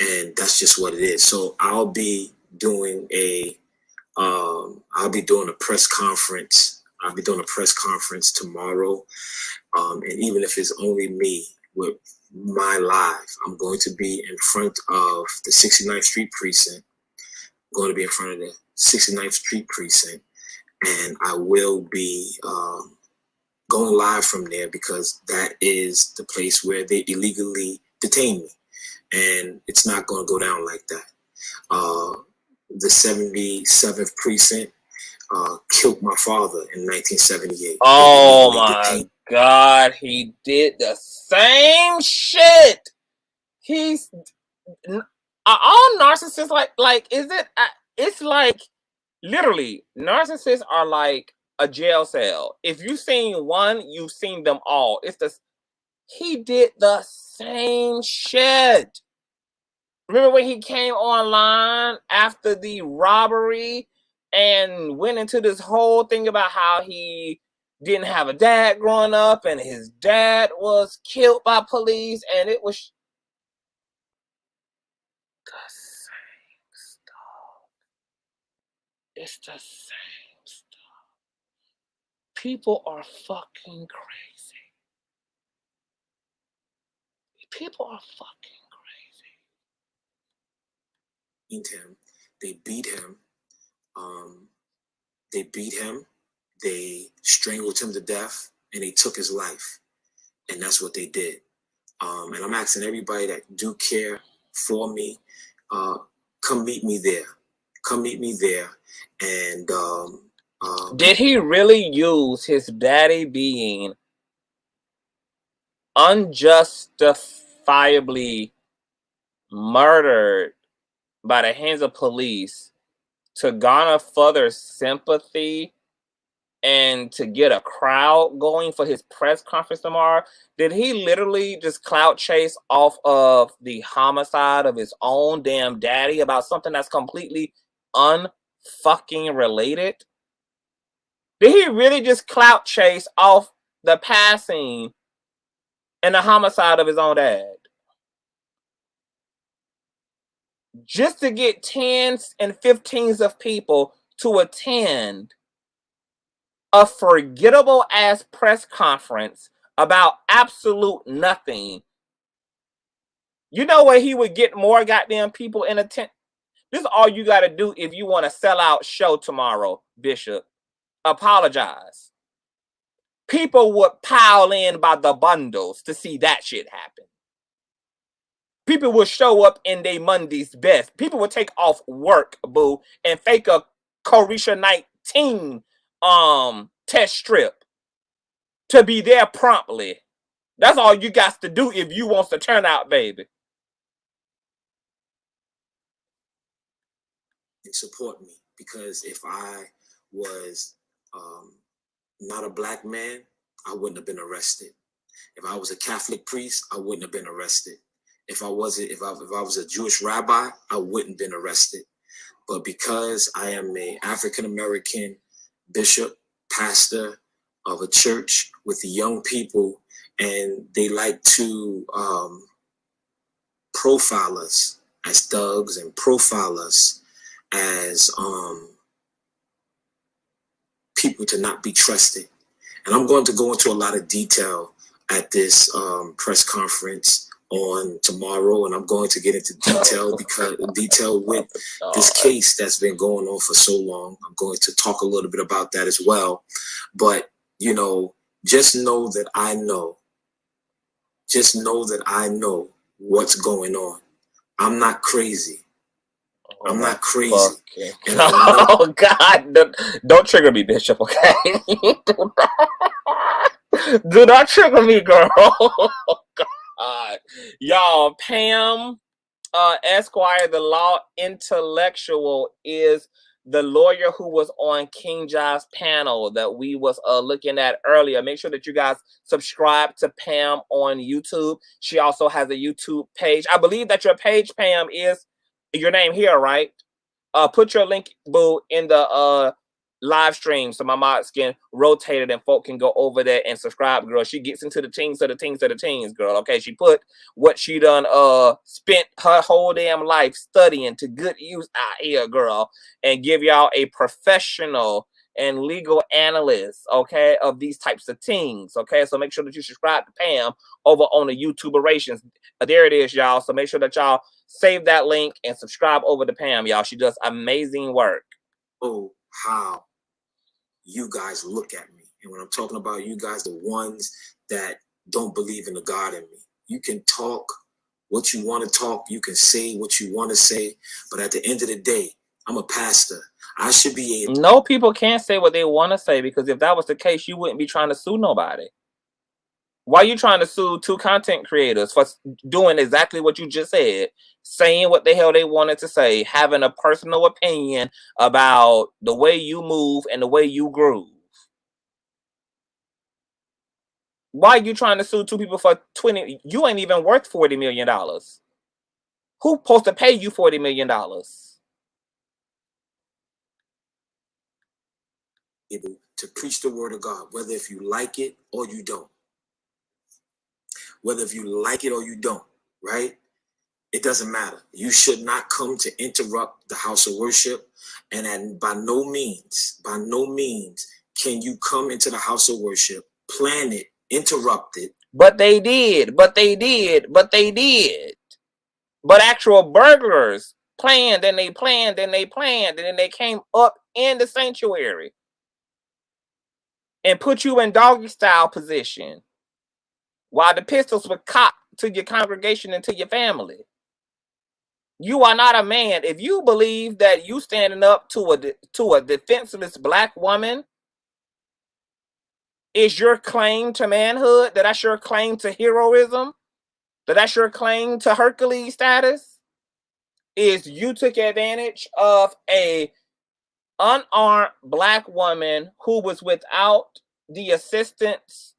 And that's just what it is. So I'll be doing a press conference. I'll be doing a press conference tomorrow. And even if it's only me with my live, I'm going to be in front of the 69th Street Precinct. I'm going to be in front of the 69th Street Precinct. And I will be going live from there because that is the place where they illegally detained me. And it's not going to go down like that. The 77th Precinct killed my father in 1978. Oh my God, he did the same shit. He's all narcissists like is it? It's like literally narcissists are like a jail cell. If you've seen one, you've seen them all. He did the same shit. Remember when he came online after the robbery and went into this whole thing about how he didn't have a dad growing up and his dad was killed by police, and it was the same stuff. It's the same stuff. People are fucking crazy. People are fucking crazy. Him. They beat him. They strangled him to death, and they took his life. And that's what they did. And I'm asking everybody that do care for me, come meet me there. Come meet me there. And did he really use his daddy being unjustifiably murdered by the hands of police to garner further sympathy and to get a crowd going for his press conference tomorrow? Did he literally just clout chase off of the homicide of his own damn daddy about something that's completely unfucking related? Did he really just clout chase off the passing and the homicide of his own dad? Just to get 10s and 15s of people to attend a forgettable ass press conference about absolute nothing. You know where he would get more goddamn people in attendance? This is all you got to do if you want to sell out show tomorrow, Bishop. Apologize. People would pile in by the bundles to see that shit happen. People will show up in their Monday's best. People will take off work, boo, and fake a Corisha 19 test strip to be there promptly. That's all you got to do if you want to turn out, baby. And support me, because if I was not a black man, I wouldn't have been arrested. If I was a Catholic priest, I wouldn't have been arrested. If I was a Jewish rabbi, I wouldn't have been arrested. But because I am an African American bishop, pastor of a church with young people, and they like to profile us as thugs and profile us as people to not be trusted. And I'm going to go into a lot of detail at this press conference on tomorrow, and I'm going to get into detail with this case that's been going on for so long. I'm going to talk a little bit about that as well. But, you know, just know that I know. Just know that I know what's going on. I'm not crazy. I'm not crazy. Oh, God. Don't trigger me, Bishop, okay? Do not trigger me, girl. Oh, God. Y'all, Pam Esquire, the law intellectual, is the lawyer who was on King Jives' panel that we was looking at earlier. Make sure that you guys subscribe to Pam on YouTube. She also has a YouTube page. I believe that your page, Pam, is your name here, right? Put your link, boo, in the live stream so my mods can rotate it and folk can go over there and subscribe, girl. She gets into the teens of the teens of the teens, girl. Okay, she put what she done spent her whole damn life studying to good use out here, girl, and give y'all a professional and legal analyst, okay, of these types of things. Okay, so make sure that you subscribe to Pam over on the YouTuberations. There it is, y'all. So make sure that y'all save that link and subscribe over to Pam, y'all. She does amazing work. Oh, how you guys look at me. And when I'm talking about you guys, the ones that don't believe in the God in me, you can talk what you want to talk, you can say what you want to say, but at the end of the day, I'm a pastor. I should be able. No, people can't say what they want to say, because if that was the case, you wouldn't be trying to sue nobody. Why are you trying to sue two content creators for doing exactly what you just said, saying what the hell they wanted to say, having a personal opinion about the way you move and the way you groove? Why are you trying to sue two people for 20? You ain't even worth $40 million. Who's supposed to pay you $40 million? Able to preach the word of God, whether if you like it or you don't. Whether if you like it or you don't, right? It doesn't matter. You should not come to interrupt the house of worship. And by no means can you come into the house of worship, plan it, interrupt it. But they did. But actual burglars planned and they planned and then they came up in the sanctuary and put you in doggy style position while the pistols were cocked to your congregation and to your family. You are not a man. If you believe that you standing up to a defenseless black woman is your claim to manhood, that's your claim to heroism, that's your claim to Hercules status, is you took advantage of a unarmed black woman who was without the assistance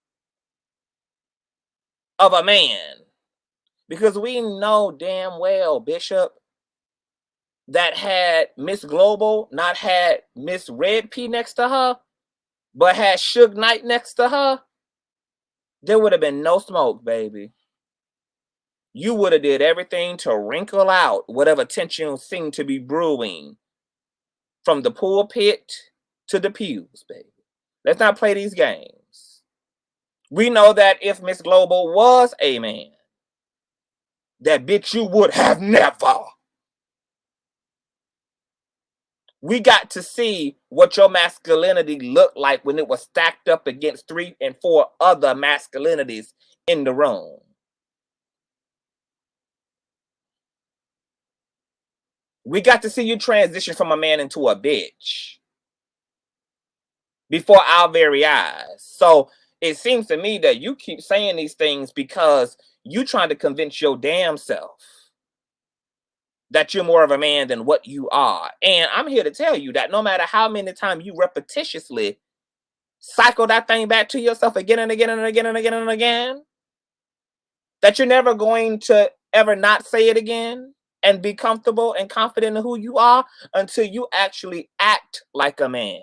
of a man. Because we know damn well, Bishop, that had Miss Global not had Miss Red P next to her, but had Suge Knight next to her, there would have been no smoke, baby. You would have did everything to wrinkle out whatever tension seemed to be brewing from the pulpit to the pews, baby. Let's not play these games. We know that if Miss Global was a man, that bitch you would have never. We got to see what your masculinity looked like when it was stacked up against 3 and 4 other masculinities in the room. We got to see you transition from a man into a bitch before our very eyes. So it seems to me that you keep saying these things because you trying to convince your damn self that you're more of a man than what you are. And I'm here to tell you that no matter how many times you repetitiously cycle that thing back to yourself again and again and again and again and again, that you're never going to ever not say it again and be comfortable and confident in who you are until you actually act like a man,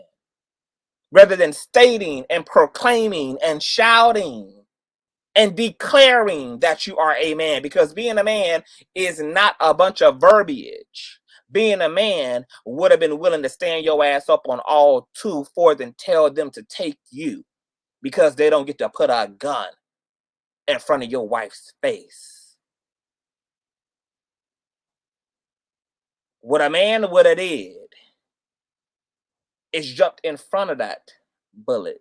rather than stating and proclaiming and shouting and declaring that you are a man. Because being a man is not a bunch of verbiage. Being a man would have been willing to stand your ass up on all 2 fours and tell them to take you, because they don't get to put a gun in front of your wife's face. What a man would have did is jumped in front of that bullet.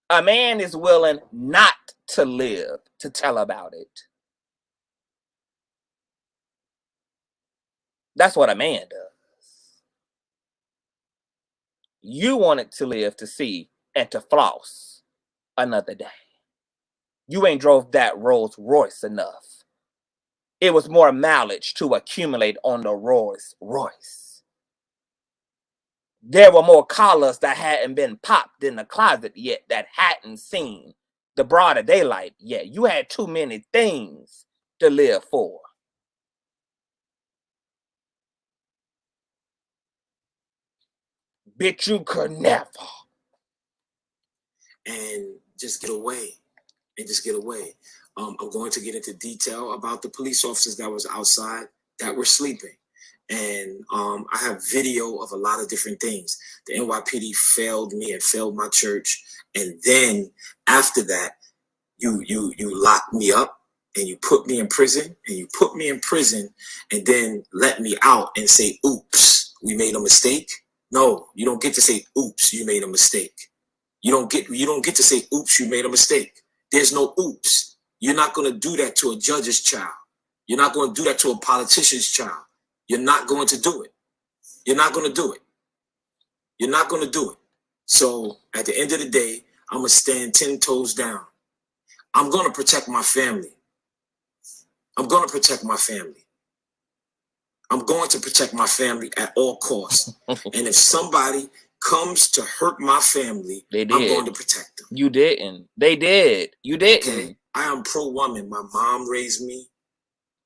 A man is willing not to live to tell about it. That's what a man does. You wanted to live to see and to floss another day. You ain't drove that Rolls Royce enough. It was more mileage to accumulate on the Rolls Royce. there were more collars that hadn't been popped in the closet yet, that hadn't seen the broader daylight yet. You had too many things to live for. Bitch, you could never. And just get away. And just get away. I'm going to get into detail about the police officers that was outside that were sleeping. And I have video of a lot of different things. The NYPD failed me and failed my church. And then after that, you locked me up and you put me in prison and then let me out and say, oops, we made a mistake. No, you don't get to say, oops, you made a mistake. You don't get to say, oops, you made a mistake. There's no oops. You're not going to do that to a judge's child. You're not going to do that to a politician's child. You're not going to do it. You're not going to do it. You're not going to do it. So at the end of the day, I'm going to stand 10 toes down. I'm going to protect my family. I'm going to protect my family. I'm going to protect my family at all costs. And if somebody comes to hurt my family, I'm going to protect them. You didn't. They did. You didn't. Okay. I am pro-woman. My mom raised me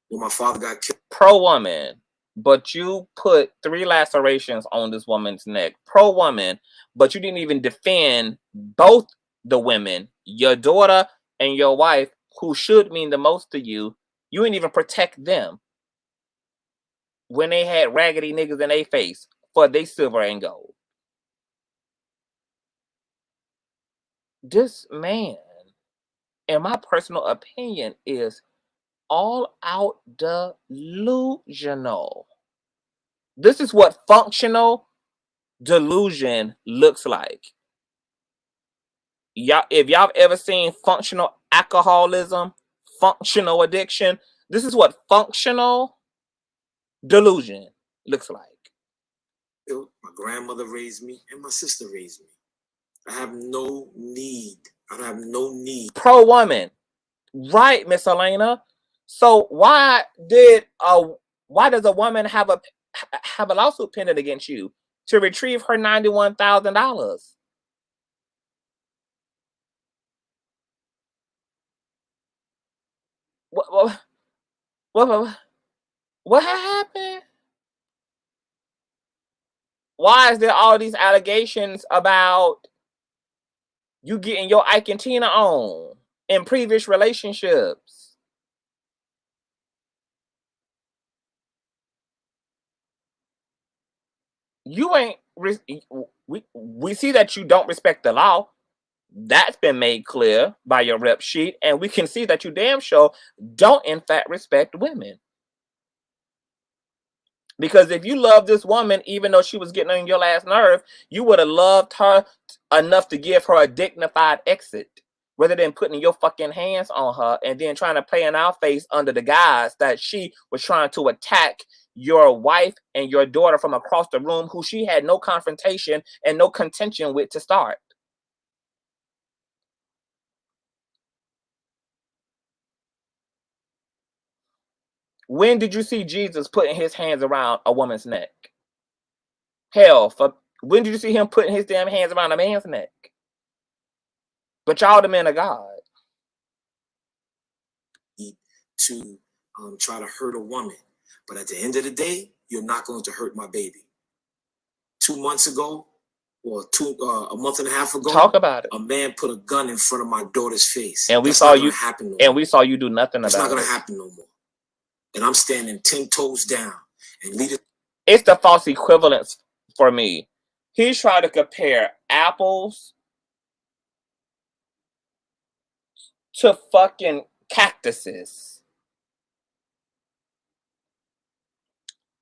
when my father got killed. Pro-woman. But you put 3 lacerations on this woman's neck. Pro-woman. But you didn't even defend both the women, your daughter and your wife, who should mean the most to you. You didn't even protect them when they had raggedy niggas in their face for their silver and gold. This man, in my personal opinion, is all out delusional. This is what functional delusion looks like. Y'all, if y'all ever seen functional alcoholism, functional addiction, this is what functional delusion looks like. My grandmother raised me and my sister raised me. I have no need. I have no need. Pro-woman. Right, Miss Elena. So why does a woman have a lawsuit pending against you to retrieve her $91,000? What happened? Why is there all these allegations about you getting your Ike and Tina on in previous relationships? You ain't. We see that you don't respect the law. That's been made clear by your rep sheet, and we can see that you damn sure don't, in fact, respect women. Because if you love this woman, even though she was getting on your last nerve, you would have loved her enough to give her a dignified exit, rather than putting your fucking hands on her and then trying to play in our face under the guise that she was trying to attack your wife and your daughter from across the room, who she had no confrontation and no contention with to start. When did you see Jesus putting his hands around a woman's neck? Hell, when did you see him putting his damn hands around a man's neck? But y'all the men of God. To try to hurt a woman. But at the end of the day, you're not going to hurt my baby. 2 months ago, or a month and a half ago, talk about it. A man put a gun in front of my daughter's face. And we saw you happen. And we saw you do nothing about it. It's not going to happen no more. And I'm standing 10 toes down and leading. It's the false equivalence for me. He's trying to compare apples to fucking cactuses.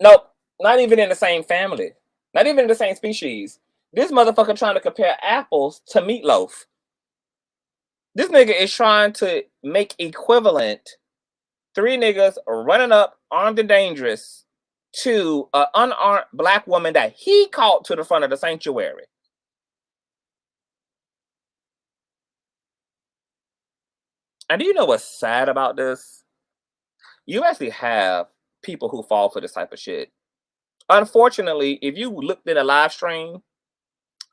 Nope, not even in the same family. Not even in the same species. This motherfucker trying to compare apples to meatloaf. This nigga is trying to make equivalent 3 niggas running up armed and dangerous to an unarmed black woman that he called to the front of the sanctuary. And do you know what's sad about this? You actually have people who fall for this type of shit. Unfortunately, if you looked at a live stream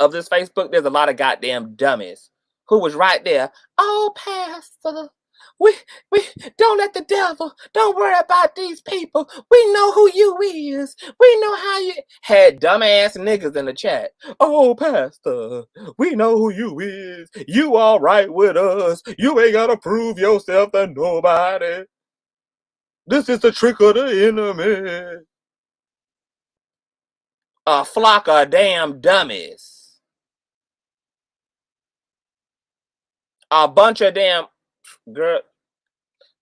of this Facebook, there's a lot of goddamn dummies who was right there. Oh, Pastor, we don't let the devil, don't worry about these people. We know who you is. We know how you had dumbass niggas in the chat. Oh, Pastor, we know who you is. You all right with us. You ain't gotta prove yourself to nobody. This is the trick of the enemy. A flock of damn dummies. A bunch of damn girl.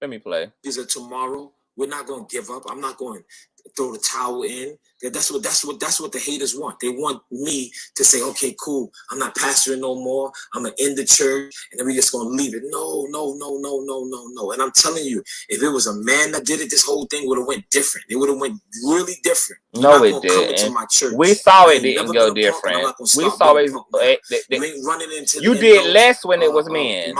Let me play. Is it tomorrow? We're not going to give up. I'm not going to throw the towel in. That's what the haters want. They want me to say, okay, cool. I'm not pastoring no more. I'm gonna end the church, and then we're just gonna leave it. No. And I'm telling you, if it was a man that did it, this whole thing would have went different. It would have went really different. No, it didn't. We saw it didn't go different. We saw it. You ain't running into. You did less when it was men.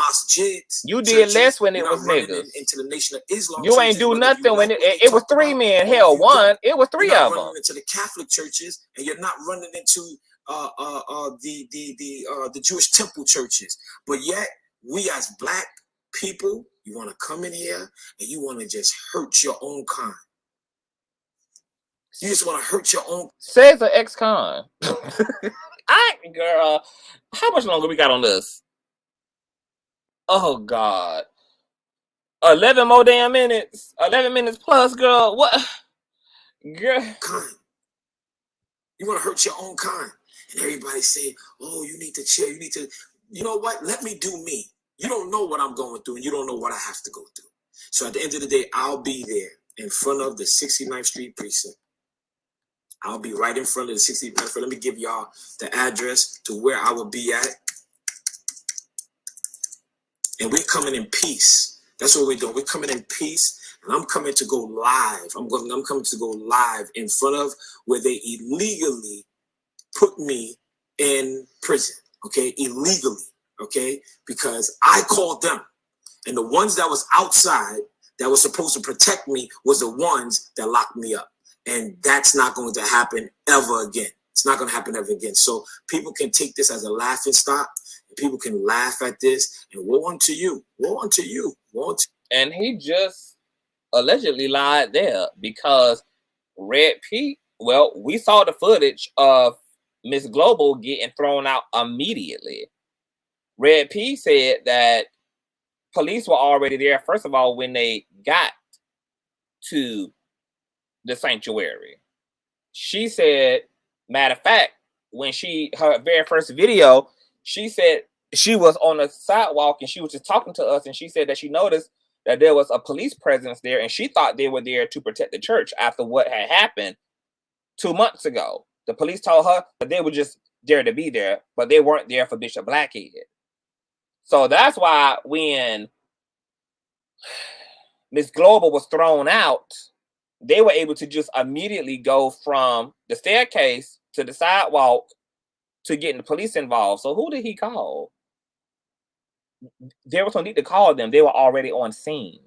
You did less when it was niggas. Into the Nation of Islam. You ain't do nothing when it was 3 men. Hell, one. It was 3 of them. To the Catholic churches, and you're not running into the Jewish temple churches, but yet we as black people, you want to come in here and you want to just hurt your own kind. You just want to hurt your own. Says an ex-con. Girl, how much longer we got on this? Oh God, 11 more damn minutes. 11 minutes plus, girl. What, girl? Kind. You want to hurt your own kind. And everybody say, oh, you need to chill. You need to, you know what? Let me do me. You don't know what I'm going through, and you don't know what I have to go through. So at the end of the day, I'll be there in front of the 69th Street precinct. I'll be right in front of the 69th Street. Let me give y'all the address to where I will be at. And we're coming in peace. That's what we're doing. We're coming in peace. And I'm coming to go live. I'm coming to go live in front of where they illegally put me in prison. Okay, illegally. Okay, because I called them, and the ones that was outside that was supposed to protect me was the ones that locked me up, and that's not going to happen ever again. It's not going to happen ever again. So people can take this as a laughing stock. And people can laugh at this, and woe unto you, woe unto you, woe unto. And he just allegedly lied there because Red Pete, well, we saw the footage of Miss Global getting thrown out immediately. Red P said that police were already there, first of all, when they got to the sanctuary. She said, matter of fact, when her very first video, she said she was on the sidewalk and she was just talking to us, and she said that she noticed that there was a police presence there, and she thought they were there to protect the church after what had happened 2 months ago. The police told her that they were just there to be there, but they weren't there for Bishop Blackhead. So that's why when Miss Global was thrown out, they were able to just immediately go from the staircase to the sidewalk to getting the police involved. So who did he call? There was no need to call them. They were already on scene.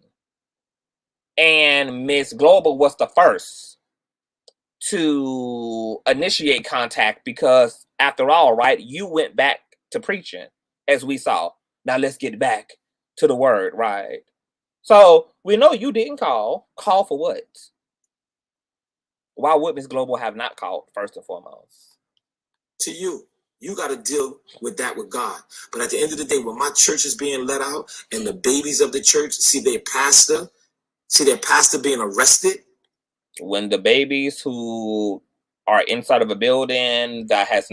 And Miss Global was the first to initiate contact because, after all, right, you went back to preaching, as we saw. Now let's get back to the word, right? So we know you didn't call. Call for what? Why would Miss Global have not called, first and foremost? To you. You got to deal with that with God. But at the end of the day, when my church is being let out and the babies of the church see their pastor being arrested. When the babies who are inside of a building that has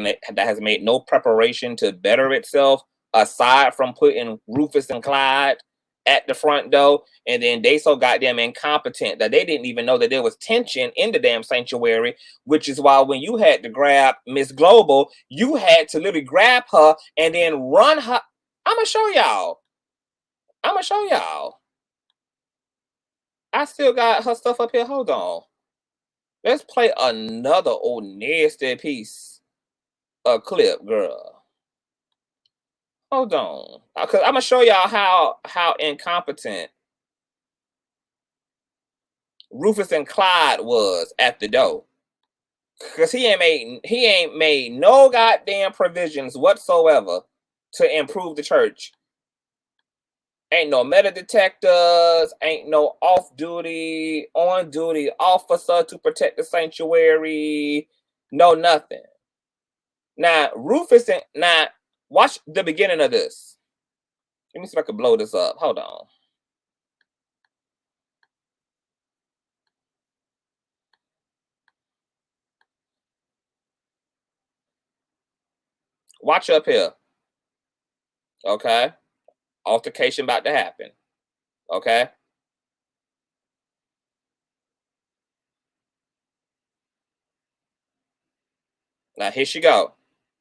made no preparation to better itself, aside from putting Rufus and Clyde at the front door, and then they so goddamn incompetent that they didn't even know that there was tension in the damn sanctuary, which is why when you had to grab Miss Global, you had to literally grab her and then run her. I'm gonna show y'all. I still got her stuff up here. Hold on. Let's play another old nasty piece of clip, girl. Hold on, because I'm gonna show y'all how incompetent Rufus and Clyde was at the door. Because he ain't made no goddamn provisions whatsoever to improve the church. Ain't no metal detectors, ain't no off-duty, on-duty officer to protect the sanctuary, no nothing. Now, Rufus, now, watch the beginning of this. Let me see if I can blow this up. Hold on. Watch up here. Okay? Altercation about to happen. Okay? Now, here she go.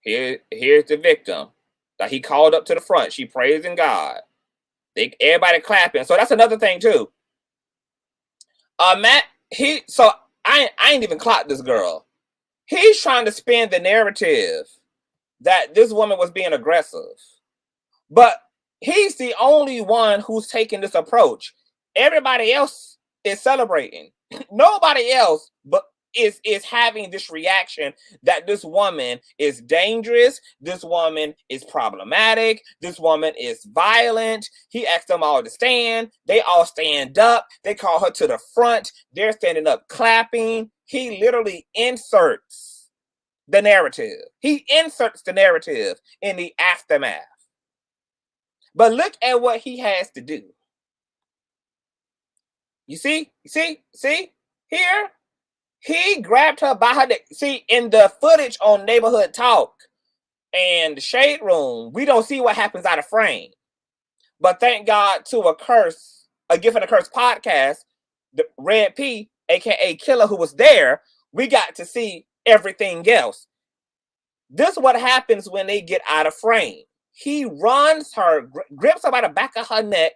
Here's the victim. Now, he called up to the front. She praising God. Everybody clapping. So that's another thing, too. Matt, I ain't even clocked this girl. He's trying to spin the narrative that this woman was being aggressive. But he's the only one who's taking this approach. Everybody else is celebrating. Nobody else but is having this reaction that this woman is dangerous, this woman is problematic, this woman is violent. He asked them all to stand. They all stand up. They call her to the front. They're standing up clapping. He literally inserts the narrative. He inserts the narrative in the aftermath. But look at what he has to do. You see? Here, he grabbed her by her neck. See, in the footage on Neighborhood Talk and the Shade Room, we don't see what happens out of frame. But thank God to a Gift and a Curse podcast, the Red P, aka Killer, who was there, we got to see everything else. This is what happens when they get out of frame. He runs her, grips her by the back of her neck,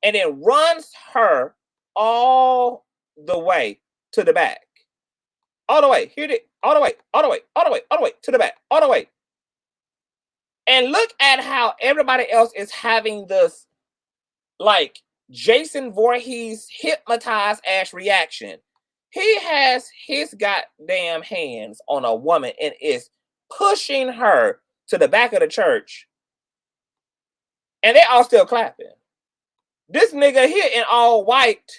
and then runs her all the way to the back. All the way. All the way to the back. All the way. And look at how everybody else is having this, like, Jason Voorhees hypnotized ass reaction. He has his goddamn hands on a woman and is pushing her to the back of the church. And they all still clapping. This nigga here in all white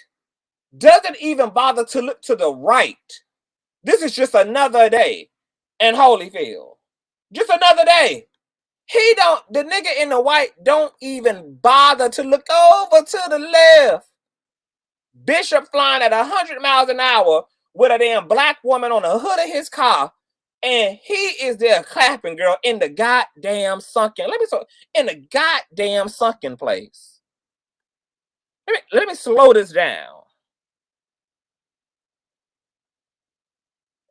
doesn't even bother to look to the right. This is just another day in Holyfield. Just another day. The nigga in the white don't even bother to look over to the left. Bishop flying at 100 miles an hour with a damn black woman on the hood of his car, and he is there clapping, girl, in the goddamn sunken. In the goddamn sunken place. Let me slow this down.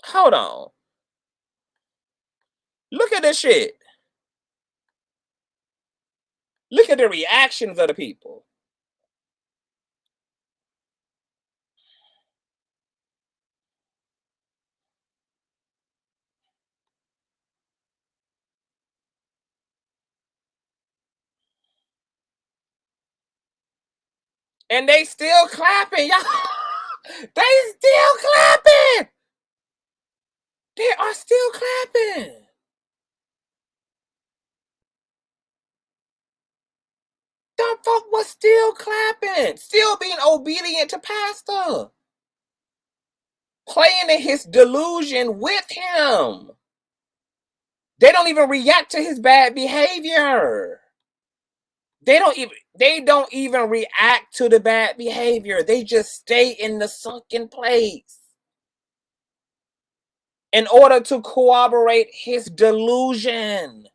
Hold on. Look at this shit. Look at the reactions of the people. And they still clapping, y'all. They still clapping. They are still clapping. Them folk was still clapping, still being obedient to Pastor, playing in his delusion with him. They don't even react to his bad behavior. They don't even react to the bad behavior. They just stay in the sunken place in order to corroborate his delusion.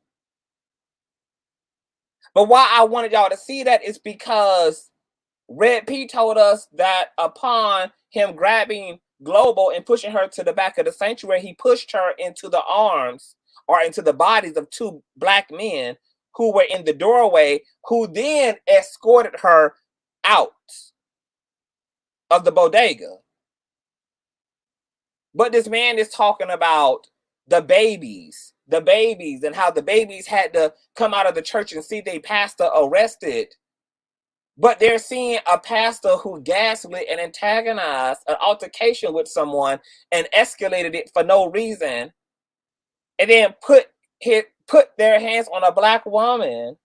But why I wanted y'all to see that is because Red P told us that upon him grabbing Global and pushing her to the back of the sanctuary, he pushed her into the arms or into the bodies of two black men who were in the doorway, who then escorted her out of the bodega. But this man is talking about the babies, and how the babies had to come out of the church and see their pastor arrested But they're seeing a pastor who gaslit and antagonized an altercation with someone and escalated it for no reason, and then put their hands on a black woman,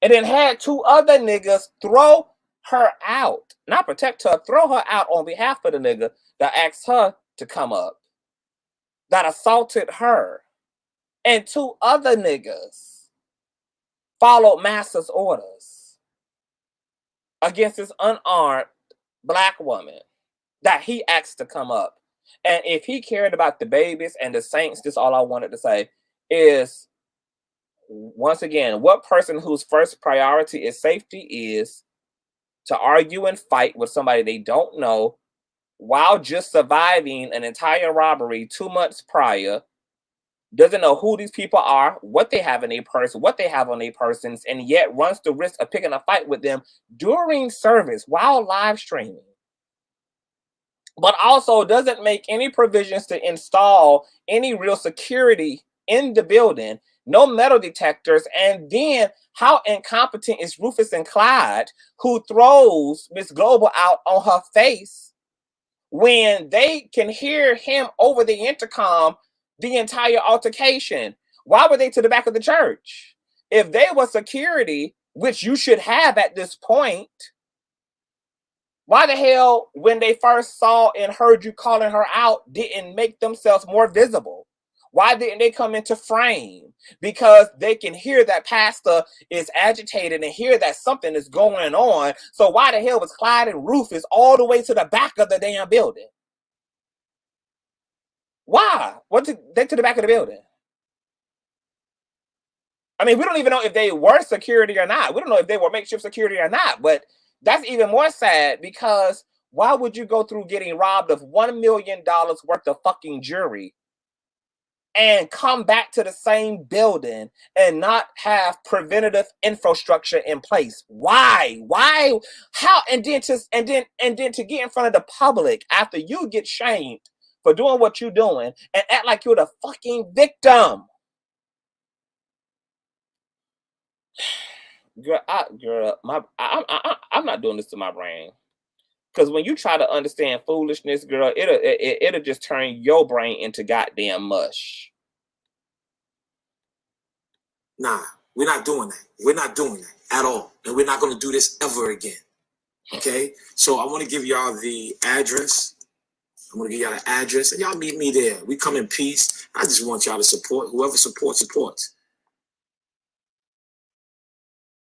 and then had two other niggas throw her out, not protect her, throw her out on behalf of the nigga that asked her to come up, that assaulted her, and two other niggas followed master's orders against this unarmed black woman that he asked to come up. And if he cared about the babies and the saints, this all I wanted to say is, once again, what person whose first priority is safety is to argue and fight with somebody they don't know while just surviving an entire robbery 2 months prior, doesn't know who these people are, what they have in their purse, what they have on their persons, and yet runs the risk of picking a fight with them during service while live streaming. But also doesn't make any provisions to install any real security in the building, no metal detectors. And then how incompetent is Rufus and Clyde, who throws Miss Global out on her face when they can hear him over the intercom the entire altercation? Why were they to the back of the church? If they were security, which you should have at this point, why the hell, when they first saw and heard you calling her out, didn't make themselves more visible? Why didn't they come into frame? Because they can hear that pastor is agitated and hear that something is going on. So why the hell was Clyde and Rufus all the way to the back of the damn building? Why? What did they to the back of the building? I mean, we don't even know if they were security or not. We don't know if they were makeshift security or not, but that's even more sad, because why would you go through getting robbed of $1 million worth of fucking jewelry and come back to the same building and not have preventative infrastructure in place? Why? How? And then to get in front of the public after you get shamed for doing what you're doing and act like you're the fucking victim. I'm not doing this to my brain. Because when you try to understand foolishness, girl, it'll just turn your brain into goddamn mush. Nah, we're not doing that. We're not doing that at all. And we're not going to do this ever again. Okay? So I want to give y'all the address. I'm going to give y'all the address, and y'all meet me there. We come in peace. I just want y'all to support. Whoever supports.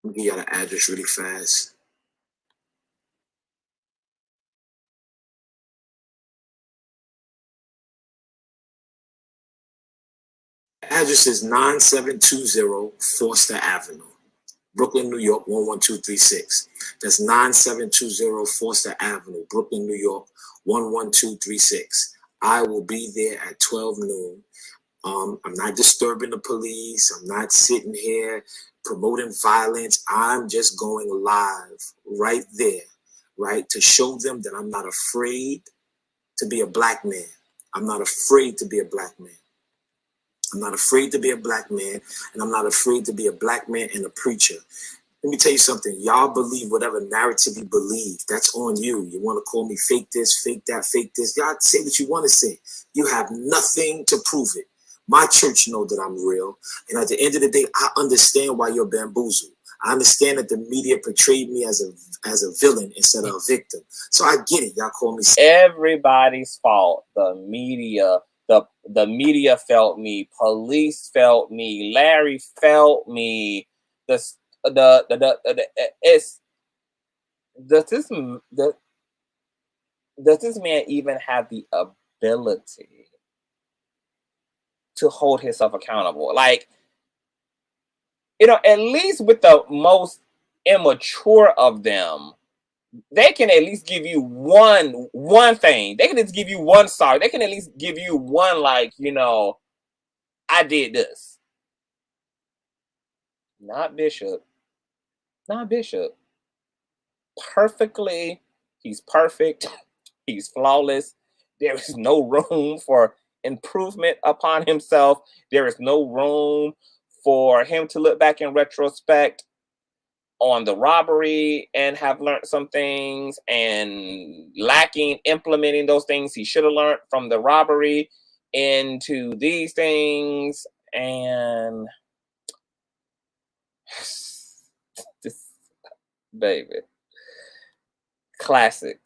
Let me give y'all the address really fast. The address is 9720 Forster Avenue, Brooklyn, New York, 11236. That's 9720 Forster Avenue, Brooklyn, New York, 11236. I will be there at 12 noon. I'm not disturbing the police. I'm not sitting here promoting violence. I'm just going live right there, right, to show them that I'm not afraid to be a black man. I'm not afraid to be a black man. I'm not afraid to be a black man, and I'm not afraid to be a black man and a preacher. Let me tell you something. Y'all believe whatever narrative you believe. That's on you. You want to call me fake this, fake that, fake this. Y'all say what you want to say. You have nothing to prove it. My church know that I'm real. And at the end of the day, I understand why you're bamboozled. I understand that the media portrayed me as a villain instead of a victim. So I get it. Y'all call me. Everybody's fault. The media. The media felt me. Police felt me. Larry felt me. Does this man even have the ability to hold himself accountable? Like, at least with the most immature of them, they can at least give you one thing. They can just give you one sorry. They can at least give you one, like, I did this. Not Bishop. Not Bishop. Perfectly. He's perfect. He's flawless. There is no room for improvement upon himself. There is no room for him to look back in retrospect on the robbery and have learned some things, and lacking implementing those things he should have learned from the robbery into these things. And this, baby, classic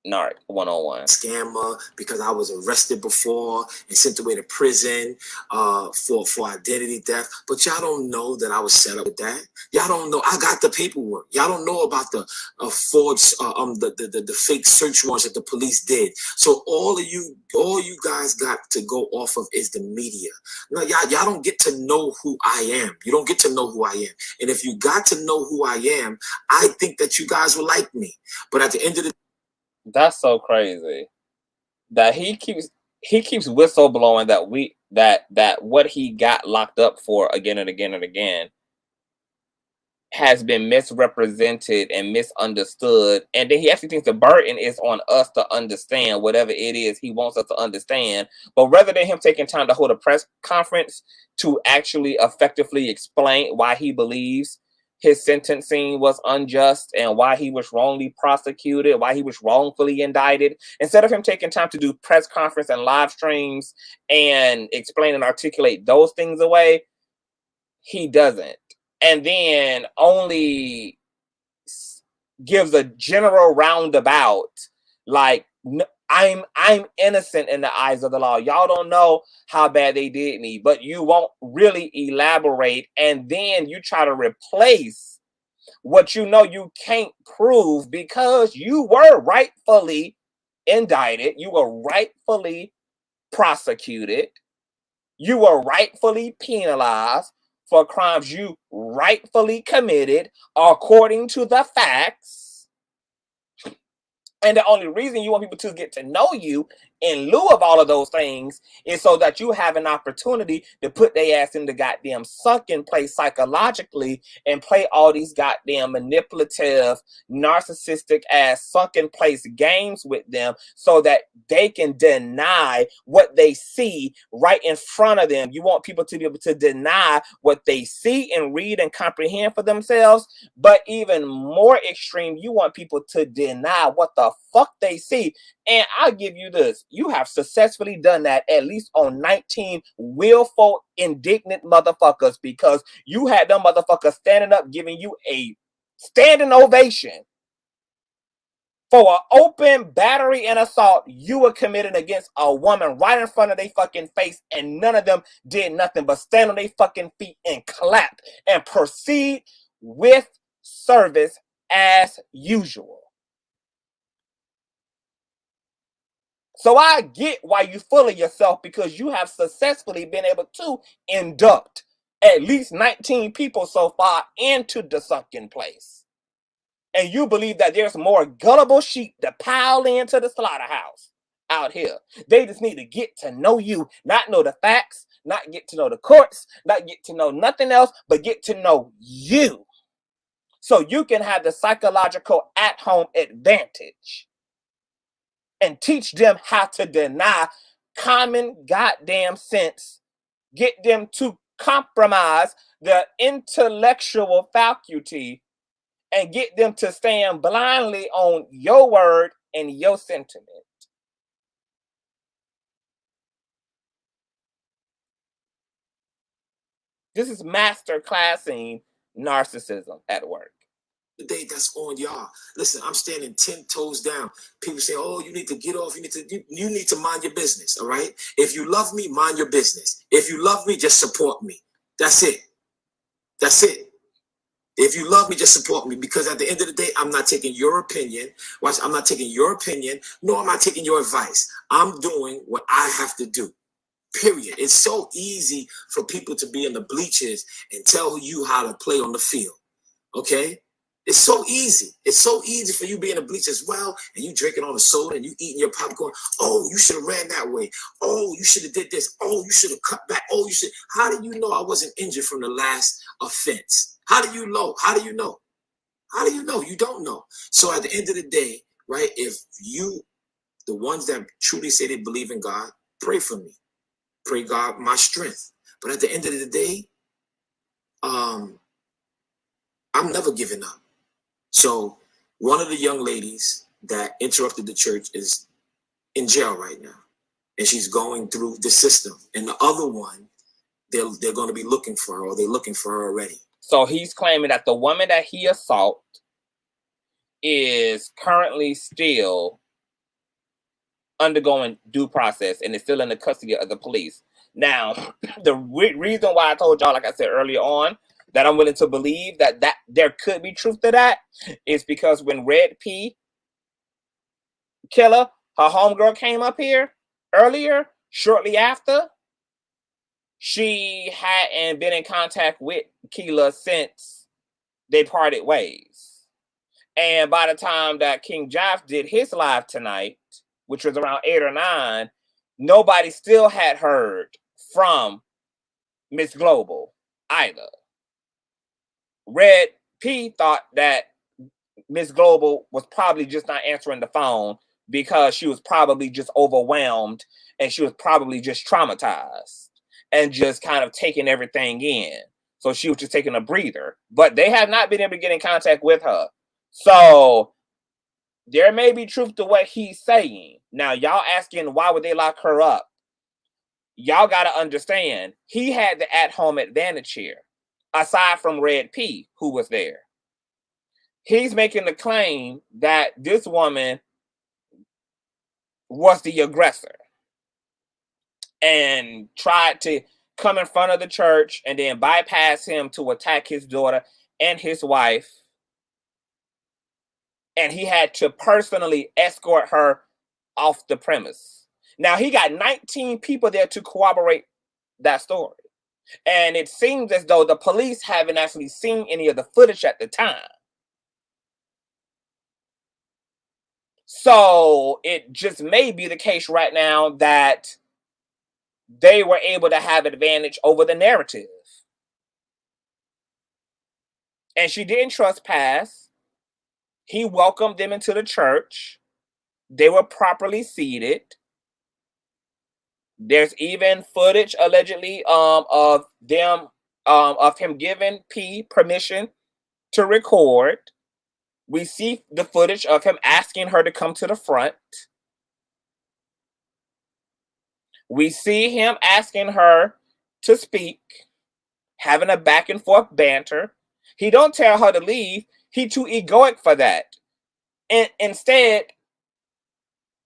narc 101. Scammer, because I was arrested before and sent away to prison for identity theft. But y'all don't know that I was set up with that. Y'all don't know. I got the paperwork. Y'all don't know about the forged the fake search warrants that the police did. So all you guys got to go off of is the media. No, y'all don't get to know who I am. You don't get to know who I am. And if you got to know who I am, I think that you guys will like me. But at the end of the That's so crazy that he keeps whistleblowing that what he got locked up for again and again and again has been misrepresented and misunderstood, and then he actually thinks the burden is on us to understand whatever it is he wants us to understand. But rather than him taking time to hold a press conference to actually effectively explain why he believes his sentencing was unjust and why he was wrongly prosecuted, why he was wrongfully indicted, instead of him taking time to do press conference and live streams and explain and articulate those things away, he doesn't. And then only gives a general roundabout, like, I'm innocent in the eyes of the law. Y'all don't know how bad they did me, but you won't really elaborate. And then you try to replace what you know you can't prove because you were rightfully indicted. You were rightfully prosecuted. You were rightfully penalized for crimes you rightfully committed according to the facts. And the only reason you want people to get to know you in lieu of all of those things is so that you have an opportunity to put their ass in the goddamn sunken place psychologically and play all these goddamn manipulative, narcissistic ass sunken place games with them so that they can deny what they see right in front of them. You want people to be able to deny what they see and read and comprehend for themselves. But even more extreme, you want people to deny what the fuck they see. And I'll give you this. You have successfully done that at least on 19 willful, indignant motherfuckers, because you had them motherfuckers standing up giving you a standing ovation for an open battery and assault you were committing against a woman right in front of their fucking face, and none of them did nothing but stand on their fucking feet and clap and proceed with service as usual. So I get why you full of yourself, because you have successfully been able to induct at least 19 people so far into the sunken place. And you believe that there's more gullible sheep to pile into the slaughterhouse out here. They just need to get to know you, not know the facts, not get to know the courts, not get to know nothing else, but get to know you. So you can have the psychological at-home advantage and teach them how to deny common goddamn sense, get them to compromise their intellectual faculty, and get them to stand blindly on your word and your sentiment. This is master classing narcissism at work. Day, that's on y'all. Listen, I'm standing 10 toes down. People say, oh, you need to get off. You need to mind your business. All right. If you love me, mind your business. If you love me, just support me. That's it. That's it. If you love me, just support me, because at the end of the day, I'm not taking your opinion. Watch, I'm not taking your opinion, nor am I taking your advice. I'm doing what I have to do. Period. It's so easy for people to be in the bleachers and tell you how to play on the field. Okay? It's so easy. It's so easy for you being a bleach as well, and you drinking all the soda and you eating your popcorn. Oh, you should have ran that way. Oh, you should have did this. Oh, you should have cut back. Oh, you should. How do you know I wasn't injured from the last offense? How do you know? How do you know? How do you know? You don't know. So at the end of the day, right, if you, the ones that truly say they believe in God, pray for me. Pray God my strength. But at the end of the day, I I'm never giving up. So one of the young ladies that interrupted the church is in jail right now, and she's going through the system. And the other one, they're going to be looking for her, or they're looking for her already. So he's claiming that the woman that he assaulted is currently still undergoing due process and is still in the custody of the police. Now, the reason why I told y'all, like I said earlier on, that I'm willing to believe that there could be truth to that is because when Red P Killer, her homegirl, came up here earlier, shortly after, she hadn't been in contact with Keela since they parted ways. And by the time that King Jives did his live tonight, which was around 8 or 9, nobody still had heard from Miss Global either. Red P thought that Miss Global was probably just not answering the phone because she was probably just overwhelmed and she was probably just traumatized and just kind of taking everything in. So she was just taking a breather. But they have not been able to get in contact with her. So there may be truth to what he's saying. Now, y'all asking why would they lock her up? Y'all got to understand, he had the at-home advantage here, aside from Red P, who was there. He's making the claim that this woman was the aggressor and tried to come in front of the church and then bypass him to attack his daughter and his wife. And he had to personally escort her off the premise. Now, he got 19 people there to corroborate that story. And it seems as though the police haven't actually seen any of the footage at the time. So it just may be the case right now that they were able to have advantage over the narrative. And she didn't trespass. He welcomed them into the church. They were properly seated. There's even footage allegedly of him giving P permission to record. We see the footage of him asking her to come to the front. We see him asking her to speak, having a back and forth banter. He don't tell her to leave. He too egoic for that. And instead,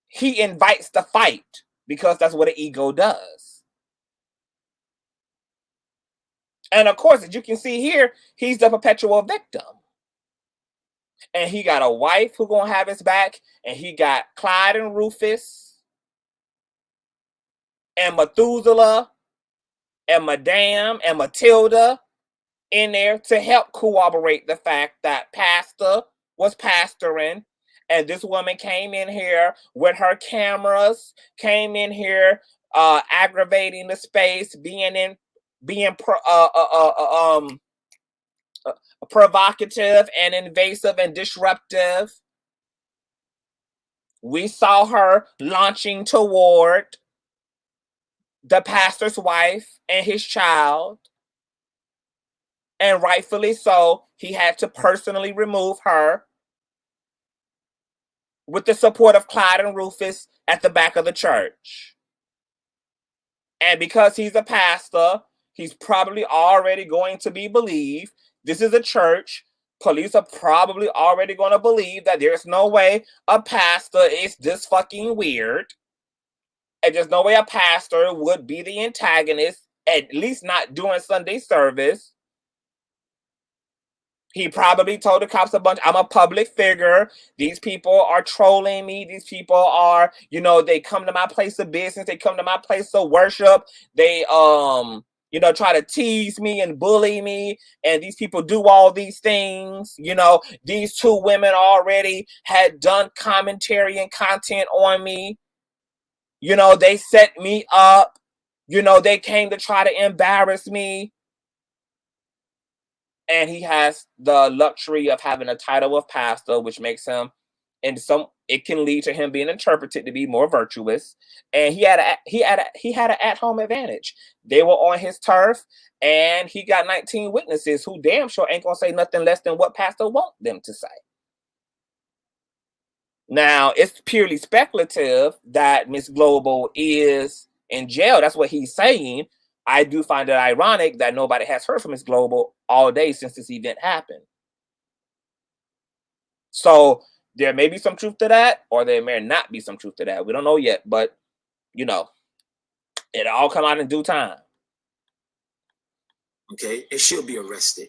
he invites the fight because that's what an ego does. And of course, as you can see here, he's the perpetual victim. And he got a wife who's going to have his back. And he got Clyde and Rufus and Methuselah and Madame and Matilda in there to help corroborate the fact that Pastor was pastoring. And this woman came in here with her cameras, came in here aggravating the space, being provocative and invasive and disruptive. We saw her launching toward the pastor's wife and his child. And rightfully so, he had to personally remove her with the support of Clyde and Rufus at the back of the church. And because he's a pastor, he's probably already going to be believed. This is a church. Police are probably already going to believe that there's no way a pastor is this fucking weird. And there's no way a pastor would be the antagonist, at least not during Sunday service. He probably told the cops I'm a public figure. These people are trolling me. These people are, they come to my place of business. They come to my place of worship. They, try to tease me and bully me. And these people do all these things. These two women already had done commentary and content on me. They set me up. They came to try to embarrass me. And he has the luxury of having a title of pastor, which makes him and it can lead to him being interpreted to be more virtuous. And he had an at-home advantage. They were on his turf, and he got 19 witnesses who damn sure ain't gonna say nothing less than what pastor want them to say. Now, it's purely speculative that Miss Global is in jail. That's what he's saying. I do find it ironic that nobody has heard from Miss Global all day since this event happened. So there may be some truth to that, or there may not be some truth to that. We don't know yet, but you know, it'll all come out in due time. Okay, and she'll be arrested.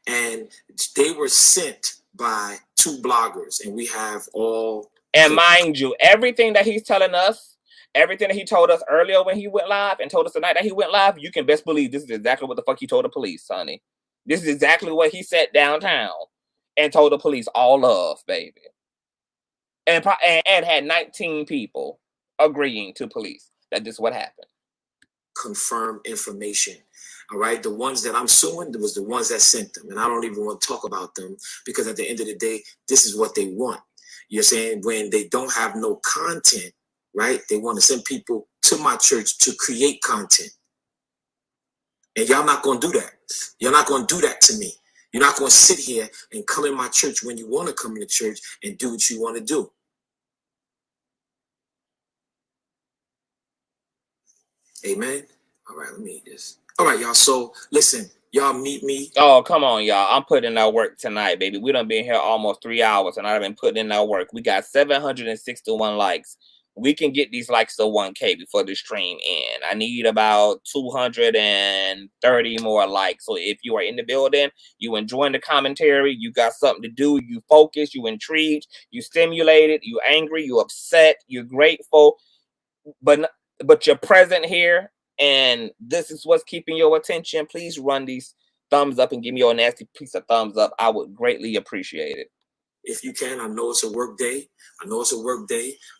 And they were sent by 2 bloggers, and we have all. And mind you, everything that he's telling us, everything that he told us earlier when he went live and told us tonight that he went live, you can best believe this is exactly what the fuck he told the police, honey. This is exactly what he sat downtown and told the police all of, baby. And had 19 people agreeing to police that this is what happened. Confirm information. All right. The ones that I'm suing, was the ones that sent them. And I don't even want to talk about them because at the end of the day, this is what they want. You're saying when they don't have no content, right? They want to send people to my church to create content. And y'all not going to do that. You're not going to do that to me. You're not going to sit here and come in my church when you want to come in the church and do what you want to do. Amen. All right, let me just. All right, y'all. So listen, y'all meet me. Oh, come on, y'all. I'm putting in our work tonight, baby. We done been here almost 3 hours, and I've been putting in our work. We got 761 likes. We can get these likes to 1K before the stream end. I need about 230 more likes. So if you are in the building, you enjoying the commentary, you got something to do, you focus, you intrigued, you stimulated, you angry, you upset, you're grateful, but you're present here, and this is what's keeping your attention, please run these thumbs up and give me your nasty piece of thumbs up. I would greatly appreciate it. If you can, I know it's a work day.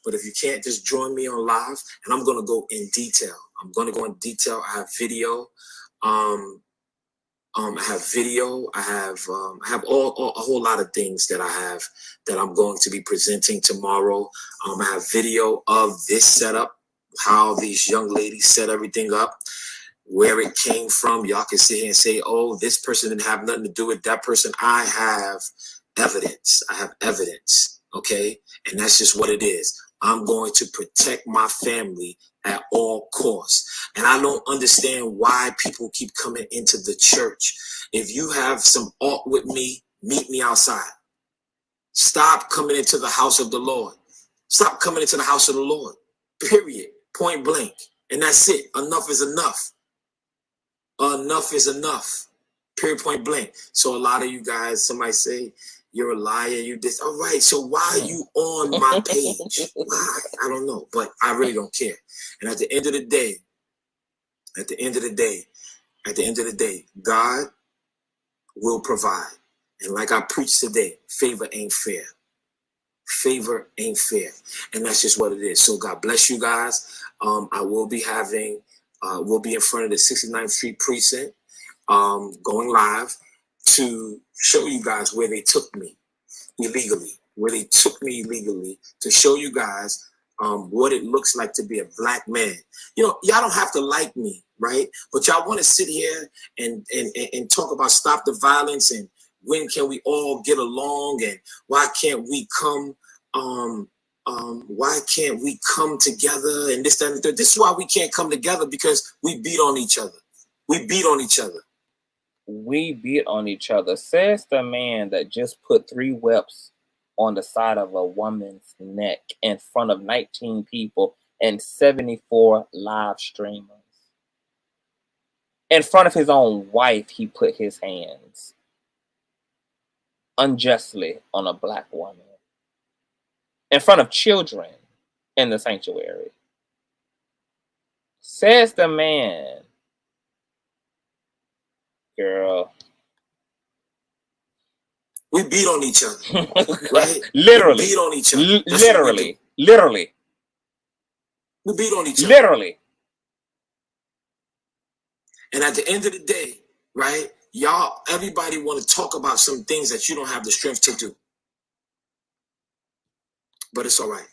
But if you can't, just join me on live, and I'm going to go in detail. I have video. I have a whole lot of things that I'm going to be presenting tomorrow. I have video of this setup, how these young ladies set everything up, where it came from. Y'all can sit here and say, oh, this person didn't have nothing to do with that person. I have evidence. Okay. And that's just what it is. I'm going to protect my family at all costs. And I don't understand why people keep coming into the church. If you have some art with me, meet me outside. Stop coming into the house of the Lord. Stop coming into the house of the Lord. Period. Point blank. And that's it. Enough is enough. Enough is enough. Period. Point blank. So a lot of you guys, somebody say, you're a liar, you this. All right, so why are you on my page? Why? I don't know, but I really don't care. And at the end of the day, God will provide. And like I preached today, favor ain't fair. Favor ain't fair. And that's just what it is. So God bless you guys. I will be having, we'll be in front of the 69th Street Precinct, going live to show you guys where they took me illegally, to show you guys what it looks like to be a black man. You know, y'all don't have to like me, right? But y'all want to sit here and talk about stop the violence and when can we all get along and why can't we come together and this, that, and the third. This is why we can't come together, because we beat on each other. We beat on each other, says the man that just put 3 whips on the side of a woman's neck in front of 19 people and 74 live streamers. In front of his own wife, he put his hands unjustly on a black woman. In front of children in the sanctuary. Says the man, girl, we beat on each other, right? Literally. We beat on each other. Literally. We beat on each other. Literally. And at the end of the day, right, y'all, everybody want to talk about some things that you don't have the strength to do. But it's all right.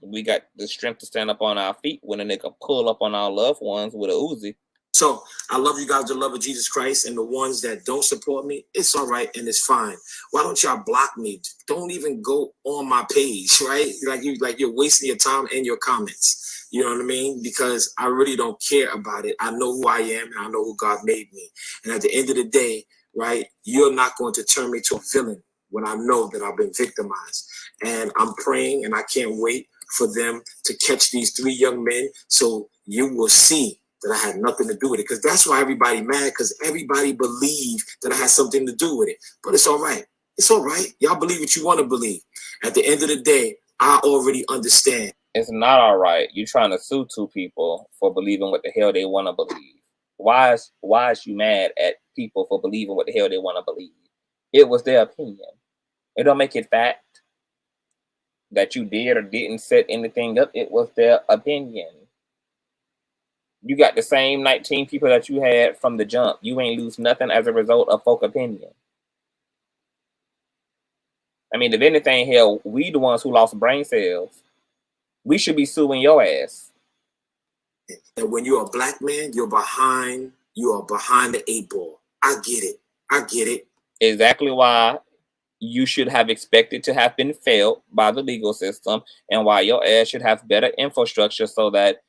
We got the strength to stand up on our feet when a nigga pull up on our loved ones with a Uzi. So I love you guys, the love of Jesus Christ, and the ones that don't support me, it's all right and it's fine. Why don't y'all block me? Don't even go on my page, right? Like you're wasting your time and your comments. You know what I mean? Because I really don't care about it. I know who I am and I know who God made me. And at the end of the day, right, you're not going to turn me to a villain when I know that I've been victimized. And I'm praying and I can't wait for them to catch these 3 young men so you will see that I had nothing to do with it. Because that's why everybody mad, because everybody believed that I had something to do with it. But it's all right. It's all right. Y'all believe what you want to believe. At the end of the day, I already understand. It's not all right. You trying to sue 2 people for believing what the hell they want to believe. Why is you mad at people for believing what the hell they want to believe? It was their opinion. It don't make it fact that you did or didn't set anything up. It was their opinion. You got the same 19 people that you had from the jump. You ain't lose nothing as a result of folk opinion. I mean, if anything, hell, we the ones who lost brain cells. We should be suing your ass. And when you're a black man, you are behind the 8 ball. I get it. I get it. Exactly why you should have expected to have been failed by the legal system, and why your ass should have better infrastructure so that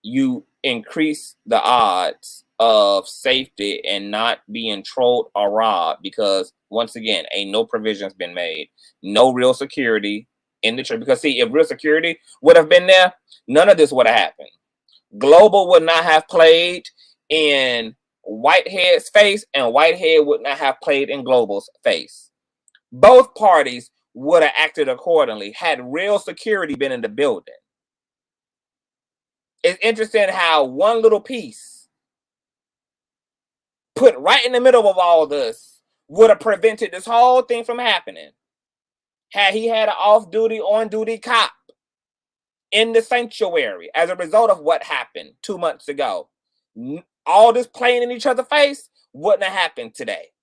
you increase the odds of safety and not being trolled or robbed. Because once again, ain't no provisions been made, no real security in the church. Because see, if real security would have been there, none of this would have happened. Global would not have played in Whitehead's face, and Whitehead would not have played in Global's face. Both parties would have acted accordingly had real security been in the building. It's interesting how one little piece put right in the middle of all this would have prevented this whole thing from happening. Had he had an off-duty, on-duty cop in the sanctuary as a result of what happened 2 months ago, all this playing in each other's face wouldn't have happened today.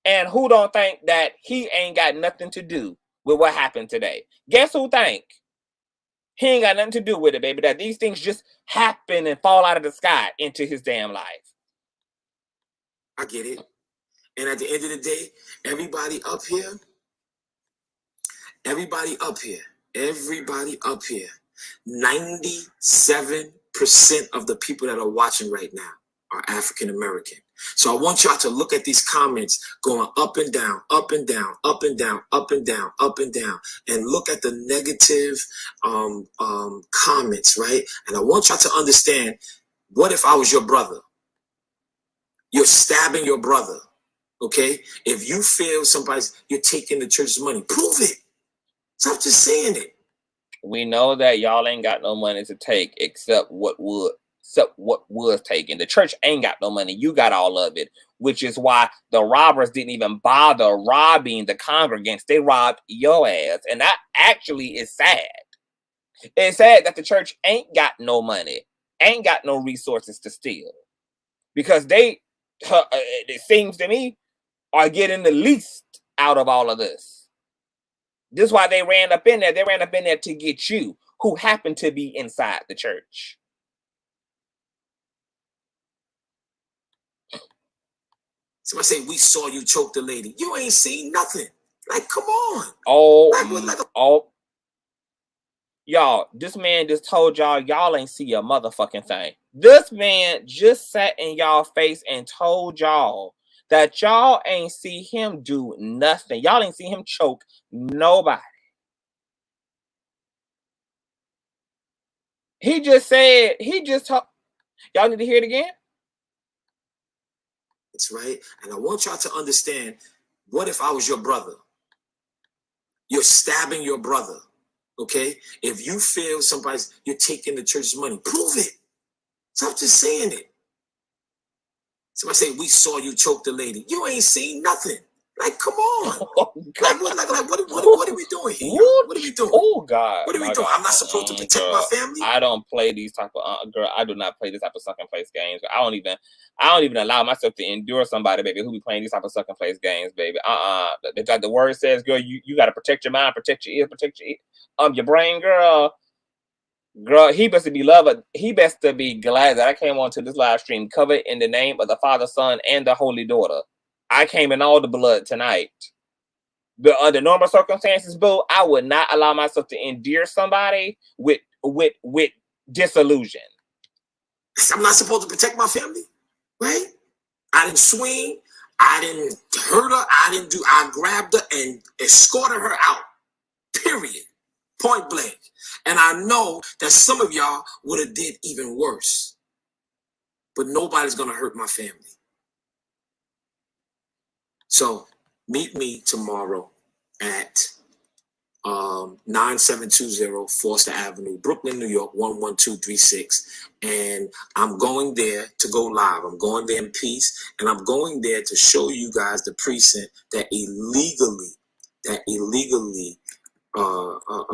And who don't think that he ain't got nothing to do with what happened today? Guess who think? He ain't got nothing to do with it, baby. That these things just happen and fall out of the sky into his damn life. I get it. And at the end of the day, everybody up here, 97% of the people that are watching right now are African American. So I want y'all to look at these comments going up and down, up and down, up and down, up and down, up and down, and look at the negative comments, right? And I want y'all to understand, what if I was your brother? You're stabbing your brother, okay? If you feel you're taking the church's money, prove it. Stop just saying it. We know that y'all ain't got no money to take except what was taken. The church ain't got no money. You got all of it, which is why the robbers didn't even bother robbing the congregants. They robbed your ass. And that actually is sad. It's sad that the church ain't got no money, ain't got no resources to steal, because they, it seems to me, are getting the least out of all of this. This is why they ran up in there. They ran up in there to get you, who happen to be inside the church. Somebody say, we saw you choke the lady. You ain't seen nothing. Like, come on. Y'all, this man just told y'all ain't see a motherfucking thing. This man just sat in y'all face and told y'all that y'all ain't see him do nothing. Y'all ain't see him choke nobody. He just said, y'all need to hear it again? It's right. And I want y'all to understand, what if I was your brother? You're stabbing your brother, okay? If you feel you're taking the church's money, prove it. Stop just saying it. Somebody say, we saw you choke the lady. You ain't seen nothing. Like, come on. Oh, God. What are we doing here? Y'all? What are we doing? Oh, God. What are we My doing? God. I'm not supposed to protect my family? I don't play these type of girl. I do not play this type of sucking place games. I don't even allow myself to endure somebody, baby, who be playing these type of sucking place games, baby. The word says, girl, you got to protect your mind, protect your ears, protect your brain, girl. Girl, he best to be loved. He best to be glad that I came onto this live stream covered in the name of the Father, Son, and the Holy Daughter. I came in all the blood tonight. But under normal circumstances, boo, I would not allow myself to endear somebody with disillusion. I'm not supposed to protect my family, right? I didn't swing. I didn't hurt her. I grabbed her and escorted her out. Period. Point blank. And I know that some of y'all would have did even worse. But nobody's going to hurt my family. So meet me tomorrow at 9720 Foster Avenue, Brooklyn, New York, 11236. And I'm going there to go live. I'm going there in peace. And I'm going there to show you guys the precinct that illegally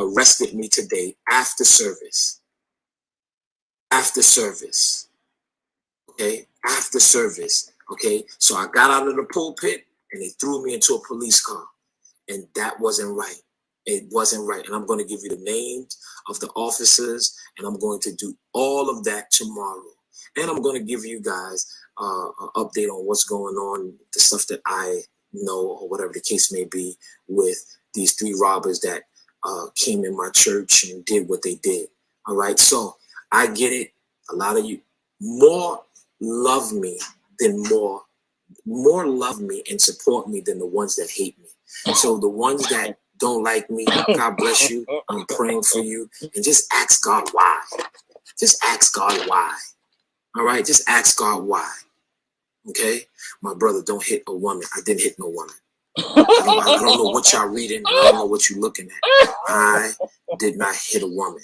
arrested me today after service. After service. Okay? After service. Okay? So I got out of the pulpit and they threw me into a police car. And that wasn't right. It wasn't right. And I'm going to give you the names of the officers, and I'm going to do all of that tomorrow. And I'm going to give you guys an update on what's going on, the stuff that I know, or whatever the case may be, with these 3 robbers that came in my church and did what they did. All right. So I get it. A lot of you more love me and support me than the ones that hate me. So the ones that don't like me, God bless you. I'm praying for you. And just ask God why. Just ask God why. All right? Just ask God why. Okay? My brother, don't hit a woman. I didn't hit no woman. I don't know what y'all reading. I don't know what you're looking at. I did not hit a woman.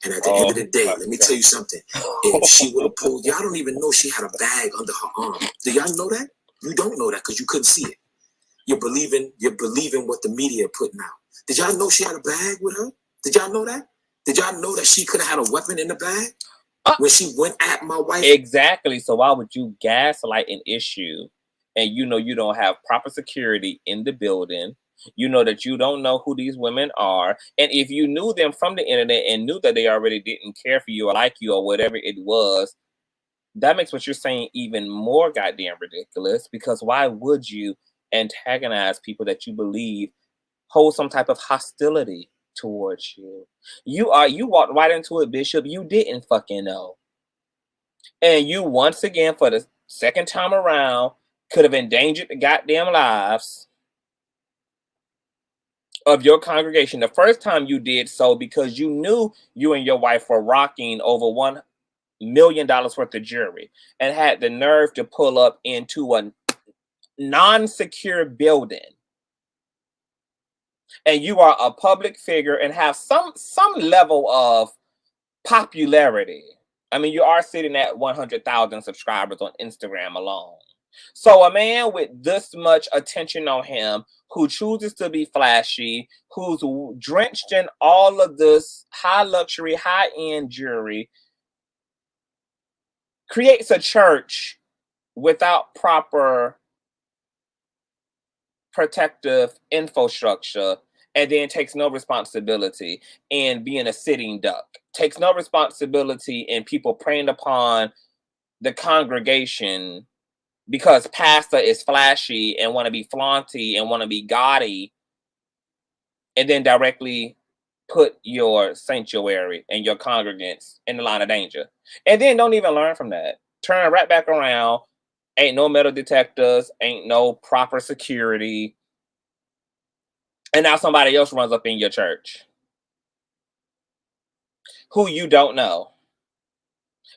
And at the end of the day, let me tell you something. If she would have pulled, y'all don't even know she had a bag under her arm. Do y'all know that? You don't know that because you couldn't see it. You're believing what the media putting out. Did y'all know she had a bag with her? Did y'all know that? Did y'all know that she could have had a weapon in the bag when she went at my wife? Exactly. So why would you gaslight an issue and you know you don't have proper security in the building? You know that you don't know who these women are. And if you knew them from the internet and knew that they already didn't care for you or like you or whatever it was, that makes what you're saying even more goddamn ridiculous, because why would you antagonize people that you believe hold some type of hostility towards you? You walked right into it, Bishop. You didn't fucking know. And you, once again, for the second time around, could have endangered the goddamn lives of your congregation. The first time you did so because you knew you and your wife were rocking over $1 million worth of jewelry and had the nerve to pull up into a non-secure building. And you are a public figure and have some level of popularity. I mean, you are sitting at 100,000 subscribers on Instagram alone. So a man with this much attention on him, who chooses to be flashy, who's drenched in all of this high luxury, high-end jewelry, creates a church without proper protective infrastructure, and then takes no responsibility in being a sitting duck, takes no responsibility in people preying upon the congregation because pastor is flashy and want to be flaunty and want to be gaudy, and then directly put your sanctuary and your congregants in the line of danger. And then don't even learn from that. Turn right back around. Ain't no metal detectors, ain't no proper security. And now somebody else runs up in your church who you don't know.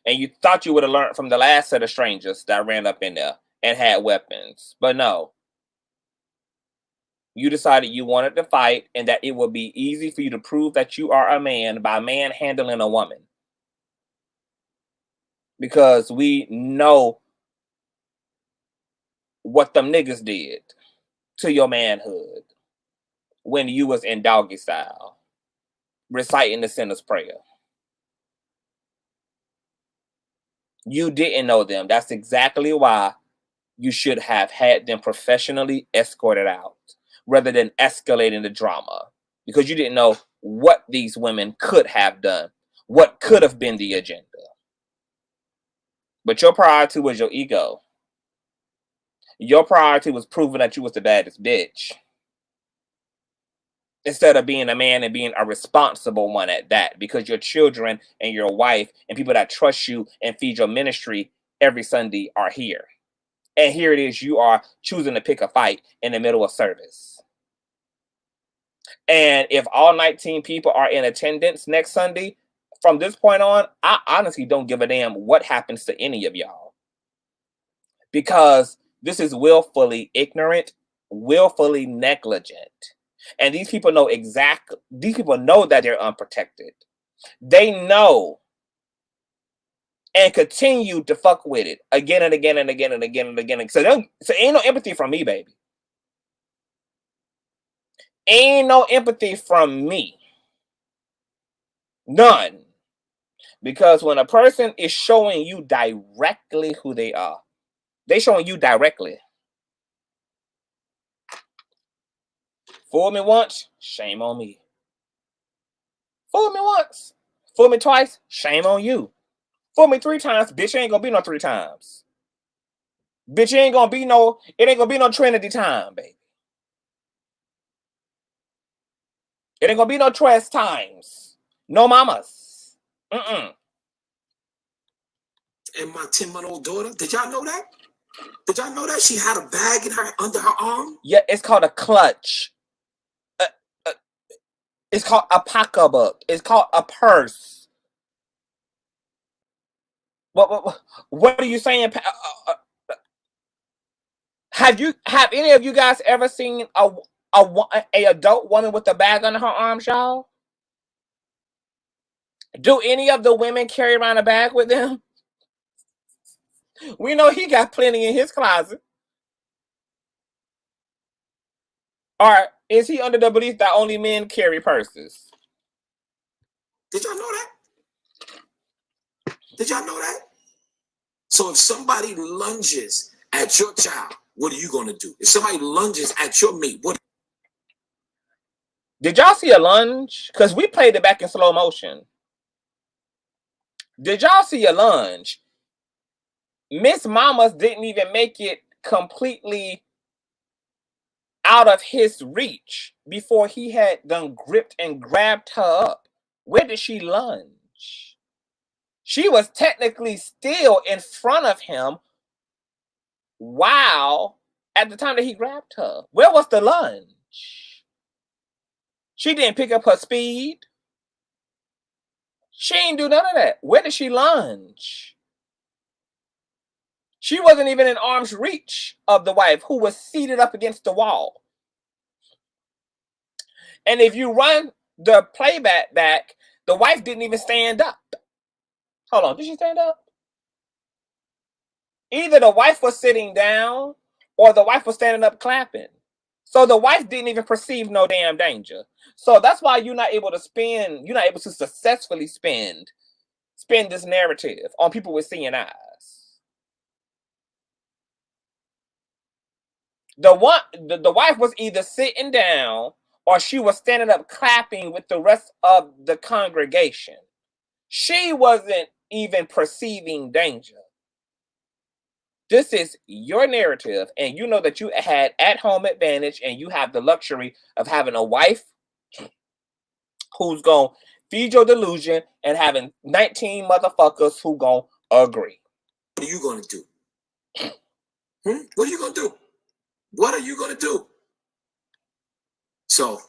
And you thought you would have learned from the last set of strangers that ran up in there and had weapons. But no. You decided you wanted to fight and that it would be easy for you to prove that you are a man by manhandling a woman. Because we know what them niggas did. to your manhood when you was in doggy style, reciting the sinner's prayer. You didn't know them. That's exactly why you should have had them professionally escorted out rather than escalating the drama, because you didn't know what these women could have done, what could have been the agenda. But your priority was your ego. Your priority was proving that you was the baddest bitch, instead of being a man and being a responsible one at that, because your children and your wife and people that trust you and feed your ministry every Sunday are here. And here it is, you are choosing to pick a fight in the middle of service. And if all 19 people are in attendance next Sunday, from this point on, I honestly don't give a damn what happens to any of y'all. Because this is willfully ignorant, willfully negligent. And these people know these people know that they're unprotected. They know and continue to fuck with it again and again and again and again and again. So ain't no empathy from me, baby. Ain't no empathy from me. None. Because when a person is showing you directly who they are, they showing you directly. Fool me once, shame on me. Fool me once, fool me twice, shame on you. Fool me 3 times, bitch, ain't gonna be no 3 times. Bitch, it ain't gonna be no Trinity time, baby. It ain't gonna be no 12 times. No mamas. And my 10-month-old daughter, did y'all know that? Did y'all know that she had a bag under her arm? Yeah, it's called a clutch. It's called a pocketbook. It's called a purse. What are you saying? Have any of you guys ever seen a adult woman with a bag under her arm, y'all? Do any of the women carry around a bag with them? We know he got plenty in his closet. Or is he under the belief that only men carry purses? Did y'all know that? Did y'all know that? So if somebody lunges at your child, what are you going to do? If somebody lunges at your mate, what? Did y'all see a lunge? Because we played it back in slow motion. Did y'all see a lunge? Miss Mamas didn't even make it completely out of his reach before he had done gripped and grabbed her up. Where did she lunge? She was technically still in front of him while at the time that he grabbed her. Where was the lunge? She didn't pick up her speed. She ain't do none of that. Where did she lunge? She wasn't even in arm's reach of the wife, who was seated up against the wall. And if you run the playback back, the wife didn't even stand up. Hold on, did she stand up? Either the wife was sitting down or the wife was standing up clapping. So the wife didn't even perceive no damn danger. So that's why you're not able to successfully spin this narrative on people with seeing eyes. The wife was either sitting down or she was standing up clapping with the rest of the congregation. She wasn't even perceiving danger. This is your narrative, and you know that you had at-home advantage, and you have the luxury of having a wife who's going to feed your delusion and having 19 motherfuckers who going to agree. What are you going to do? What are you going to do? What are you going to do? So,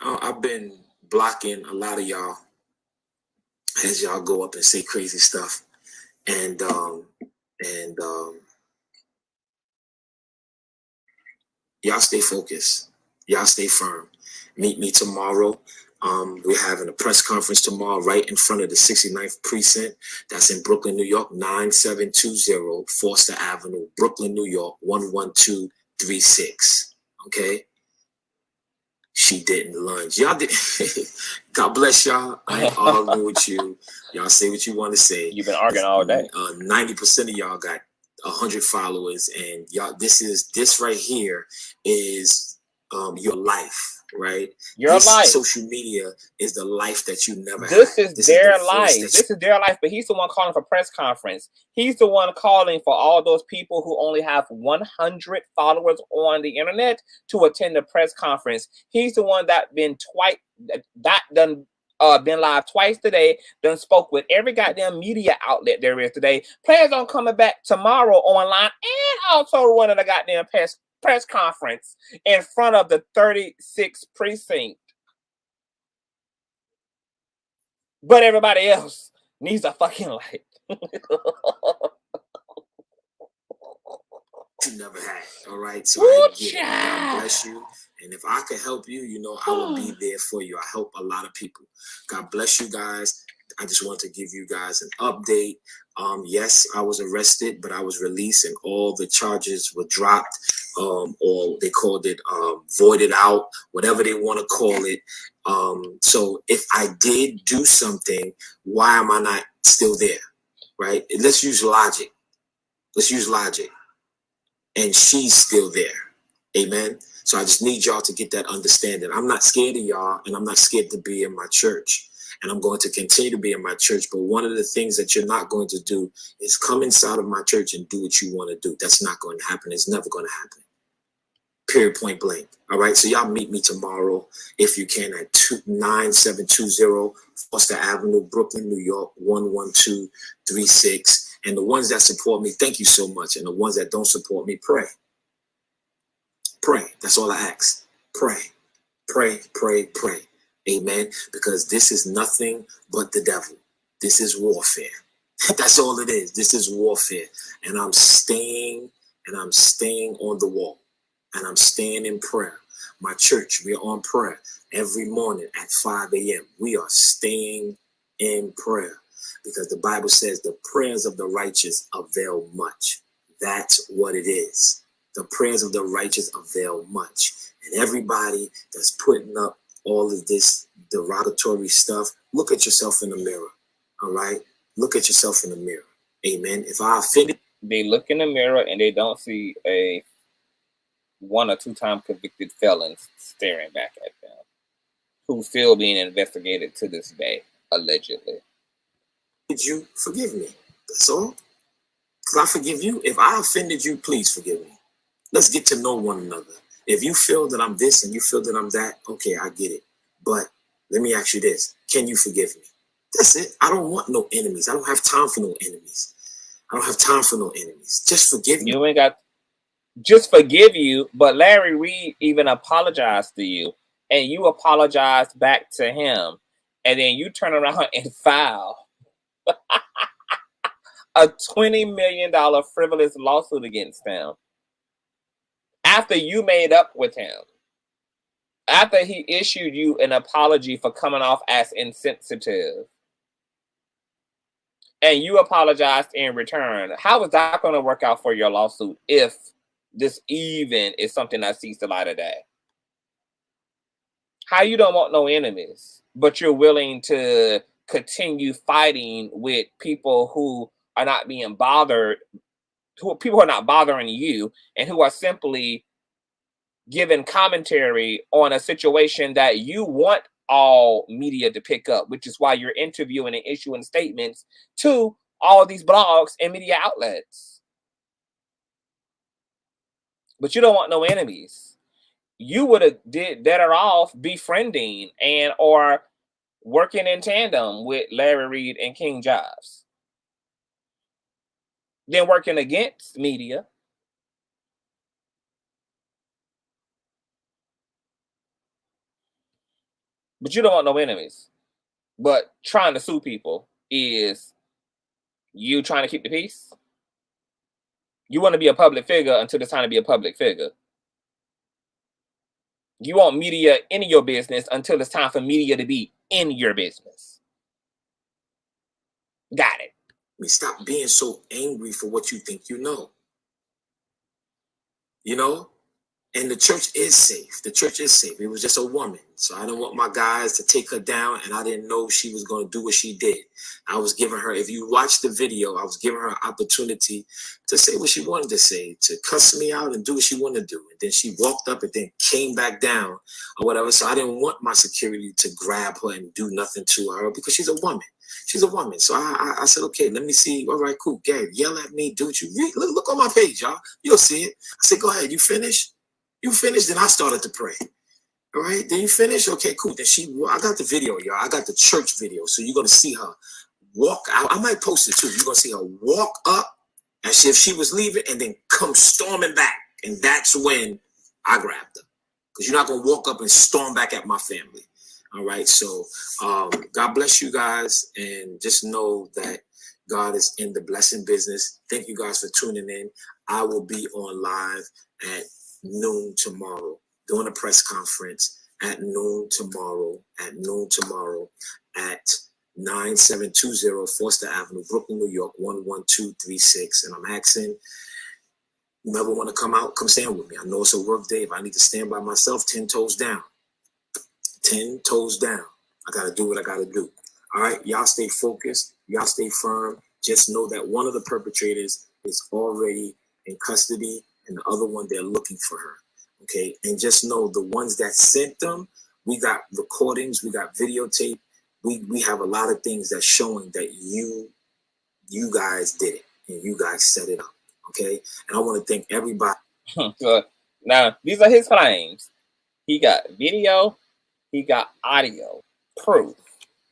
I've been blocking a lot of y'all as y'all go up and say crazy stuff. And y'all stay focused. Y'all stay firm. Meet me tomorrow. We're having a press conference tomorrow right in front of the 69th Precinct. That's in Brooklyn, New York, 9720 Forster Avenue, Brooklyn, New York, 11236. Okay. She didn't lunge. Y'all did. God bless y'all. I ain't arguing with you. Y'all say what you want to say. You've been arguing all day. 90% of y'all got 100 followers, and y'all. This right here is your life, right? Your life. Social media is the life that you never had. This is their life. This is their life. But he's the one calling for press conference. He's the one calling for all those people who only have 100 followers on the internet to attend the press conference. He's the one that been live twice today, done spoke with every goddamn media outlet there is today. Plans on coming back tomorrow online, and also running a goddamn press conference in front of the 36th precinct. But everybody else needs a fucking light. You never had. All right. So I get it. God bless you. And if I could help you, you know, I will be there for you. I help a lot of people. God bless you guys. I just want to give you guys an update. Yes, I was arrested, but I was released and all the charges were dropped, or they called it voided out, whatever they want to call it. So if I did do something, why am I not still there? Right? Let's use logic. Let's use logic. And she's still there. Amen. So I just need y'all to get that understanding. I'm not scared of y'all, and I'm not scared to be in my church. And I'm going to continue to be in my church. But one of the things that you're not going to do is come inside of my church and do what you want to do. That's not going to happen. It's never going to happen. Period, point blank. All right. So y'all meet me tomorrow, if you can, at 9720 Foster Avenue, Brooklyn, New York, 11236. And the ones that support me, thank you so much. And the ones that don't support me, pray. Pray. That's all I ask. Pray. Pray, pray, pray. Amen. Because this is nothing but the devil. This is warfare. That's all it is. This is warfare. And I'm staying on the wall. And I'm staying in prayer. My church, we're on prayer every morning at 5 a.m. We are staying in prayer because the Bible says the prayers of the righteous avail much. That's what it is. The prayers of the righteous avail much. And everybody that's putting up all of this derogatory stuff, look at yourself in the mirror. All right? Look at yourself in the mirror. Amen. If I offended, they look in the mirror and they don't see a 1 or 2 time convicted felons staring back at them, who's still being investigated to this day, allegedly. Did you forgive me? That's all. Because I forgive you. If I offended you, please forgive me. Let's get to know one another. If you feel that I'm this and you feel that I'm that, okay, I get it. But let me ask you this. Can you forgive me? That's it. I don't want no enemies. I don't have time for no enemies. I don't have time for no enemies. Just forgive me. You ain't got... Just forgive you, but Larry Reid even apologized to you, and you apologized back to him, and then you turn around and file a $20 million frivolous lawsuit against him after you made up with him, after he issued you an apology for coming off as insensitive, and you apologized in return. How is that going to work out for your lawsuit if this even is something that sees the light of day? How you don't want no enemies, but you're willing to continue fighting with people who are not being bothered, people who are not bothering you, and who are simply giving commentary on a situation that you want all media to pick up, which is why you're interviewing and issuing statements to all these blogs and media outlets. But you don't want no enemies. You would have did better off befriending and or working in tandem with Larry Reid and King Jives than working against media. But you don't want no enemies. But trying to sue people is you trying to keep the peace. You want to be a public figure until it's time to be a public figure. You want media in your business until it's time for media to be in your business. Got it. Stop being so angry for what you think you know. You know? And the church is safe. The church is safe. It was just a woman. So I didn't want my guys to take her down, and I didn't know she was going to do what she did. I was giving her, if you watch the video, I was giving her an opportunity to say what she wanted to say, to cuss me out and do what she wanted to do. And then she walked up and then came back down or whatever. So I didn't want my security to grab her and do nothing to her because she's a woman. She's a woman. So I said, okay, let me see. All right, cool. Gary, yell at me. Do what you read. Look on my page, y'all. You'll see it. I said, go ahead. You finished? You finished? Then I started to pray. All right. Then you finish? Okay, cool. Then I got the video, y'all. I got the church video. So you're going to see her walk out. I might post it too. You're going to see her walk up as if she was leaving and then come storming back. And that's when I grabbed her. Because you're not going to walk up and storm back at my family. All right. So God bless you guys. And just know that God is in the blessing business. Thank you guys for tuning in. I will be on live at noon tomorrow, doing a press conference at noon tomorrow at 9720 Foster Avenue, Brooklyn, New York, 11236. And I'm asking, whoever want to come out, come stand with me. I know it's a work day. If I need to stand by myself, 10 toes down. 10 toes down. I got to do what I got to do. All right. Y'all stay focused. Y'all stay firm. Just know that one of the perpetrators is already in custody and the other one, they're looking for her. Okay. And just know the ones that sent them, we got recordings, we got videotape. We have a lot of things that's showing that you guys did it and you guys set it up. Okay. And I want to thank everybody. So now these are his claims. He got video, he got audio proof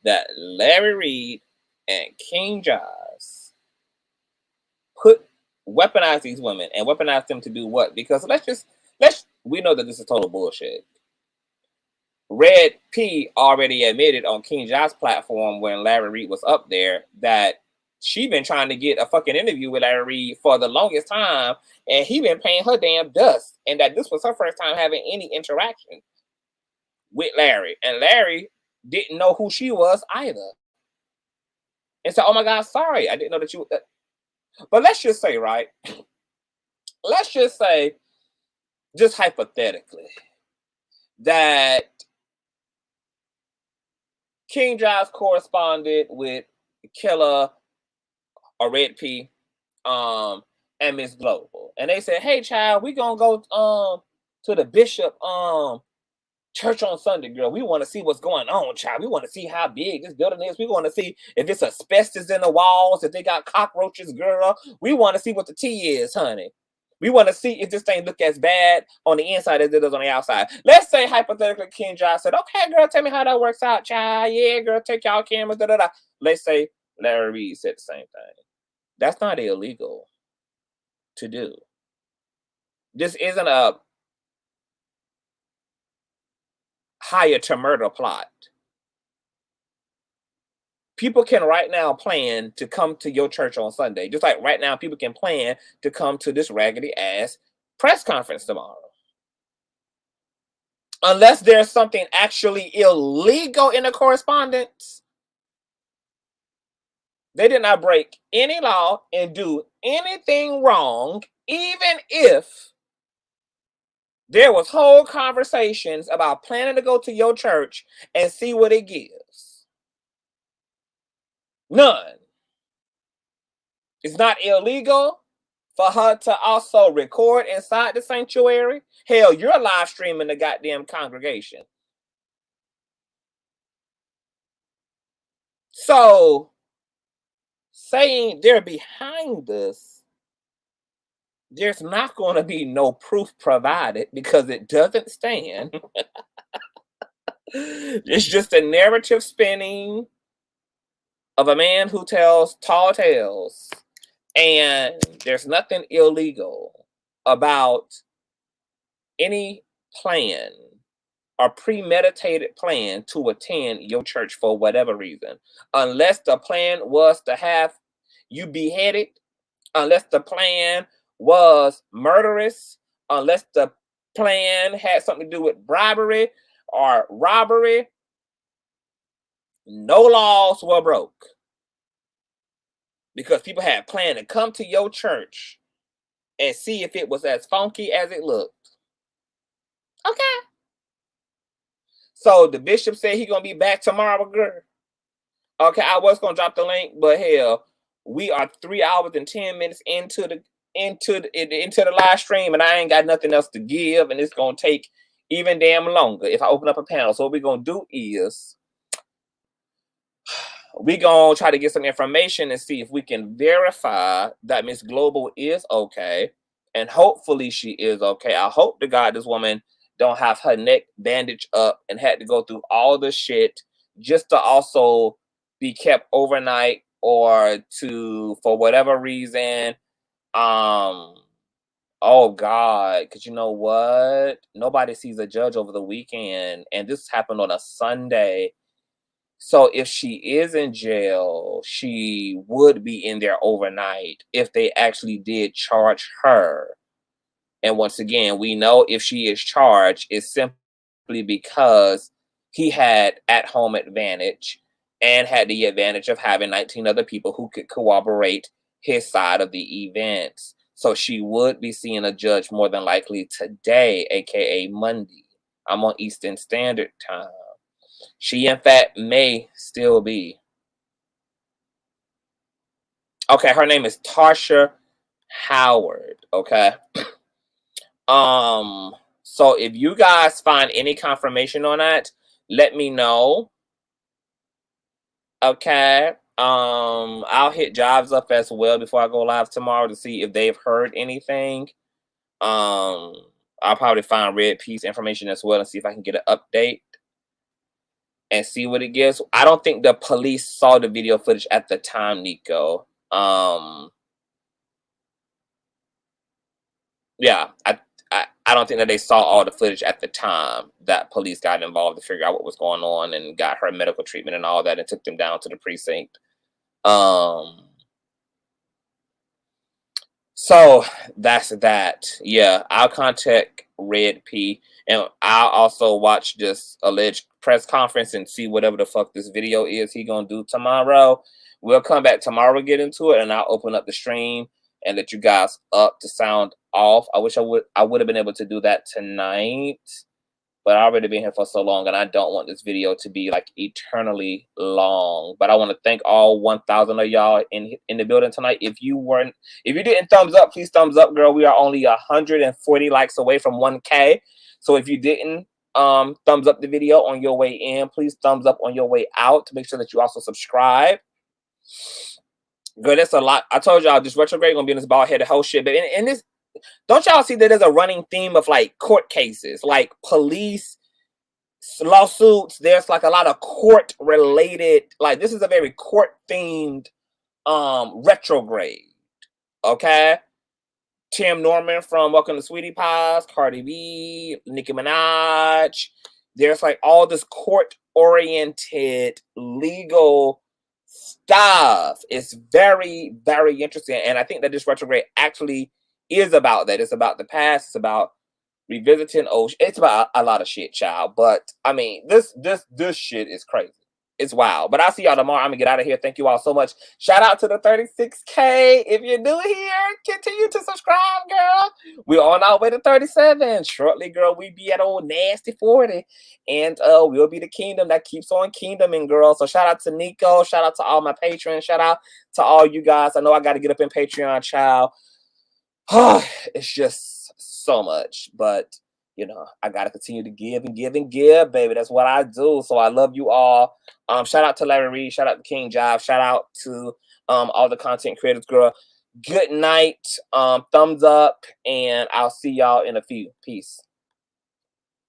that Larry Reid and King Jives weaponize these women and weaponize them to do what? Because we know that this is total bullshit. Red P already admitted on King Jives' platform when Larry Reid was up there that she been trying to get a fucking interview with Larry Reid for the longest time, and he been paying her damn dust, and that this was her first time having any interaction with Larry, and Larry didn't know who she was either. And so, oh my God, sorry, I didn't know that you. But let's just say, right? Let's just say, just hypothetically, that King Jives corresponded with Killer or Red P, and Miss Global, and they said, "Hey, child, we gonna go to the Bishop church on Sunday, girl. We want to see what's going on, child. We want to see how big this building is. We want to see if it's asbestos in the walls, if they got cockroaches, girl. We want to see what the tea is, honey. We want to see if this thing look as bad on the inside as it does on the outside." Let's say, hypothetically, King Jives said, "Okay, girl, tell me how that works out, child. Yeah, girl, take y'all cameras, da-da-da." Let's say Larry Reid said the same thing. That's not illegal to do. This isn't a hire to murder plot. People can right now plan to come to your church on Sunday. Just like right now, people can plan to come to this raggedy ass press conference tomorrow. Unless there's something actually illegal in the correspondence, they did not break any law and do anything wrong, even if there was whole conversations about planning to go to your church and see what it gives. None. It's not illegal for her to also record inside the sanctuary. Hell, you're live streaming the goddamn congregation. So, saying they're behind this, there's not going to be no proof provided because it doesn't stand. It's just a narrative spinning of a man who tells tall tales. And there's nothing illegal about any plan or premeditated plan to attend your church for whatever reason. Unless the plan was to have you beheaded, unless the plan was murderous, unless the plan had something to do with bribery or robbery, no laws were broke. Because people had planned to come to your church and see if it was as funky as it looked. Okay. So the bishop said he gonna be back tomorrow, girl. Okay, I was gonna drop the link, but hell, we are 3 hours and 10 minutes into the live stream, and I ain't got nothing else to give, and it's gonna take even damn longer if I open up a panel. So what we're gonna do is we gonna try to get some information and see if we can verify that Miss Global is okay, and hopefully she is okay. I hope to God this woman don't have her neck bandaged up and had to go through all the shit just to also be kept overnight, or to, for whatever reason, oh God, because you know what? Nobody sees a judge over the weekend, and this happened on a Sunday. So if she is in jail, she would be in there overnight if they actually did charge her. And once again, we know if she is charged, it's simply because he had at-home advantage and had the advantage of having 19 other people who could corroborate his side of the events. So she would be seeing a judge more than likely today, aka Monday. I'm on Eastern Standard Time. She, in fact, may still be. Okay, her name is Tarsha Howard. Okay. So if you guys find any confirmation on that, let me know. Okay. I'll hit Jives up as well before I go live tomorrow to see if they've heard anything. I'll probably find Red Piece information as well and see if I can get an update and see what it gives. I don't think the police saw the video footage at the time, Nico. Yeah, I don't think that they saw all the footage at the time that police got involved to figure out what was going on and got her medical treatment and all that and took them down to the precinct. So that's that. Yeah, I'll contact Red P, and I'll also watch this alleged press conference and see whatever the fuck this video is he gonna do tomorrow. We'll come back tomorrow, get into it, and I'll open up the stream and let you guys up to sound off. I wish I would have been able to do that tonight, but I've already been here for so long, and I don't want this video to be like eternally long. But I want to thank all 1,000 of y'all in the building tonight. If you didn't thumbs up, please thumbs up, girl. We are only 140 likes away from 1K. So if you didn't thumbs up the video on your way in, please thumbs up on your way out to make sure that you also subscribe. Girl, that's a lot. I told y'all this retrograde gonna be in this bald headed whole shit. But in this, don't y'all see that there's a running theme of like court cases, like police lawsuits? There's like a lot of court related, like this is a very court themed retrograde. Okay. Tim Norman from Welcome to Sweetie Pies, Cardi B, Nicki Minaj. There's like all this court oriented legal stuff. It's very, very interesting. And I think that this retrograde actually is about that. It's about the past. It's about revisiting old. It's about a lot of shit, child. But I mean, this shit is crazy. It's wild. But I'll see y'all tomorrow. I'm gonna get out of here. Thank you all so much. Shout out to the 36K. If you're new here, continue to subscribe, girl. We're on our way to 37. Shortly, girl, we be at old nasty 40. And we'll be the kingdom that keeps on kingdoming, girl. So shout out to Nico. Shout out to all my patrons. Shout out to all you guys. I know I got to get up in Patreon, child. It's just so much. But, you know, I got to continue to give and give and give, baby. That's what I do. So I love you all. Shout out to Larry Reid. Shout out to King Jives. Shout out to all the content creators, girl. Good night. Thumbs up. And I'll see y'all in a few. Peace.